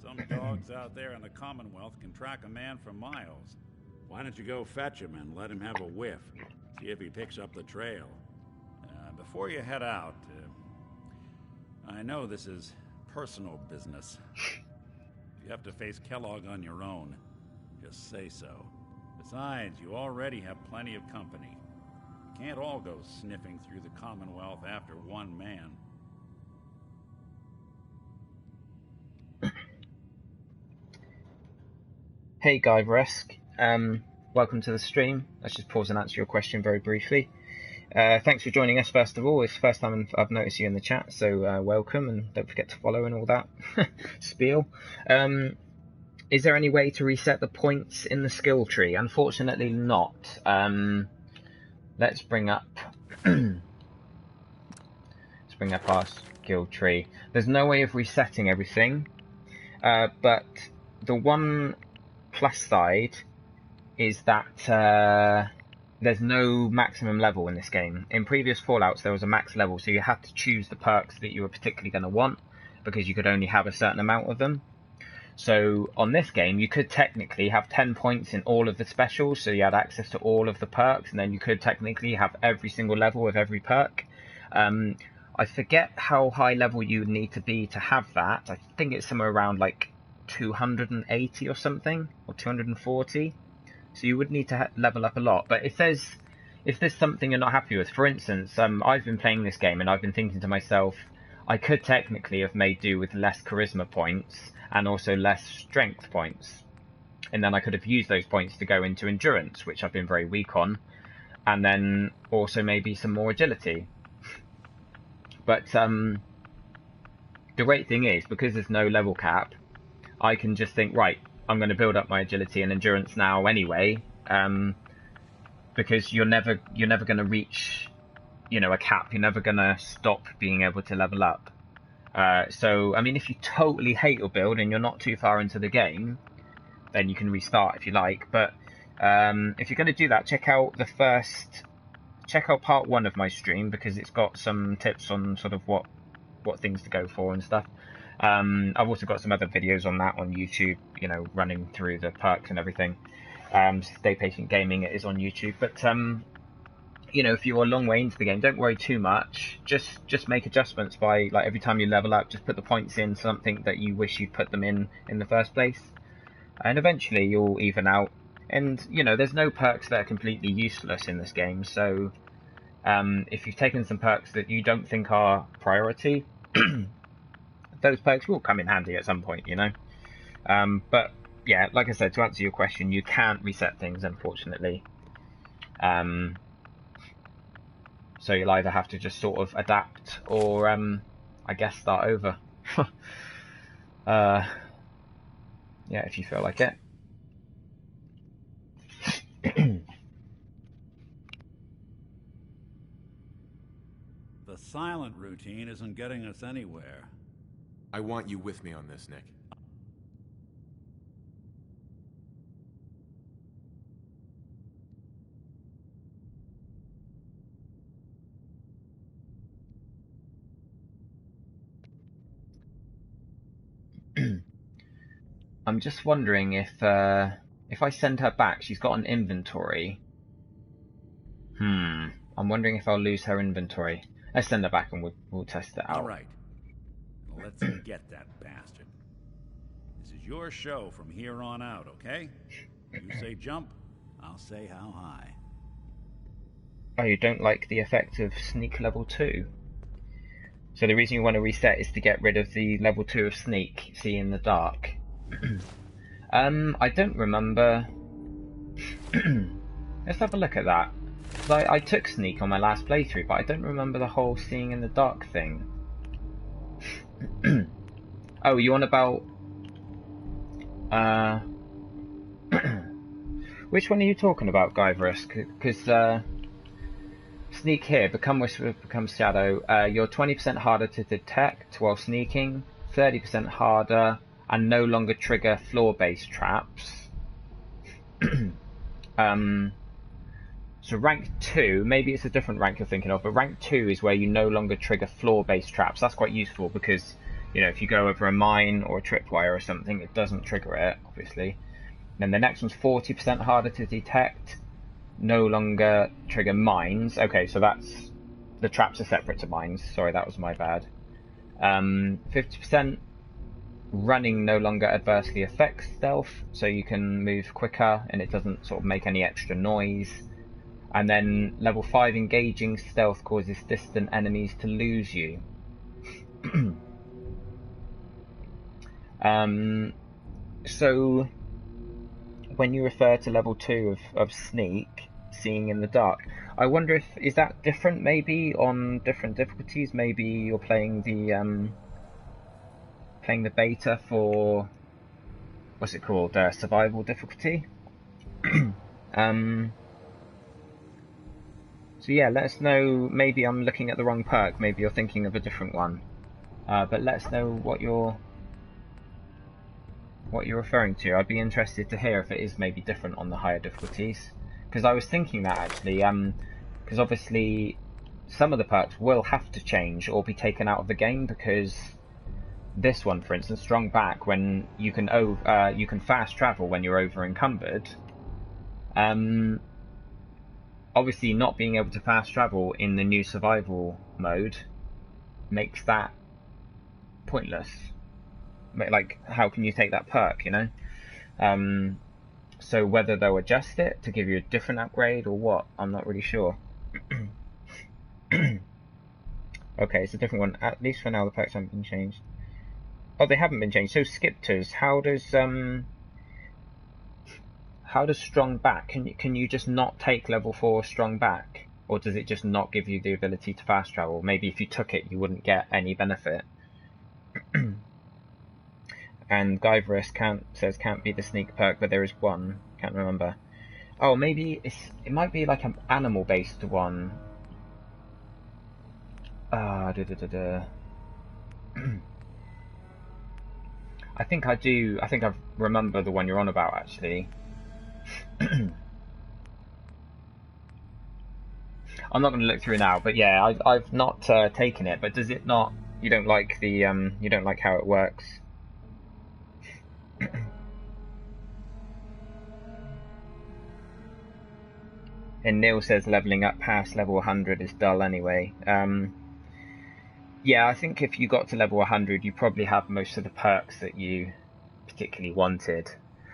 Some dogs out there in the Commonwealth can track a man for miles. Why don't you go fetch him and let him have a whiff? See if he picks up the trail. Before you head out, I know this is personal business. If you have to face Kellogg on your own, just say so. Besides, you already have plenty of company. You can't all go sniffing through the Commonwealth after one man. Hey Guyveresque, welcome to the stream. Let's just pause and answer your question very briefly. Thanks for joining us first of all. It's the first time I've noticed you in the chat, so welcome, and don't forget to follow and all that spiel. Is there any way to reset the points in the skill tree? Unfortunately not. Let's bring up our skill tree. There's no way of resetting everything, but the one plus side is that there's no maximum level in this game. In previous Fallouts there was a max level, so you had to choose the perks that you were particularly going to want because you could only have a certain amount of them. So on this game you could technically have 10 points in all of the specials, so you had access to all of the perks, and then you could technically have every single level of every perk. I forget how high level you would need to be to have that. I think it's somewhere around like 280 or something, or 240. So you would need to level up a lot. But if there's something you're not happy with, for instance, I've been playing this game and I've been thinking to myself, I could technically have made do with less charisma points and also less strength points, and then I could have used those points to go into endurance, which I've been very weak on, and then also maybe some more agility. But the great thing is, because there's no level cap, I can just think, right, I'm going to build up my agility and endurance now anyway, because you're never going to reach, a cap. You're never going to stop being able to level up. So, I mean, if you totally hate your build and you're not too far into the game, then you can restart if you like. But if you're going to do that, check out part 1 of my stream, because it's got some tips on sort of what things to go for and stuff. I've also got some other videos on that on YouTube, running through the perks and everything. Stay Patient Gaming, it is on YouTube. But if you're a long way into the game, don't worry too much. Just make adjustments by, like, every time you level up, just put the points in something that you wish you'd put them in the first place, and eventually you'll even out. And there's no perks that are completely useless in this game, so if you've taken some perks that you don't think are priority, those perks will come in handy at some point, but yeah, like I said, to answer your question, you can't reset things, unfortunately. So you'll either have to just sort of adapt or, I guess, start over. Yeah, if you feel like it. The silent routine isn't getting us anywhere. I want you with me on this, Nick. I'm just wondering if I send her back, she's got an inventory. I'm wondering if I'll lose her inventory. Let's send her back and we'll test it out. All right. Let's get that bastard. This is your show from here on out, okay? You say jump, I'll say how high. Oh, you don't like the effect of sneak level 2? So the reason you want to reset is to get rid of the level 2 of sneak, see in the dark. I don't remember. Let's have a look at that. I took sneak on my last playthrough, but I don't remember the whole seeing in the dark thing. Oh, you on about which one are you talking about, Guyveresque? Because sneak here, become whisper, become shadow. You're 20% harder to detect while sneaking. 30% harder, and no longer trigger floor-based traps. So rank 2, maybe it's a different rank you're thinking of, but rank 2 is where you no longer trigger floor-based traps. That's quite useful because, you know, if you go over a mine or a tripwire or something, it doesn't trigger it, obviously. Then the next one's 40% harder to detect, no longer trigger mines. Okay, so that's, the traps are separate to mines. Sorry, that was my bad. 50% running no longer adversely affects stealth, so you can move quicker and it doesn't sort of make any extra noise. And then level 5, engaging stealth causes distant enemies to lose you. So when you refer to level 2 of sneak, seeing in the dark, I wonder if, is that different maybe on different difficulties? Maybe you're playing the beta for, what's it called, survival difficulty. So yeah, let us know. Maybe I'm looking at the wrong perk. Maybe you're thinking of a different one. But let us know what you're referring to. I'd be interested to hear if it is maybe different on the higher difficulties. Because I was thinking that actually, because obviously some of the perks will have to change or be taken out of the game, because this one, for instance, strong back, when you can fast travel when you're over encumbered. Obviously, not being able to fast travel in the new survival mode makes that pointless. Like, how can you take that perk, you know? So whether they'll adjust it to give you a different upgrade or what, I'm not really sure. Okay, it's a different one. At least for now, the perks haven't been changed. Oh, they haven't been changed. So skipters, how does strong back? Can you just not take level 4 strong back, or does it just not give you the ability to fast travel? Maybe if you took it, you wouldn't get any benefit. And Guyverus says can't be the sneak perk, but there is one. Can't remember. Oh, maybe it might be like an animal based one. I think I do. I think I remember the one you're on about actually. I'm not going to look through now, but yeah, I've not taken it. But does it not? You don't like the you don't like how it works. And Neil says leveling up past level 100 is dull anyway. Yeah, I think if you got to level 100, you probably have most of the perks that you particularly wanted.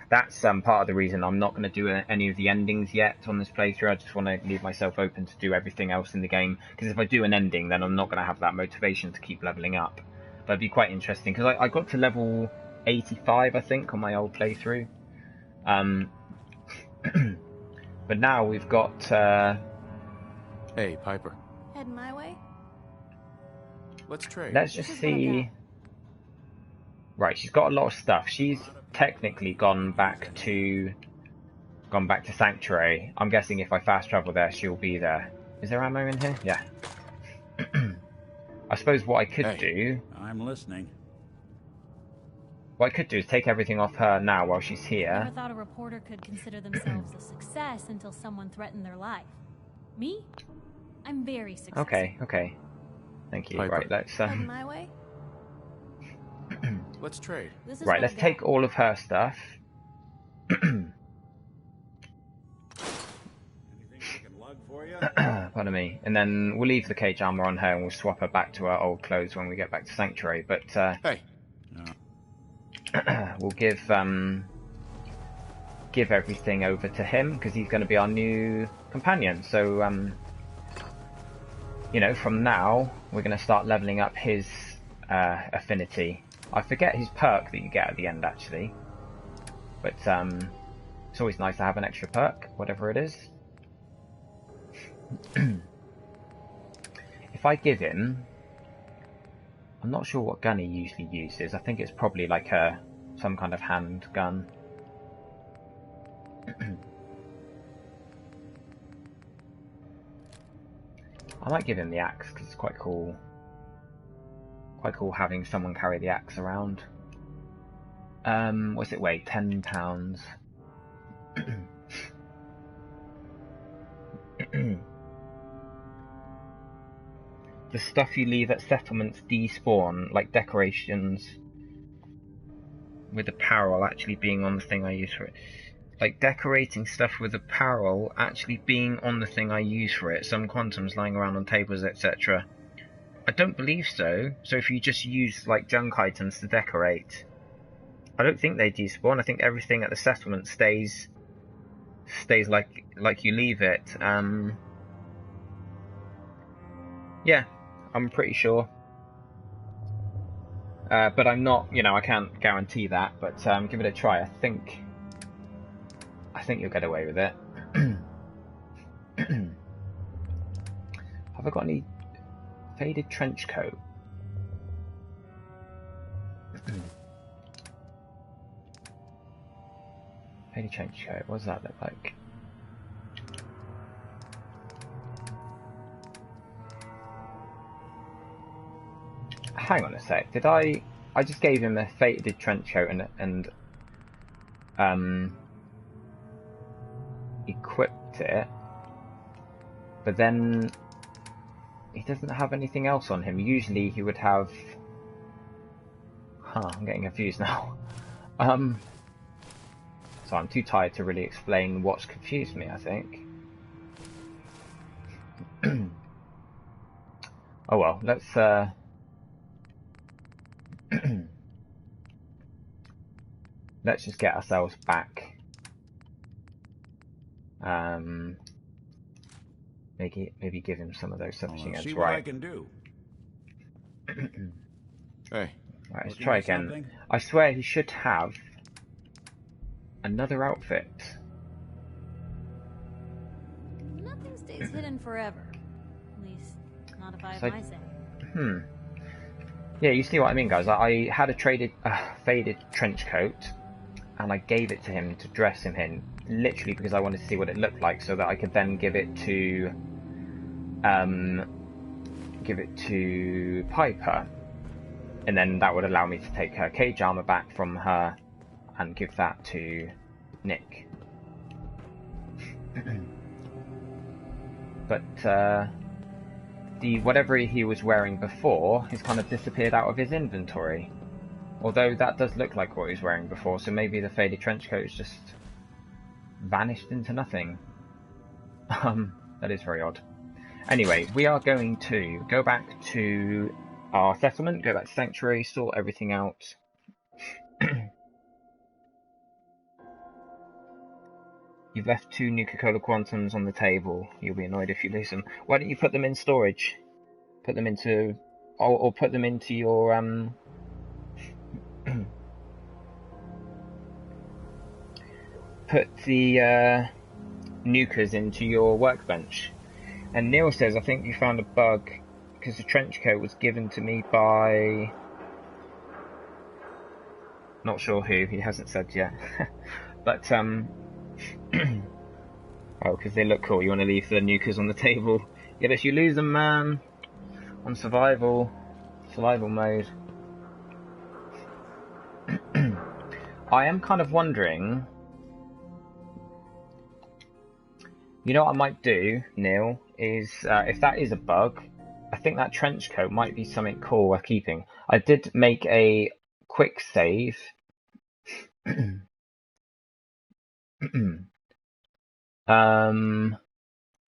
That's part of the reason I'm not going to do any of the endings yet on this playthrough. I just want to leave myself open to do everything else in the game, because if I do an ending, then I'm not going to have that motivation to keep leveling up. But it'd be quite interesting, because I got to level 85, I think, on my old playthrough. But now we've got... Hey, Piper. Head my way? Let's trade. Let's just see... Right, she's got a lot of stuff. She's technically gone back to Sanctuary. I'm guessing if I fast travel there, she'll be there. Is there ammo in here? Yeah. I suppose what I could do... I'm listening. What I could do is take everything off her now while she's here. Never thought a reporter could consider themselves a success until someone threatened their life. Me? I'm very successful. Okay. Thank you. Piper. Right, let's... Head my way? Let's trade. Right, let's take all of her stuff. Anything I can lug for you? Pardon me. And then we'll leave the cage armor on her and we'll swap her back to her old clothes when we get back to Sanctuary. But Hey. We'll give everything over to him because he's going to be our new companion. So you know, from now we're going to start leveling up his affinity. I forget his perk that you get at the end actually, but it's always nice to have an extra perk, whatever it is. If I give him, I'm not sure what gun he usually uses. I think it's probably like some kind of hand gun. I might give him the axe because it's quite cool Quite cool having someone carry the axe around. What's it weigh? 10 pounds. The stuff you leave at settlements despawn, like decorations with apparel actually being on the thing I use for it. Like decorating stuff with apparel actually being on the thing I use for it. Some quantums lying around on tables, etc. I don't believe so. So if you just use like junk items to decorate, I don't think they despawn. I think everything at the settlement stays like you leave it. Yeah, I'm pretty sure. But I'm not, you know, I can't guarantee that. But give it a try. I think you'll get away with it. Have I got any faded trench coat? Faded trench coat. What does that look like? Hang on a sec. Did I just gave him a faded trench coat and equipped it, but then he doesn't have anything else on him. Usually he would have. I'm getting confused now. So I'm too tired to really explain what's confused me, I think. Oh well, let's let's just get ourselves back. Maybe give him some of those submachine guns. See right. what I can do. Hey. Right, let's try again. Something? I swear he should have another outfit. Nothing stays hidden forever. At least, not if I have my say. Yeah, you see what I mean, guys. I had a faded trench coat, and I gave it to him to dress him in, literally because I wanted to see what it looked like, so that I could then give it to Piper, and then that would allow me to take her cage armor back from her and give that to Nick. But the whatever he was wearing before has kind of disappeared out of his inventory. Although that does look like what he was wearing before, so maybe the faded trench coat has just vanished into nothing. That is very odd. Anyway, we are going to go back to our settlement, go back to Sanctuary, sort everything out. You've left 2 Nuka-Cola Quantums on the table. You'll be annoyed if you lose them. Why don't you put them in storage? Put them into... Or put them into your... Put the Nukas into your workbench. And Neil says, I think you found a bug, because the trench coat was given to me by... Not sure who, he hasn't said yet. But, oh, because they look cool. You want to leave the Nukas on the table. Yet if you lose them, man, on survival mode. I am kind of wondering... You know what I might do, Neil, is if that is a bug, I think that trench coat might be something cool worth keeping. I did make a quick save.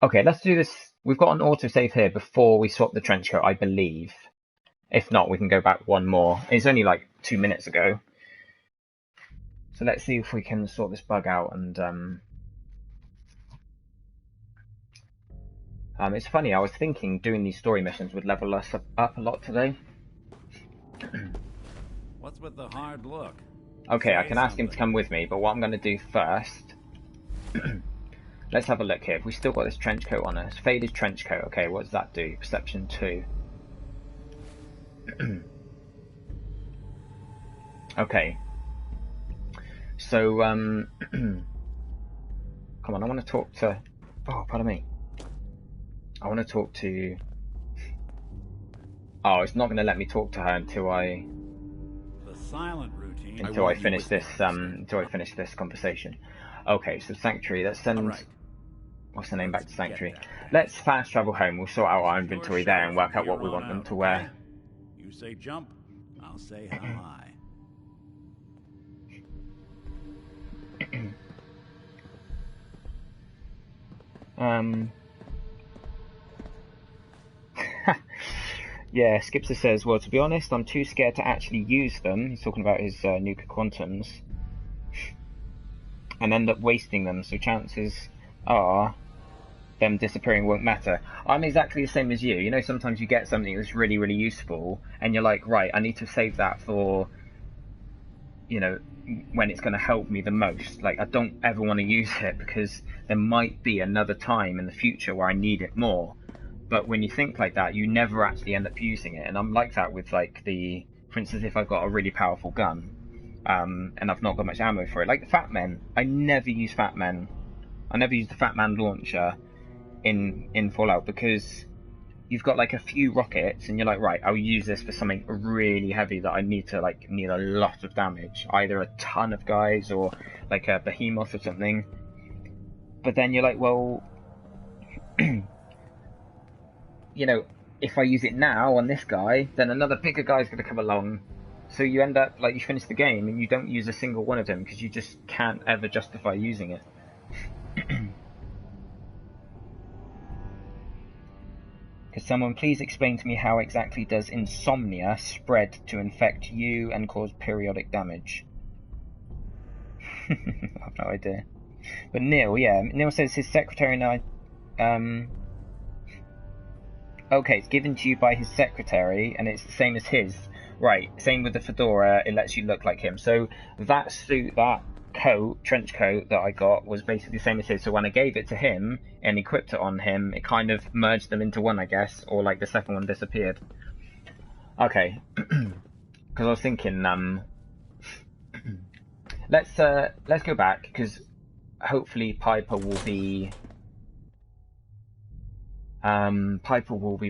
Okay, let's do this. We've got an autosave here before we swap the trench coat, I believe. If not, we can go back one more. It's only like 2 minutes ago. So let's see if we can sort this bug out and... it's funny, I was thinking doing these story missions would level us up a lot today. What's with the hard look? Okay, I can ask him to come with me, but what I'm going to do first... Let's have a look here. We still got this trench coat on us. Faded trench coat. Okay, what does that do? Perception 2. Okay. So, come on, I want to talk to... Oh, pardon me. I want to talk to Oh, it's not going to let me talk to her The silent routine. until I finish this conversation. Okay, so Sanctuary. Let's send. Right. What's the name back to Sanctuary? that. Let's fast travel home. We'll sort out our Your inventory show there and work from out what here we on want them out, to okay? wear. You say jump, I'll say how high. Yeah, Skipser says, well, to be honest, I'm too scared to actually use them. He's talking about his Nuka Quantums. And end up wasting them, so chances are them disappearing won't matter. I'm exactly the same as you. You know, sometimes you get something that's really, really useful, and you're like, right, I need to save that for, you know, when it's going to help me the most. Like, I don't ever want to use it because there might be another time in the future where I need it more. But when you think like that, you never actually end up using it. And I'm like that with, like, for instance, if I've got a really powerful gun, and I've not got much ammo for it. Like the Fat Men, I never use Fat Men. I never use the Fat Man launcher in Fallout because you've got like a few rockets and you're like, right, I'll use this for something really heavy that I need a lot of damage, either a ton of guys or like a behemoth or something. But then you're like, well, you know, if I use it now on this guy, then another bigger guy's going to come along. So you end up, like, you finish the game and you don't use a single one of them because you just can't ever justify using it. Could someone please explain to me how exactly does insomnia spread to infect you and cause periodic damage? I have no idea. But Neil says his secretary and I, okay, it's given to you by his secretary, and it's the same as his. Right, same with the fedora, it lets you look like him. So that suit, that trench coat that I got was basically the same as his. So when I gave it to him and equipped it on him, it kind of merged them into one, I guess, or like the second one disappeared. Okay, because I was thinking, let's go back, because hopefully Piper will be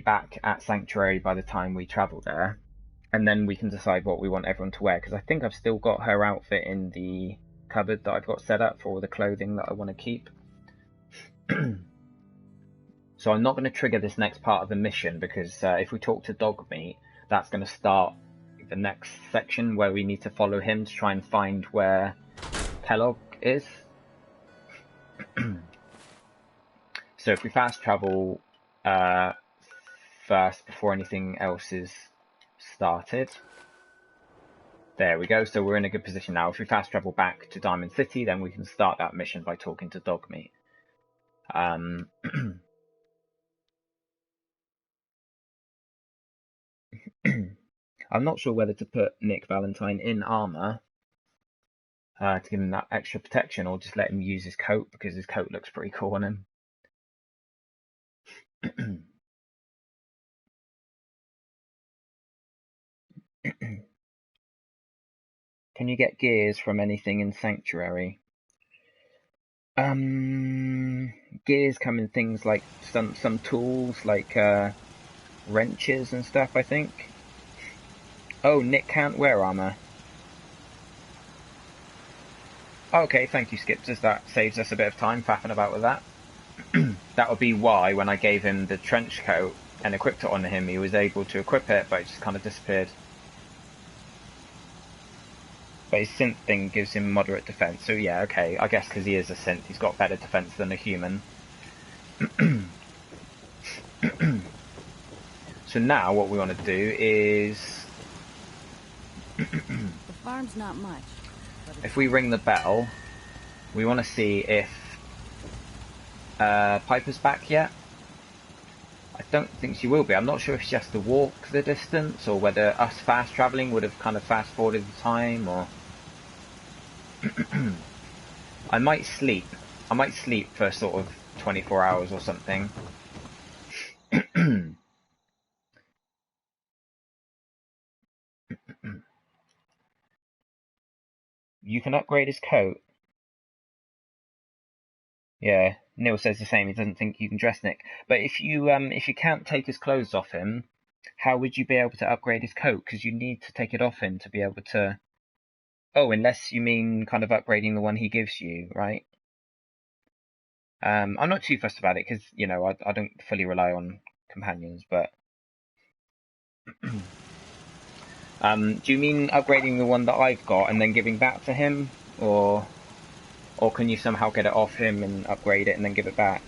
back at Sanctuary by the time we travel there, and then we can decide what we want everyone to wear, because I think I've still got her outfit in the cupboard that I've got set up for all the clothing that I want to keep. So I'm not going to trigger this next part of the mission, because if we talk to Dogmeat, that's going to start the next section where we need to follow him to try and find where Kellogg is. So if we fast travel first before anything else is started. There we go, so we're in a good position now. If we fast travel back to Diamond City, then we can start that mission by talking to Dogmeat. I'm not sure whether to put Nick Valentine in armor to give him that extra protection, or just let him use his coat, because his coat looks pretty cool on him. Can you get gears from anything in Sanctuary? Gears come in things like some tools, like wrenches and stuff, I think. Oh, Nick can't wear armor. Okay, thank you, Skips. That saves us a bit of time faffing about with that. That would be why, when I gave him the trench coat and equipped it on him, he was able to equip it, but it just kind of disappeared. But his synth thing gives him moderate defense, so yeah, okay, I guess because he is a synth, he's got better defense than a human. So now what we want to do is... The farm's not much. If we ring the bell, we want to see if Piper's back yet. I don't think she will be. I'm not sure if she has to walk the distance, or whether us fast travelling would have kind of fast forwarded the time, or... I might sleep. I might sleep for sort of 24 hours or something. You can upgrade his coat. Yeah, Neil says the same. He doesn't think you can dress Nick. But if you can't take his clothes off him, How would you be able to upgrade his coat? Because you need to take it off him to be able to... Oh, unless you mean kind of upgrading the one he gives you, right? I'm not too fussed about it because, you know, I don't fully rely on companions, but... do you mean upgrading the one that I've got and then giving that to him? Or can you somehow get it off him and upgrade it and then give it back?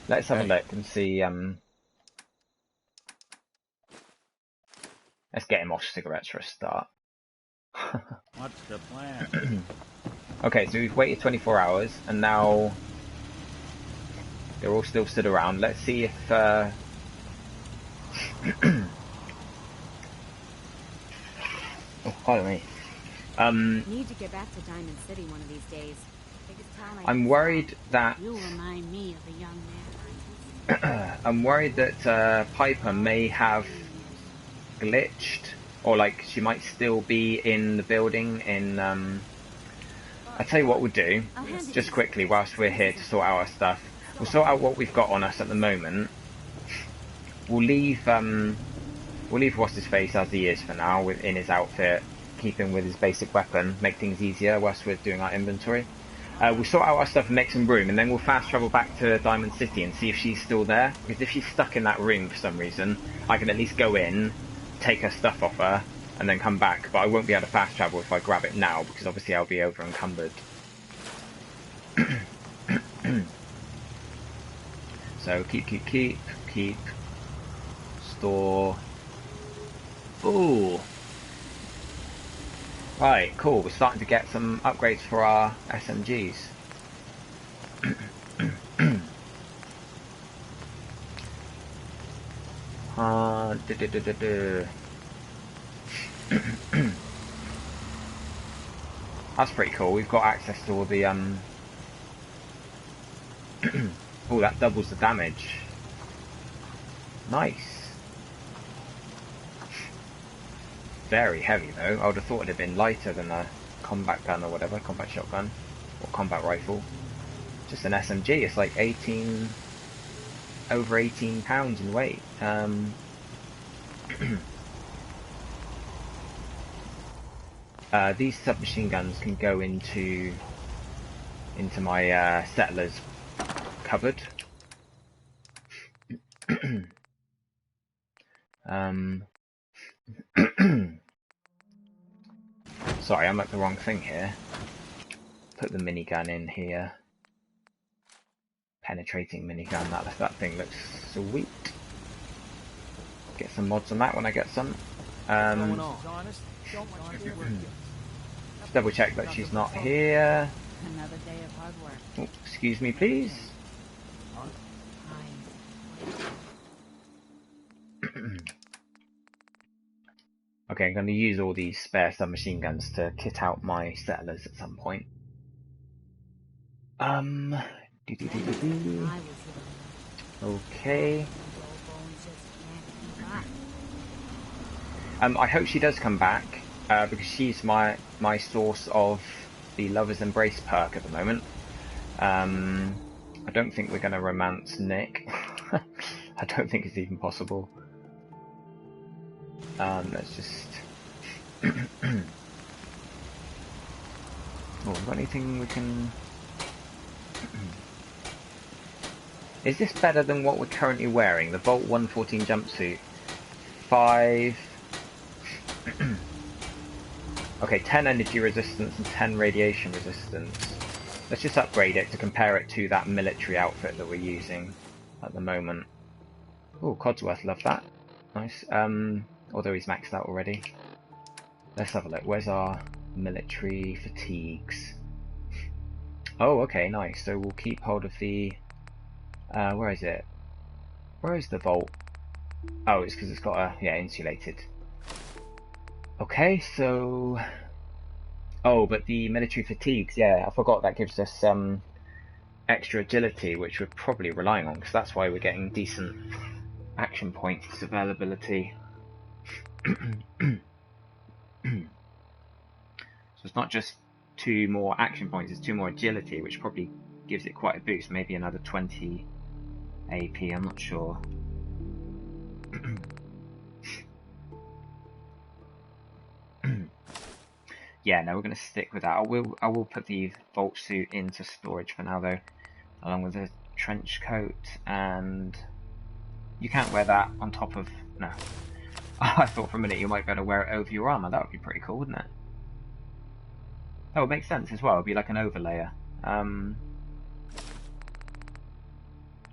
Let's have a look and see. Let's get him off cigarettes for a start. What's the plan? Okay, so we've waited 24 hours, and now they're all still stood around. Let's see if... oh, pardon me. Need to get back to Diamond City one of these days. I'm worried that... You remind me of a young man. I'm worried that Piper may have glitched, or like she might still be in the building in... I'll tell you what we'll do, just quickly, whilst we're here to sort out our stuff. We'll sort out what we've got on us at the moment. We'll leave What's-His-Face as he is for now, in his outfit, keep him with his basic weapon, make things easier whilst we're doing our inventory. We'll sort out our stuff and make some room, and then we'll fast travel back to Diamond City and see if she's still there. Because if she's stuck in that room for some reason, I can at least go in, take her stuff off her, and then come back. But I won't be able to fast travel if I grab it now, because obviously I'll be over encumbered. So keep. Store. Ooh. Right, cool. We're starting to get some upgrades for our SMGs. That's pretty cool. We've got access to all the oh, that doubles the damage. Nice. Very heavy though. I would have thought it'd have been lighter than a combat gun or whatever, combat shotgun or combat rifle. Just an SMG. It's like over 18 pounds in weight. These submachine guns can go into my settlers cupboard. Sorry, I'm at the wrong thing here. Put the minigun in here. Penetrating minigun. That thing looks sweet. Get some mods on that when I get some. Just double check that she's not here. Another day of hard work. Oh, excuse me, please. Okay, I'm going to use all these spare submachine guns to kit out my settlers at some point. Okay. I hope she does come back, because she's my source of the Lover's Embrace perk at the moment. I don't think we're going to romance Nick. I don't think it's even possible. Let's just... oh, got anything we can... Is this better than what we're currently wearing? The Vault 114 jumpsuit. 5... okay, 10 energy resistance and 10 radiation resistance. Let's just upgrade it to compare it to that military outfit that we're using at the moment. Oh, Codsworth, love that. Nice. Although he's maxed out already. Let's have a look. Where's our military fatigues? Oh, okay, nice. So we'll keep hold of the... where is it? Where is the vault? Oh, it's because it's got a... yeah, insulated. Okay, so... oh, but the military fatigues, yeah, I forgot that gives us extra agility, which we're probably relying on, because that's why we're getting decent action points availability. So it's not just 2 more action points, it's 2 more agility, which probably gives it quite a boost, maybe another 20 AP, I'm not sure. Yeah, no, we're going to stick with that. I will put the vault suit into storage for now, though, along with the trench coat, and you can't wear that on top of... No. I thought for a minute you might be able to wear it over your armor. That would be pretty cool, wouldn't it? That would make sense as well. It would be like an overlayer.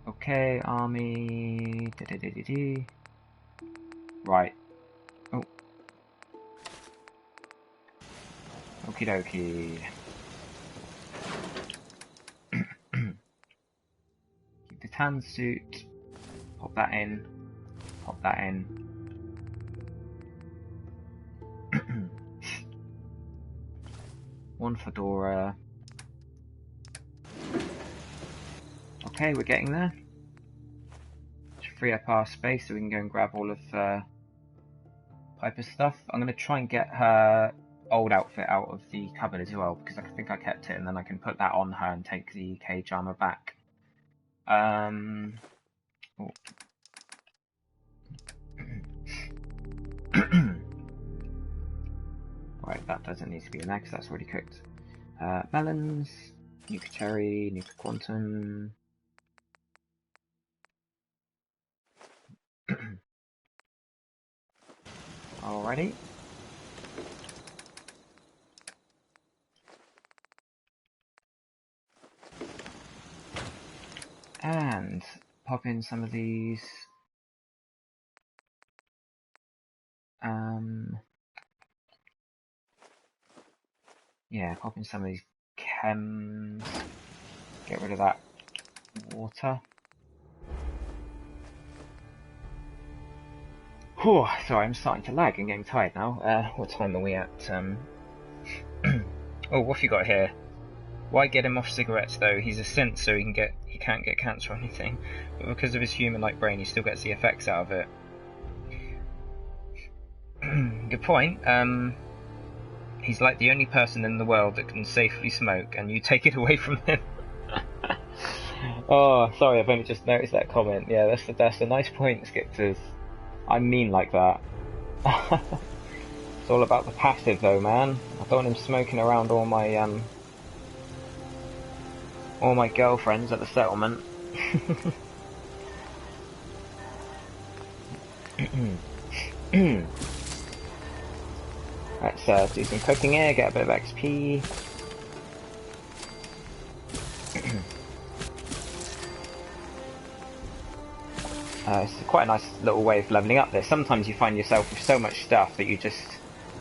Okay, army... Right. Oh. Okie dokie. Keep the tan suit. Pop that in. Pop that in. One fedora. Okay, we're getting there. Should free up our space so we can go and grab all of Piper's stuff. I'm going to try and get her old outfit out of the cupboard as well, because I think I kept it, and then I can put that on her and take the cage armor back. Oh. Right, that doesn't need to be in there because that's already cooked. Melons, nuka cherry, nuka quantum. Alrighty. And pop in some of these. Yeah, pop in some of these chems. Get rid of that water. Whew, sorry, I'm starting to lag and getting tired now. What time are we at? Oh, what have you got here? Why get him off cigarettes though? He's a synth, so he can't get cancer or anything. But because of his human-like brain, he still gets the effects out of it. Good point. He's like the only person in the world that can safely smoke, and you take it away from him. Oh, sorry, I've only just noticed that comment. Yeah, that's a nice point, Skipters. I'm mean like that. It's all about the passive, though, man. I don't want him smoking around all my girlfriends at the settlement. Let's do some cooking here, get a bit of XP. It's quite a nice little way of leveling up this. Sometimes you find yourself with so much stuff that you just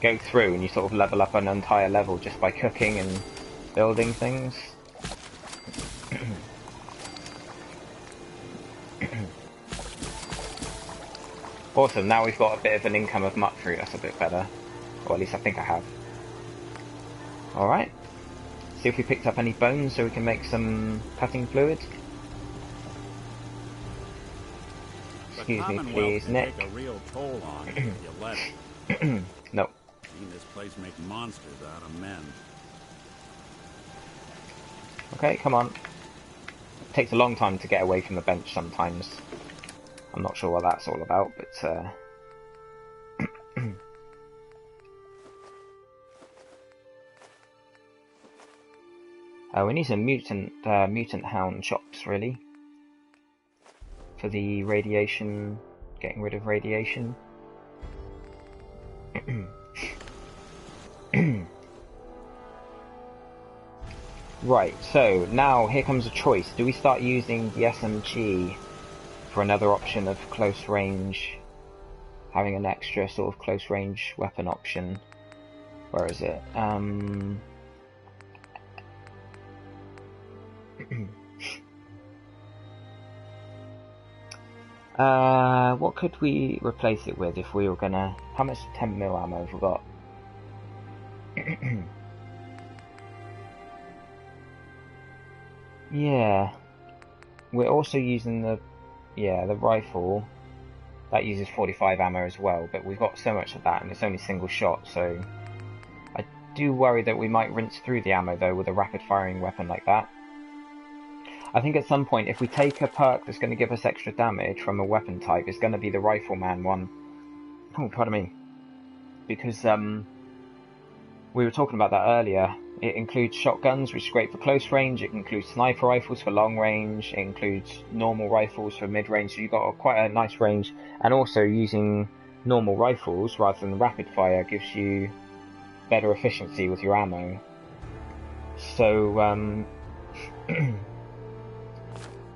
go through and you sort of level up an entire level just by cooking and building things. Awesome, now we've got a bit of an income of mutt fruit, that's a bit better. Or at least I think I have. Alright. See if we picked up any bones so we can make some cutting fluid. Excuse me, please, Nick. Take a real toll on you if you let it. No. Seen this place make monsters out of men. Okay, come on. It takes a long time to get away from the bench sometimes. I'm not sure what that's all about, but we need some mutant hound chops, really, for the radiation, getting rid of radiation. Right, so now here comes a choice. Do we start using the SMG for another option of close range, having an extra sort of close range weapon option? Where is it? What could we replace it with if we were gonna... How much 10mm ammo have we got? Yeah. We're also using the rifle. That uses 45 ammo as well, but we've got so much of that and it's only single shot, so... I do worry that we might rinse through the ammo though with a rapid firing weapon like that. I think at some point, if we take a perk that's going to give us extra damage from a weapon type, it's going to be the Rifleman one. Oh, pardon me. Because we were talking about that earlier. It includes shotguns, which is great for close range. It includes sniper rifles for long range. It includes normal rifles for mid range. So you've got quite a nice range. And also using normal rifles rather than rapid fire gives you better efficiency with your ammo. So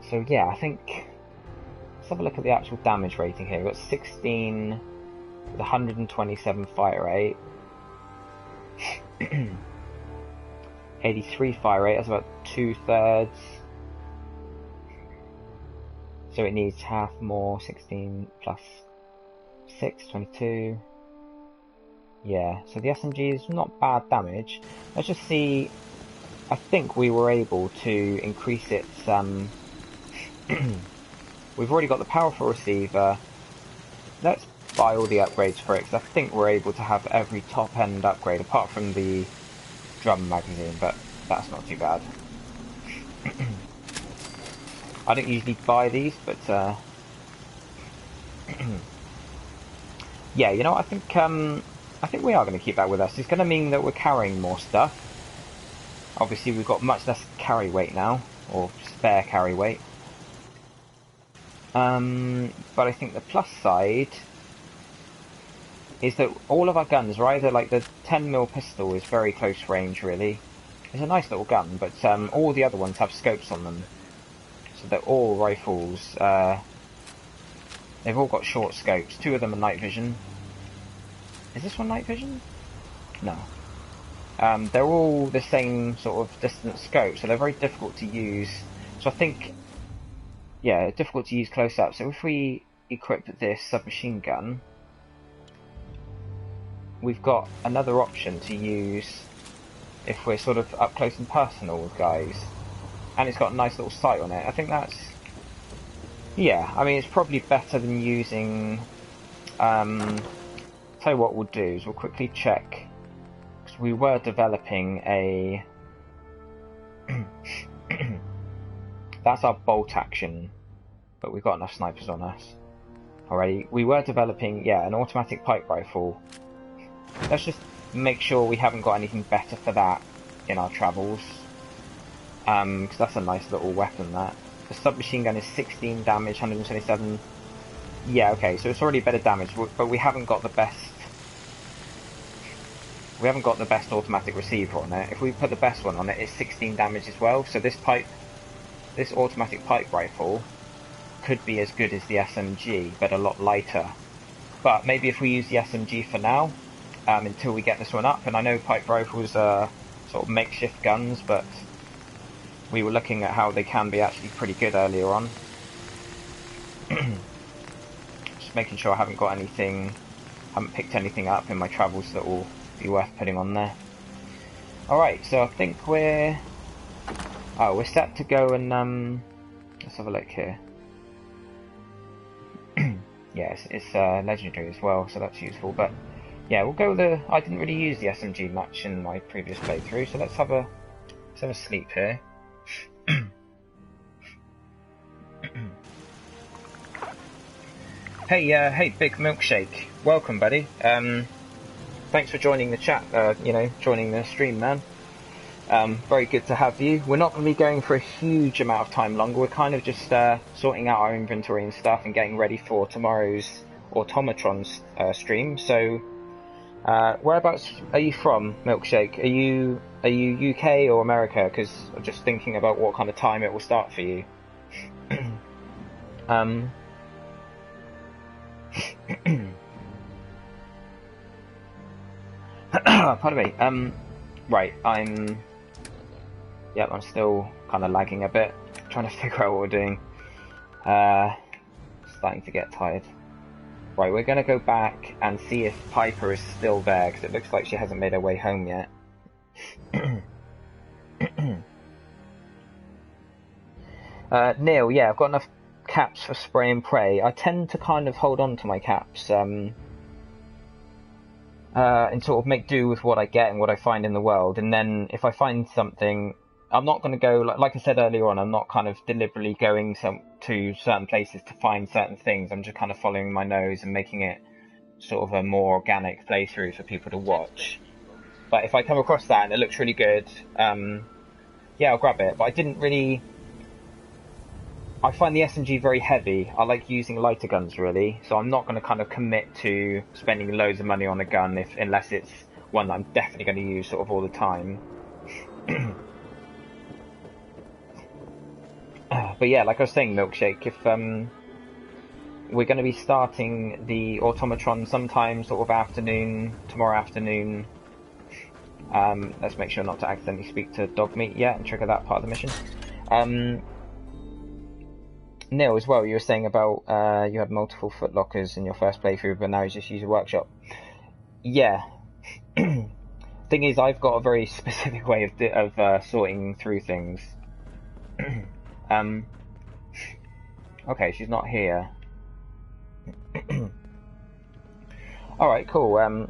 so yeah, I think let's have a look at the actual damage rating here. We've got 16 with 127 fire rate. 83 fire rate, that's about 2/3. So it needs half more, 16 plus 6, 22. Yeah, so the SMG is not bad damage. Let's just see. I think we were able to increase its we've already got the powerful receiver. Let's buy all the upgrades for it, because I think we're able to have every top end upgrade apart from the drum magazine, but that's not too bad. I don't usually buy these, but yeah, you know, I think we are going to keep that with us. It's going to mean that we're carrying more stuff. Obviously, we've got much less carry weight now, or spare carry weight. But I think the plus side is that all of our guns are either like the 10mm pistol is very close range, really. It's a nice little gun, but all the other ones have scopes on them. So they're all rifles. They've all got short scopes. 2 of them are night vision. Is this one night vision? No. They're all the same sort of distance scope, so they're very difficult to use. So I think, yeah, difficult to use close up. So if we equip this submachine gun, we've got another option to use if we're sort of up close and personal with guys. And it's got a nice little sight on it. I think that's, yeah, I mean, it's probably better than using, tell you what we'll do is we'll quickly check, because we were developing a, that's our bolt action, but we've got enough snipers on us already. We were developing, yeah, an automatic pipe rifle. Let's just make sure we haven't got anything better for that in our travels, because that's a nice little weapon, that. The submachine gun is 16 damage, 127. Yeah, okay, so it's already better damage, but we haven't got the best. We haven't got the best automatic receiver on it. If we put the best one on it, it's 16 damage as well. So this automatic pipe rifle could be as good as the SMG, but a lot lighter. But maybe if we use the SMG for now, until we get this one up. And I know pipe rifles are sort of makeshift guns, but we were looking at how they can be actually pretty good earlier on. Just making sure I haven't got anything, haven't picked anything up in my travels that will be worth putting on there. Alright, so I think we're set to go and let's have a look here. Yeah, it's legendary as well, so that's useful, but yeah, we'll go I didn't really use the SMG much in my previous playthrough, so let's have a sleep here. Hey, Big Milkshake. Welcome, buddy. Thanks for joining the chat, joining the stream, man. Very good to have you. We're not going to be going for a huge amount of time longer. We're kind of just sorting out our inventory and stuff and getting ready for tomorrow's Automatron stream. So, whereabouts are you from, Milkshake? Are you UK or America? Because I'm just thinking about what kind of time it will start for you. Pardon me. Right, I'm still kind of lagging a bit, trying to figure out what we're doing. Starting to get tired. Right, we're going to go back and see if Piper is still there, because it looks like she hasn't made her way home yet. Neil, yeah, I've got enough caps for spray and pray. I tend to kind of hold on to my caps, and sort of make do with what I get and what I find in the world, and then if I find something I'm not going to go, like I said earlier on, I'm not kind of deliberately going to certain places to find certain things. I'm just kind of following my nose and making it sort of a more organic playthrough for people to watch. But if I come across that and it looks really good, yeah, I'll grab it. But I didn't really... I find the SMG very heavy. I like using lighter guns, really. So I'm not going to kind of commit to spending loads of money on a gun unless it's one that I'm definitely going to use sort of all the time. But yeah, like I was saying, Milkshake, if we're going to be starting the automatron sometime sort of tomorrow afternoon. Let's make sure not to accidentally speak to Dogmeat yet and trigger that part of the mission. Neil, as well, you were saying about you had multiple footlockers in your first playthrough, but now you just use a workshop. Yeah. Thing is, I've got a very specific way of sorting through things. Okay, she's not here. Alright, cool.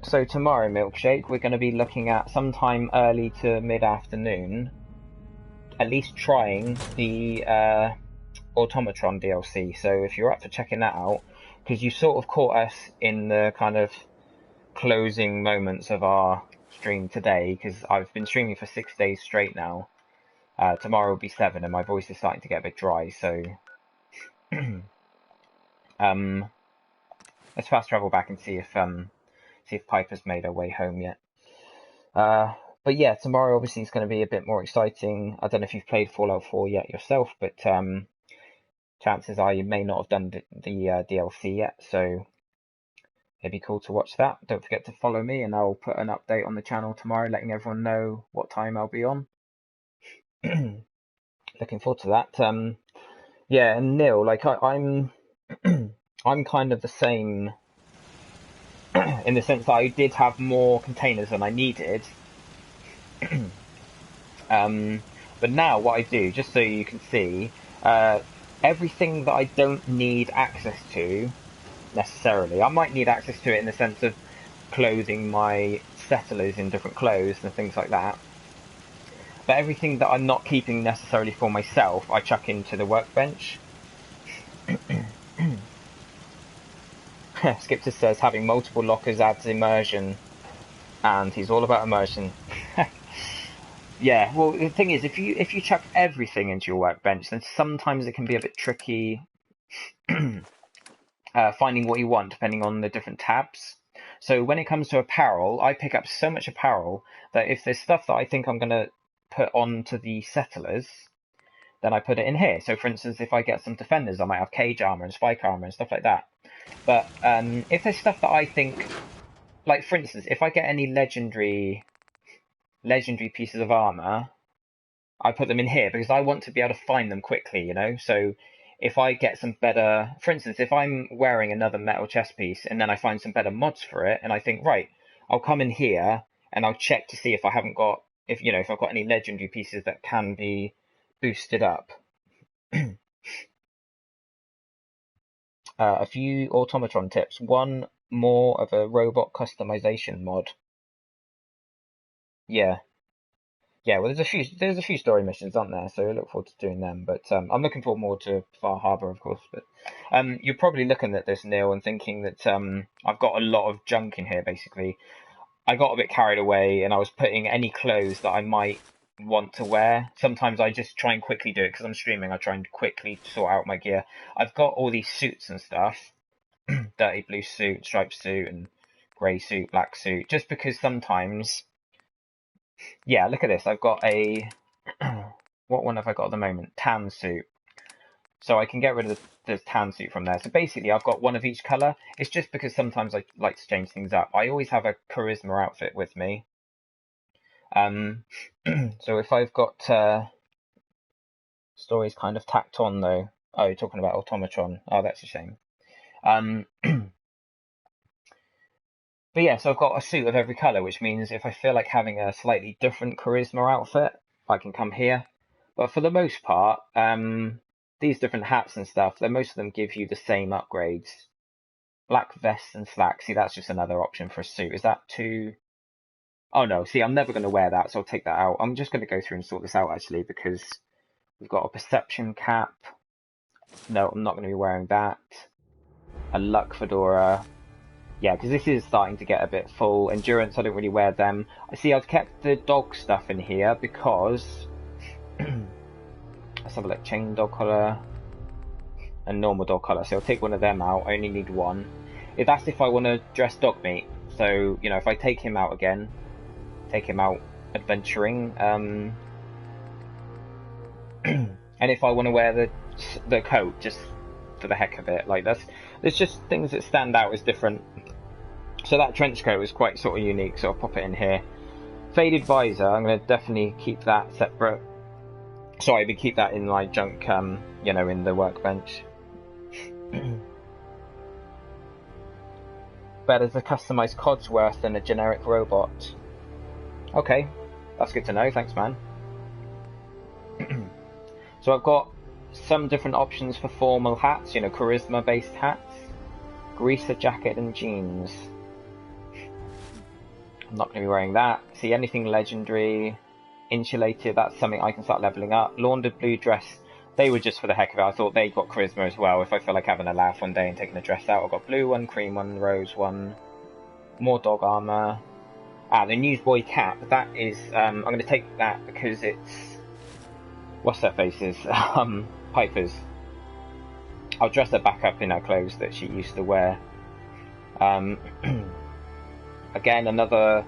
So tomorrow, Milkshake, we're going to be looking at sometime early to mid-afternoon, at least trying the Automatron DLC. So if you're up for checking that out, because you sort of caught us in the kind of closing moments of our stream today, because I've been streaming for 6 days straight now. Tomorrow will be 7, and my voice is starting to get a bit dry, so let's fast travel back and see if Piper's made her way home yet. But yeah, tomorrow obviously is going to be a bit more exciting. I don't know if you've played Fallout 4 yet yourself, but chances are you may not have done the DLC yet, so it'd be cool to watch that. Don't forget to follow me, and I'll put an update on the channel tomorrow, letting everyone know what time I'll be on. Looking forward to that. Yeah, and Neil, like I'm kind of the same in the sense that I did have more containers than I needed. But now what I do, just so you can see, everything that I don't need access to necessarily, I might need access to it in the sense of clothing my settlers in different clothes and things like that. But everything that I'm not keeping necessarily for myself, I chuck into the workbench. Skipper says having multiple lockers adds immersion, and he's all about immersion. Yeah, well, the thing is, if you chuck everything into your workbench, then sometimes it can be a bit tricky finding what you want depending on the different tabs. So when it comes to apparel, I pick up so much apparel that if there's stuff that I think I'm going to put onto the settlers, then I put it in here. So for instance, if I get some defenders, I might have cage armor and spike armor and stuff like that. But if there's stuff that I think, like for instance, if I get any legendary pieces of armor, I put them in here because I want to be able to find them quickly, you know? So if I get some better, for instance, if I'm wearing another metal chest piece and then I find some better mods for it, and I think, right, I'll come in here and I'll check to see if I haven't got, if I've got any legendary pieces that can be boosted up. A few automatron tips. One, more of a robot customization mod. Yeah. Yeah, well, there's a few story missions, aren't there? So I look forward to doing them. But I'm looking forward more to Far Harbor, of course. But you're probably looking at this, Neil, and thinking that I've got a lot of junk in here. Basically, I got a bit carried away, and I was putting any clothes that I might want to wear. Sometimes I just try and quickly do it because I'm streaming. I try and quickly sort out my gear. I've got all these suits and stuff: dirty blue suit, striped suit, and grey suit, black suit. Just because sometimes. Yeah, look at this. I've got a... what one have I got at the moment? Tan suit. So I can get rid of the tan suit from there. So basically, I've got one of each colour. It's just because sometimes I like to change things up. I always have a charisma outfit with me. So if I've got... stories kind of tacked on, though. Oh, you're talking about Automatron. Oh, that's a shame. But yeah, so I've got a suit of every colour, which means if I feel like having a slightly different charisma outfit, I can come here. But for the most part, these different hats and stuff, most of them give you the same upgrades. Black vests and slacks. See, that's just another option for a suit. Is that too Oh no, see, I'm never going to wear that, so I'll take that out. I'm just going to go through and sort this out, actually, because we've got a perception cap. No, I'm not going to be wearing that. A luck fedora. Yeah, because this is starting to get a bit full. Endurance, I don't really wear them. I see I've kept the dog stuff in here because... Let's have a look. Chain dog collar and normal dog collar. So I'll take one of them out. I only need one. That's if I want to dress dog meat. So, you know, if I take him out again, take him out adventuring, and if I want to wear the coat just for the heck of it, like there's just things that stand out as different. So that trench coat is quite sort of unique, so I'll pop it in here. Faded visor, I'm going to definitely keep that separate. Sorry, but keep that in my junk, you know, in the workbench. Better to customize Codsworth than a generic robot. Okay, that's good to know, thanks man. So I've got some different options for formal hats, you know, charisma based hats. Greaser jacket and jeans. I'm not going to be wearing that. See, anything legendary, insulated, that's something I can start leveling up. Laundered blue dress, they were just for the heck of it. I thought they got charisma as well. If I feel like having a laugh one day and taking a dress out, I've got blue one, cream one, rose one. More dog armor. The newsboy cap, that is, I'm going to take that because it's, what's her face's, Piper's. I'll dress her back up in her clothes that she used to wear. Again, another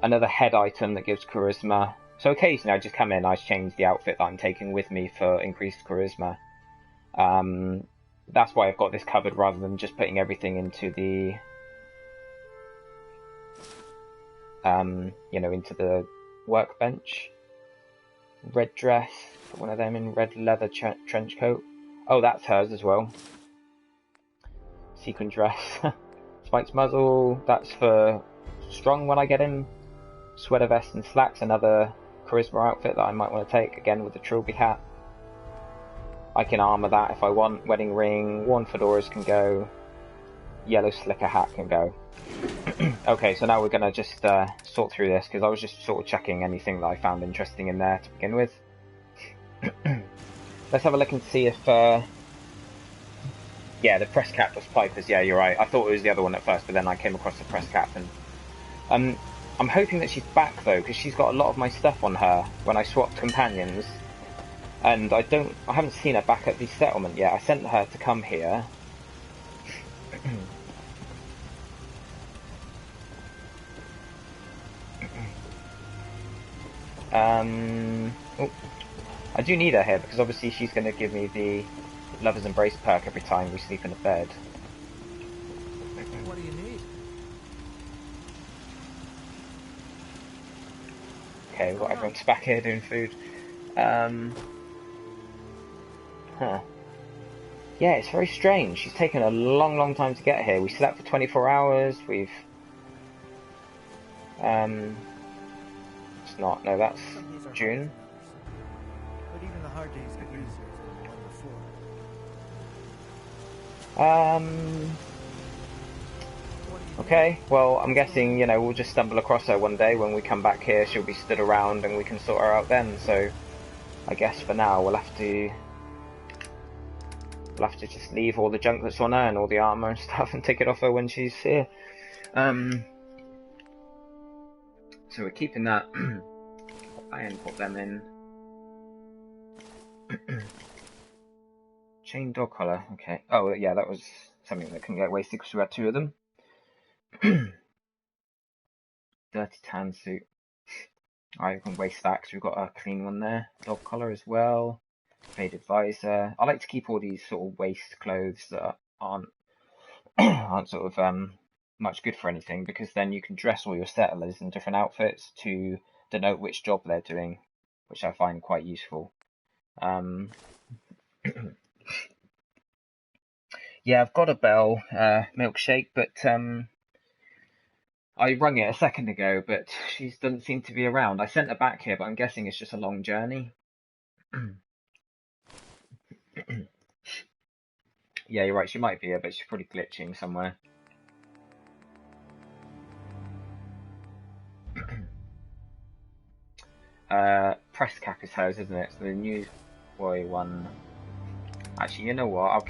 head item that gives charisma. So occasionally I just come in, I change the outfit that I'm taking with me for increased charisma. That's why I've got this covered rather than just putting everything into the, you know, into the workbench. Red dress, put one of them in. Red leather trench coat. Oh, that's hers as well. Sequin dress. Spiked muzzle, that's for strong when I get in. Sweater vest and slacks, another charisma outfit that I might want to take, again with the trilby hat. I can armour that if I want. Wedding ring, worn fedoras can go. Yellow slicker hat can go. Okay, so now we're going to just sort through this, because I was just sort of checking anything that I found interesting in there to begin with. Let's have a look and see if... yeah, the press cap was Piper's, yeah, you're right. I thought it was the other one at first, but then I came across the press cap. And I'm hoping that she's back, though, because she's got a lot of my stuff on her when I swapped companions. And I haven't seen her back at the settlement yet. I sent her to come here. Oh, I do need her here because obviously she's going to give me the Lover's Embrace perk every time we sleep in a bed. What do you need? Okay, we've got everyone's back here doing food. Huh. Yeah, it's very strange. She's taken a long time to get here. We slept for 24 hours. We've... It's not. No, that's June. But even the hard days get easier than the one before. Okay, well, I'm guessing, you know, we'll just stumble across her one day when we come back here. She'll be stood around and we can sort her out then. So, I guess for now we'll have to just leave all the junk that's on her and all the armor and stuff and take it off her when she's here. So we're keeping that. And put them in. Chain dog collar, okay. Oh yeah, that was something that can get wasted because we had two of them. Dirty tan suit. Alright, we can waste that because we've got a clean one there. Dog collar as well. Faded visor. I like to keep all these sort of waste clothes that aren't sort of much good for anything, because then you can dress all your settlers in different outfits to denote which job they're doing, which I find quite useful. Yeah, I've got a bell, milkshake, but I rung it a second ago, but she doesn't seem to be around. I sent her back here, but I'm guessing it's just a long journey. Yeah, you're right, she might be here, but she's probably glitching somewhere. Press cap is hers, isn't it? So the newsboy one. Actually, you know what?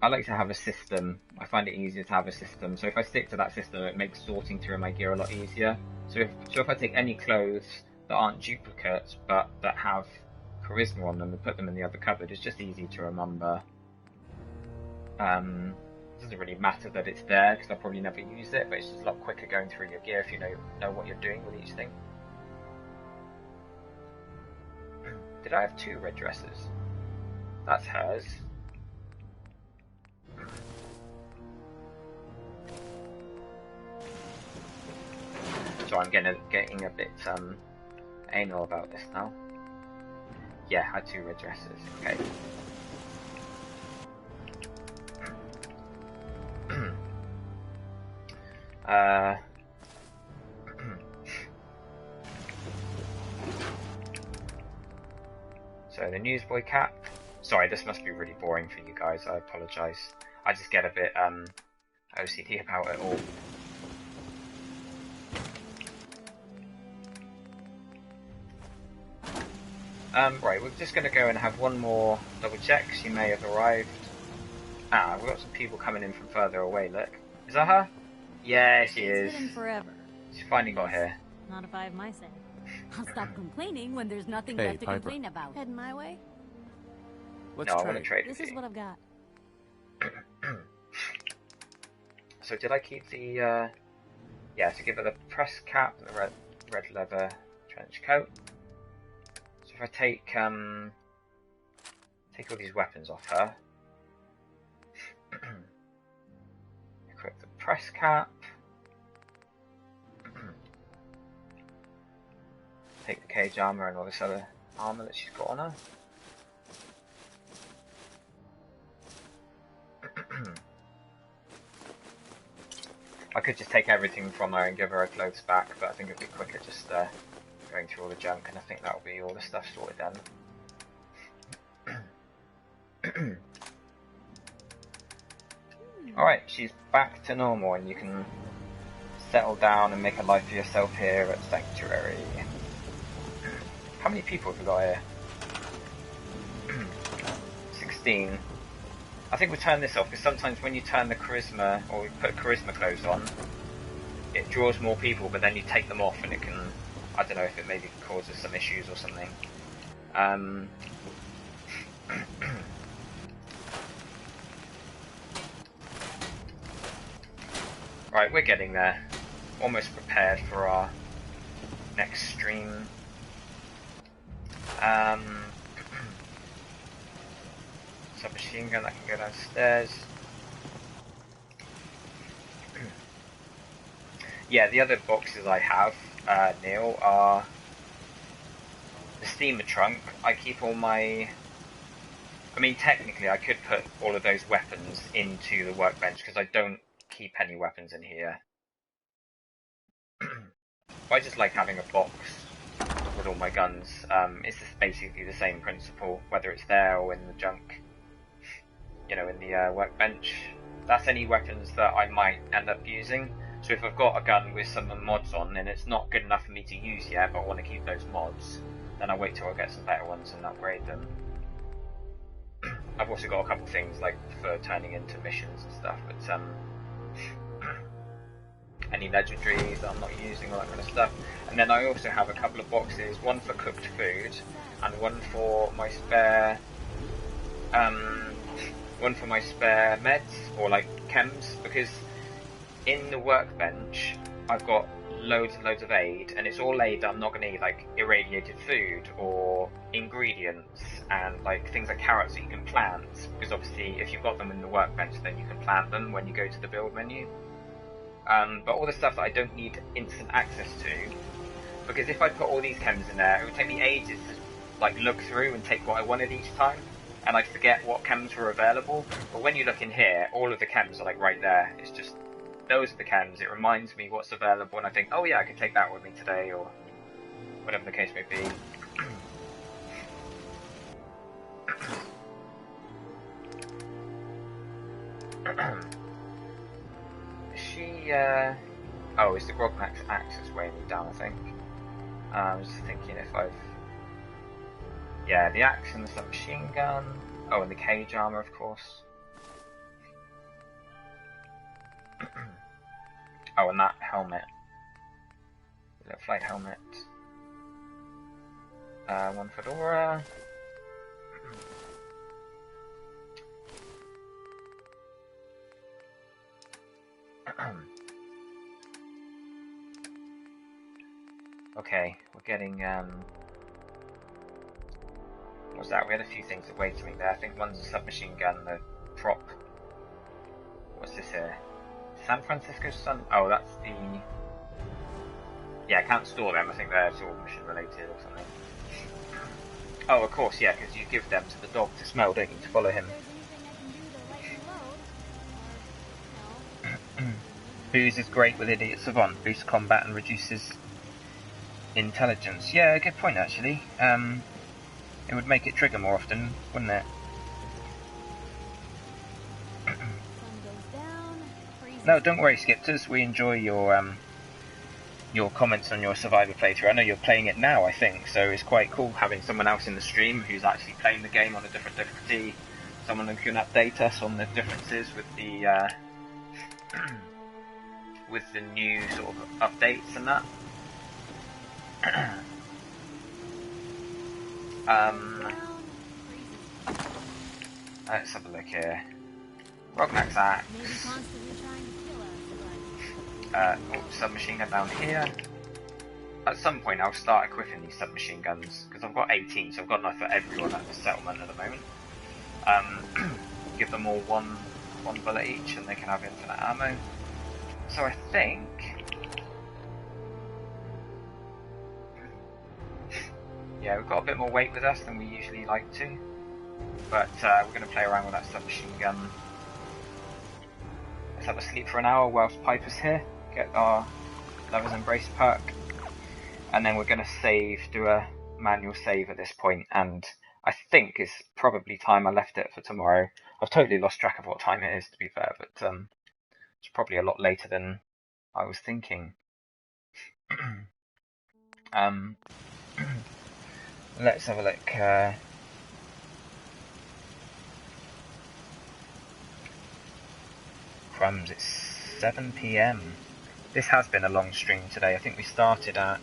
I like to have a system. I find it easier to have a system. So if I stick to that system, it makes sorting through my gear a lot easier. So if I take any clothes that aren't duplicates but that have charisma on them and put them in the other cupboard, it's just easy to remember. It doesn't really matter that it's there because I'll probably never use it, but it's just a lot quicker going through your gear if you know what you're doing with each thing. Did I have 2 red dresses? That's hers. So I'm getting a bit anal about this now. Yeah, I had 2 red dresses. Okay. So the newsboy cap. Sorry, this must be really boring for you guys. I apologise. I just get a bit OCD about it all. Right, we're just going to go and have one more double check. She may have arrived. Ah, we've got some people coming in from further away, look. Is that her? Yeah, she is. It's been forever. She finally got here. Not if I have my say. I'll stop complaining when there's nothing Hey, left to Piper. complain about. Head my way? Let's No, I trade. want to trade This with is you. what I've got. So did I keep the, yeah, so give her the press cap and the red leather trench coat. So if I take all these weapons off her. Equip the press cap. Take the cage armor and all this other armor that she's got on her. I could just take everything from her and give her her clothes back, but I think it'd be quicker just going through all the junk, and I think that'll be all the stuff sorted then. Alright, she's back to normal, and you can settle down and make a life for yourself here at Sanctuary. How many people have we got here? 16. I think we'll turn this off, because sometimes when you turn the charisma, or put charisma clothes on, it draws more people, but then you take them off and it can, I don't know if it maybe causes some issues or something. Right, we're getting there. Almost prepared for our next stream. Submachine gun that can go downstairs. Yeah, the other boxes I have, Neil, are the steamer trunk. I keep all my... I mean, technically I could put all of those weapons into the workbench because I don't keep any weapons in here. I just like having a box with all my guns. It's just basically the same principle, whether it's there or in the junk. You know, in the workbench. That's any weapons that I might end up using. So if I've got a gun with some mods on and it's not good enough for me to use yet, but I want to keep those mods, then I'll wait till I get some better ones and upgrade them. I've also got a couple of things like for turning into missions and stuff, but any legendaries that I'm not using, all that kind of stuff. And then I also have a couple of boxes, one for cooked food and one for my spare meds or like chems, because in the workbench I've got loads and loads of aid, and it's all aid that I'm not going to need, like irradiated food or ingredients and like things like carrots that you can plant, because obviously if you've got them in the workbench then you can plant them when you go to the build menu. But all the stuff that I don't need instant access to, because if I put all these chems in there it would take me ages to like look through and take what I wanted each time, and I'd forget what chems were available. But when you look in here, all of the chems are like right there. It's just, those are the chems. It reminds me what's available, and I think, oh yeah, I can take that with me today, or whatever the case may be. Is she, oh, it's the Grognax axe that's weighing me down, I think. I was thinking if I've... Yeah, the axe and the submachine gun. Oh, and the cage armor, of course. Oh, and that helmet. Little flight helmet. One fedora. Okay, we're getting, what was that? We had a few things awaiting me there. I think one's a submachine gun, the prop. What's this here? San Francisco Sun? Oh, that's the... Yeah, I can't store them. I think they're sort of mission related or something. Oh, of course, yeah, because you give them to the dog to smell, don't you, to follow him. Booze is great with Idiot Savant. Boosts combat and reduces intelligence. Yeah, good point, actually. It would make it trigger more often, wouldn't it? No, don't worry, Skipters. We enjoy your comments on your Survivor playthrough. I know you're playing it now, I think, so it's quite cool having someone else in the stream who's actually playing the game on a different difficulty. Someone who can update us on the differences with the with the new sort of updates and that. Let's have a look here. Rognak's axe. Submachine gun down here. At some point I'll start equipping these submachine guns, because I've got 18, so I've got enough for everyone at the settlement at the moment. Give them all one bullet each and they can have infinite ammo. So I think... Yeah, we've got a bit more weight with us than we usually like to. But we're going to play around with that submachine gun. Let's have a sleep for an hour whilst Piper's here. Get our Lover's Embrace perk. And then we're going to save, do a manual save at this point. And I think it's probably time I left it for tomorrow. I've totally lost track of what time it is, to be fair. But it's probably a lot later than I was thinking. Let's have a look. Crumbs, it's 7 PM. This has been a long stream today. I think we started at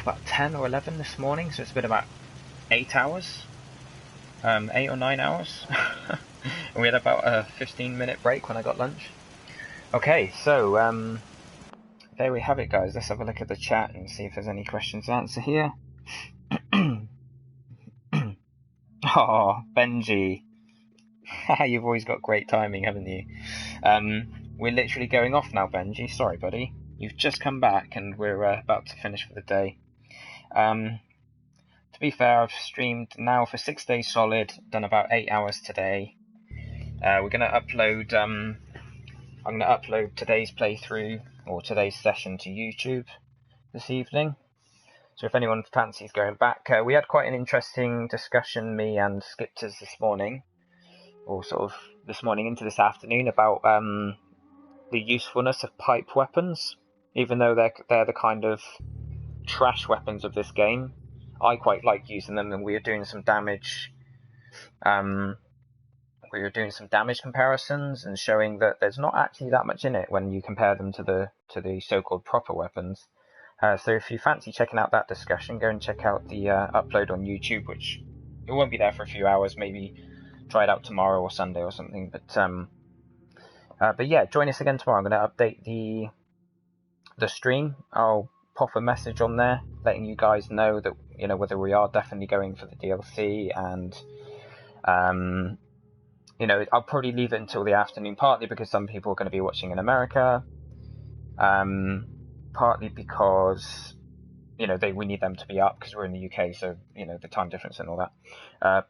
about 10 or 11 this morning, so it's been about 8 hours. 8 or 9 hours. And we had about a 15-minute break when I got lunch. Okay, so there we have it, guys. Let's have a look at the chat and see if there's any questions to answer here. Oh, Benji. You've always got great timing, haven't you? We're literally going off now, Benji. Sorry, buddy. You've just come back and we're about to finish for the day. To be fair, I've streamed now for 6 days solid, done about 8 hours today. We're going to upload... I'm going to upload today's playthrough, or today's session, to YouTube this evening. So if anyone fancies going back, we had quite an interesting discussion, me and Skipters, this morning, or sort of this morning into this afternoon, about the usefulness of pipe weapons. Even though they're the kind of trash weapons of this game, I quite like using them, and we were doing some damage. We were doing some damage comparisons and showing that there's not actually that much in it when you compare them to the so-called proper weapons. So if you fancy checking out that discussion, go and check out the upload on YouTube, which it won't be there for a few hours. Maybe try it out tomorrow or Sunday or something. But yeah, join us again tomorrow. I'm going to update the stream. I'll pop a message on there letting you guys know that, you know, whether we are definitely going for the DLC, and you know, I'll probably leave it until the afternoon, partly because some people are going to be watching in America, partly because, you know, we need them to be up because we're in the UK, so, you know, the time difference and all that.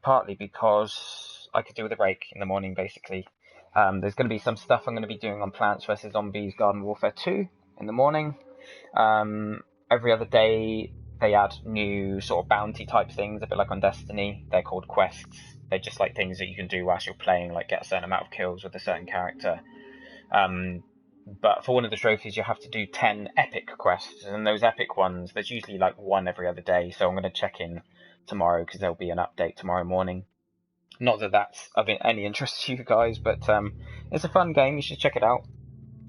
Partly because I could do with a break in the morning, basically. There's going to be some stuff I'm going to be doing on Plants vs. Zombies Garden Warfare 2 in the morning. Every other day they add new sort of bounty type things, a bit like on Destiny. They're called quests. They're just like things that you can do whilst you're playing, like get a certain amount of kills with a certain character. but for one of the trophies you have to do 10 epic quests, and those epic ones, there's usually like one every other day, so I'm going to check in tomorrow because there'll be an update tomorrow morning. Not that that's of any interest to you guys, but it's a fun game, you should check it out.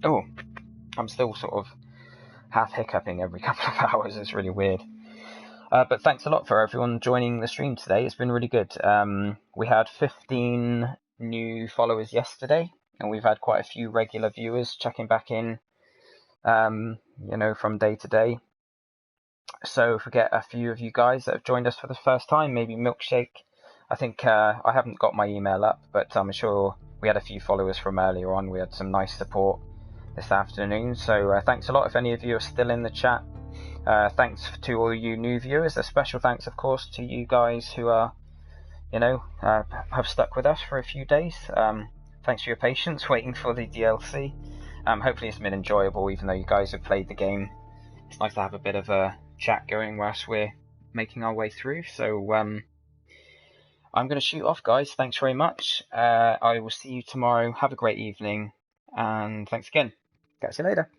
Oh, I'm still sort of half hiccuping every couple of hours, it's really weird. But thanks a lot for everyone joining the stream today, it's been really good. We had 15 new followers yesterday, and we've had quite a few regular viewers checking back in, you know, from day to day. So forget a few of you guys that have joined us for the first time, maybe Milkshake. I think I haven't got my email up, but I'm sure we had a few followers from earlier on. We had some nice support this afternoon, so thanks a lot if any of you are still in the chat. Thanks to all you new viewers. A special thanks, of course, to you guys who are, you know, have stuck with us for a few days. Thanks for your patience waiting for the DLC. Hopefully it's been enjoyable, even though you guys have played the game. It's nice to have a bit of a chat going whilst we're making our way through. So I'm going to shoot off, guys. Thanks very much. I will see you tomorrow. Have a great evening, and thanks again. Catch you later.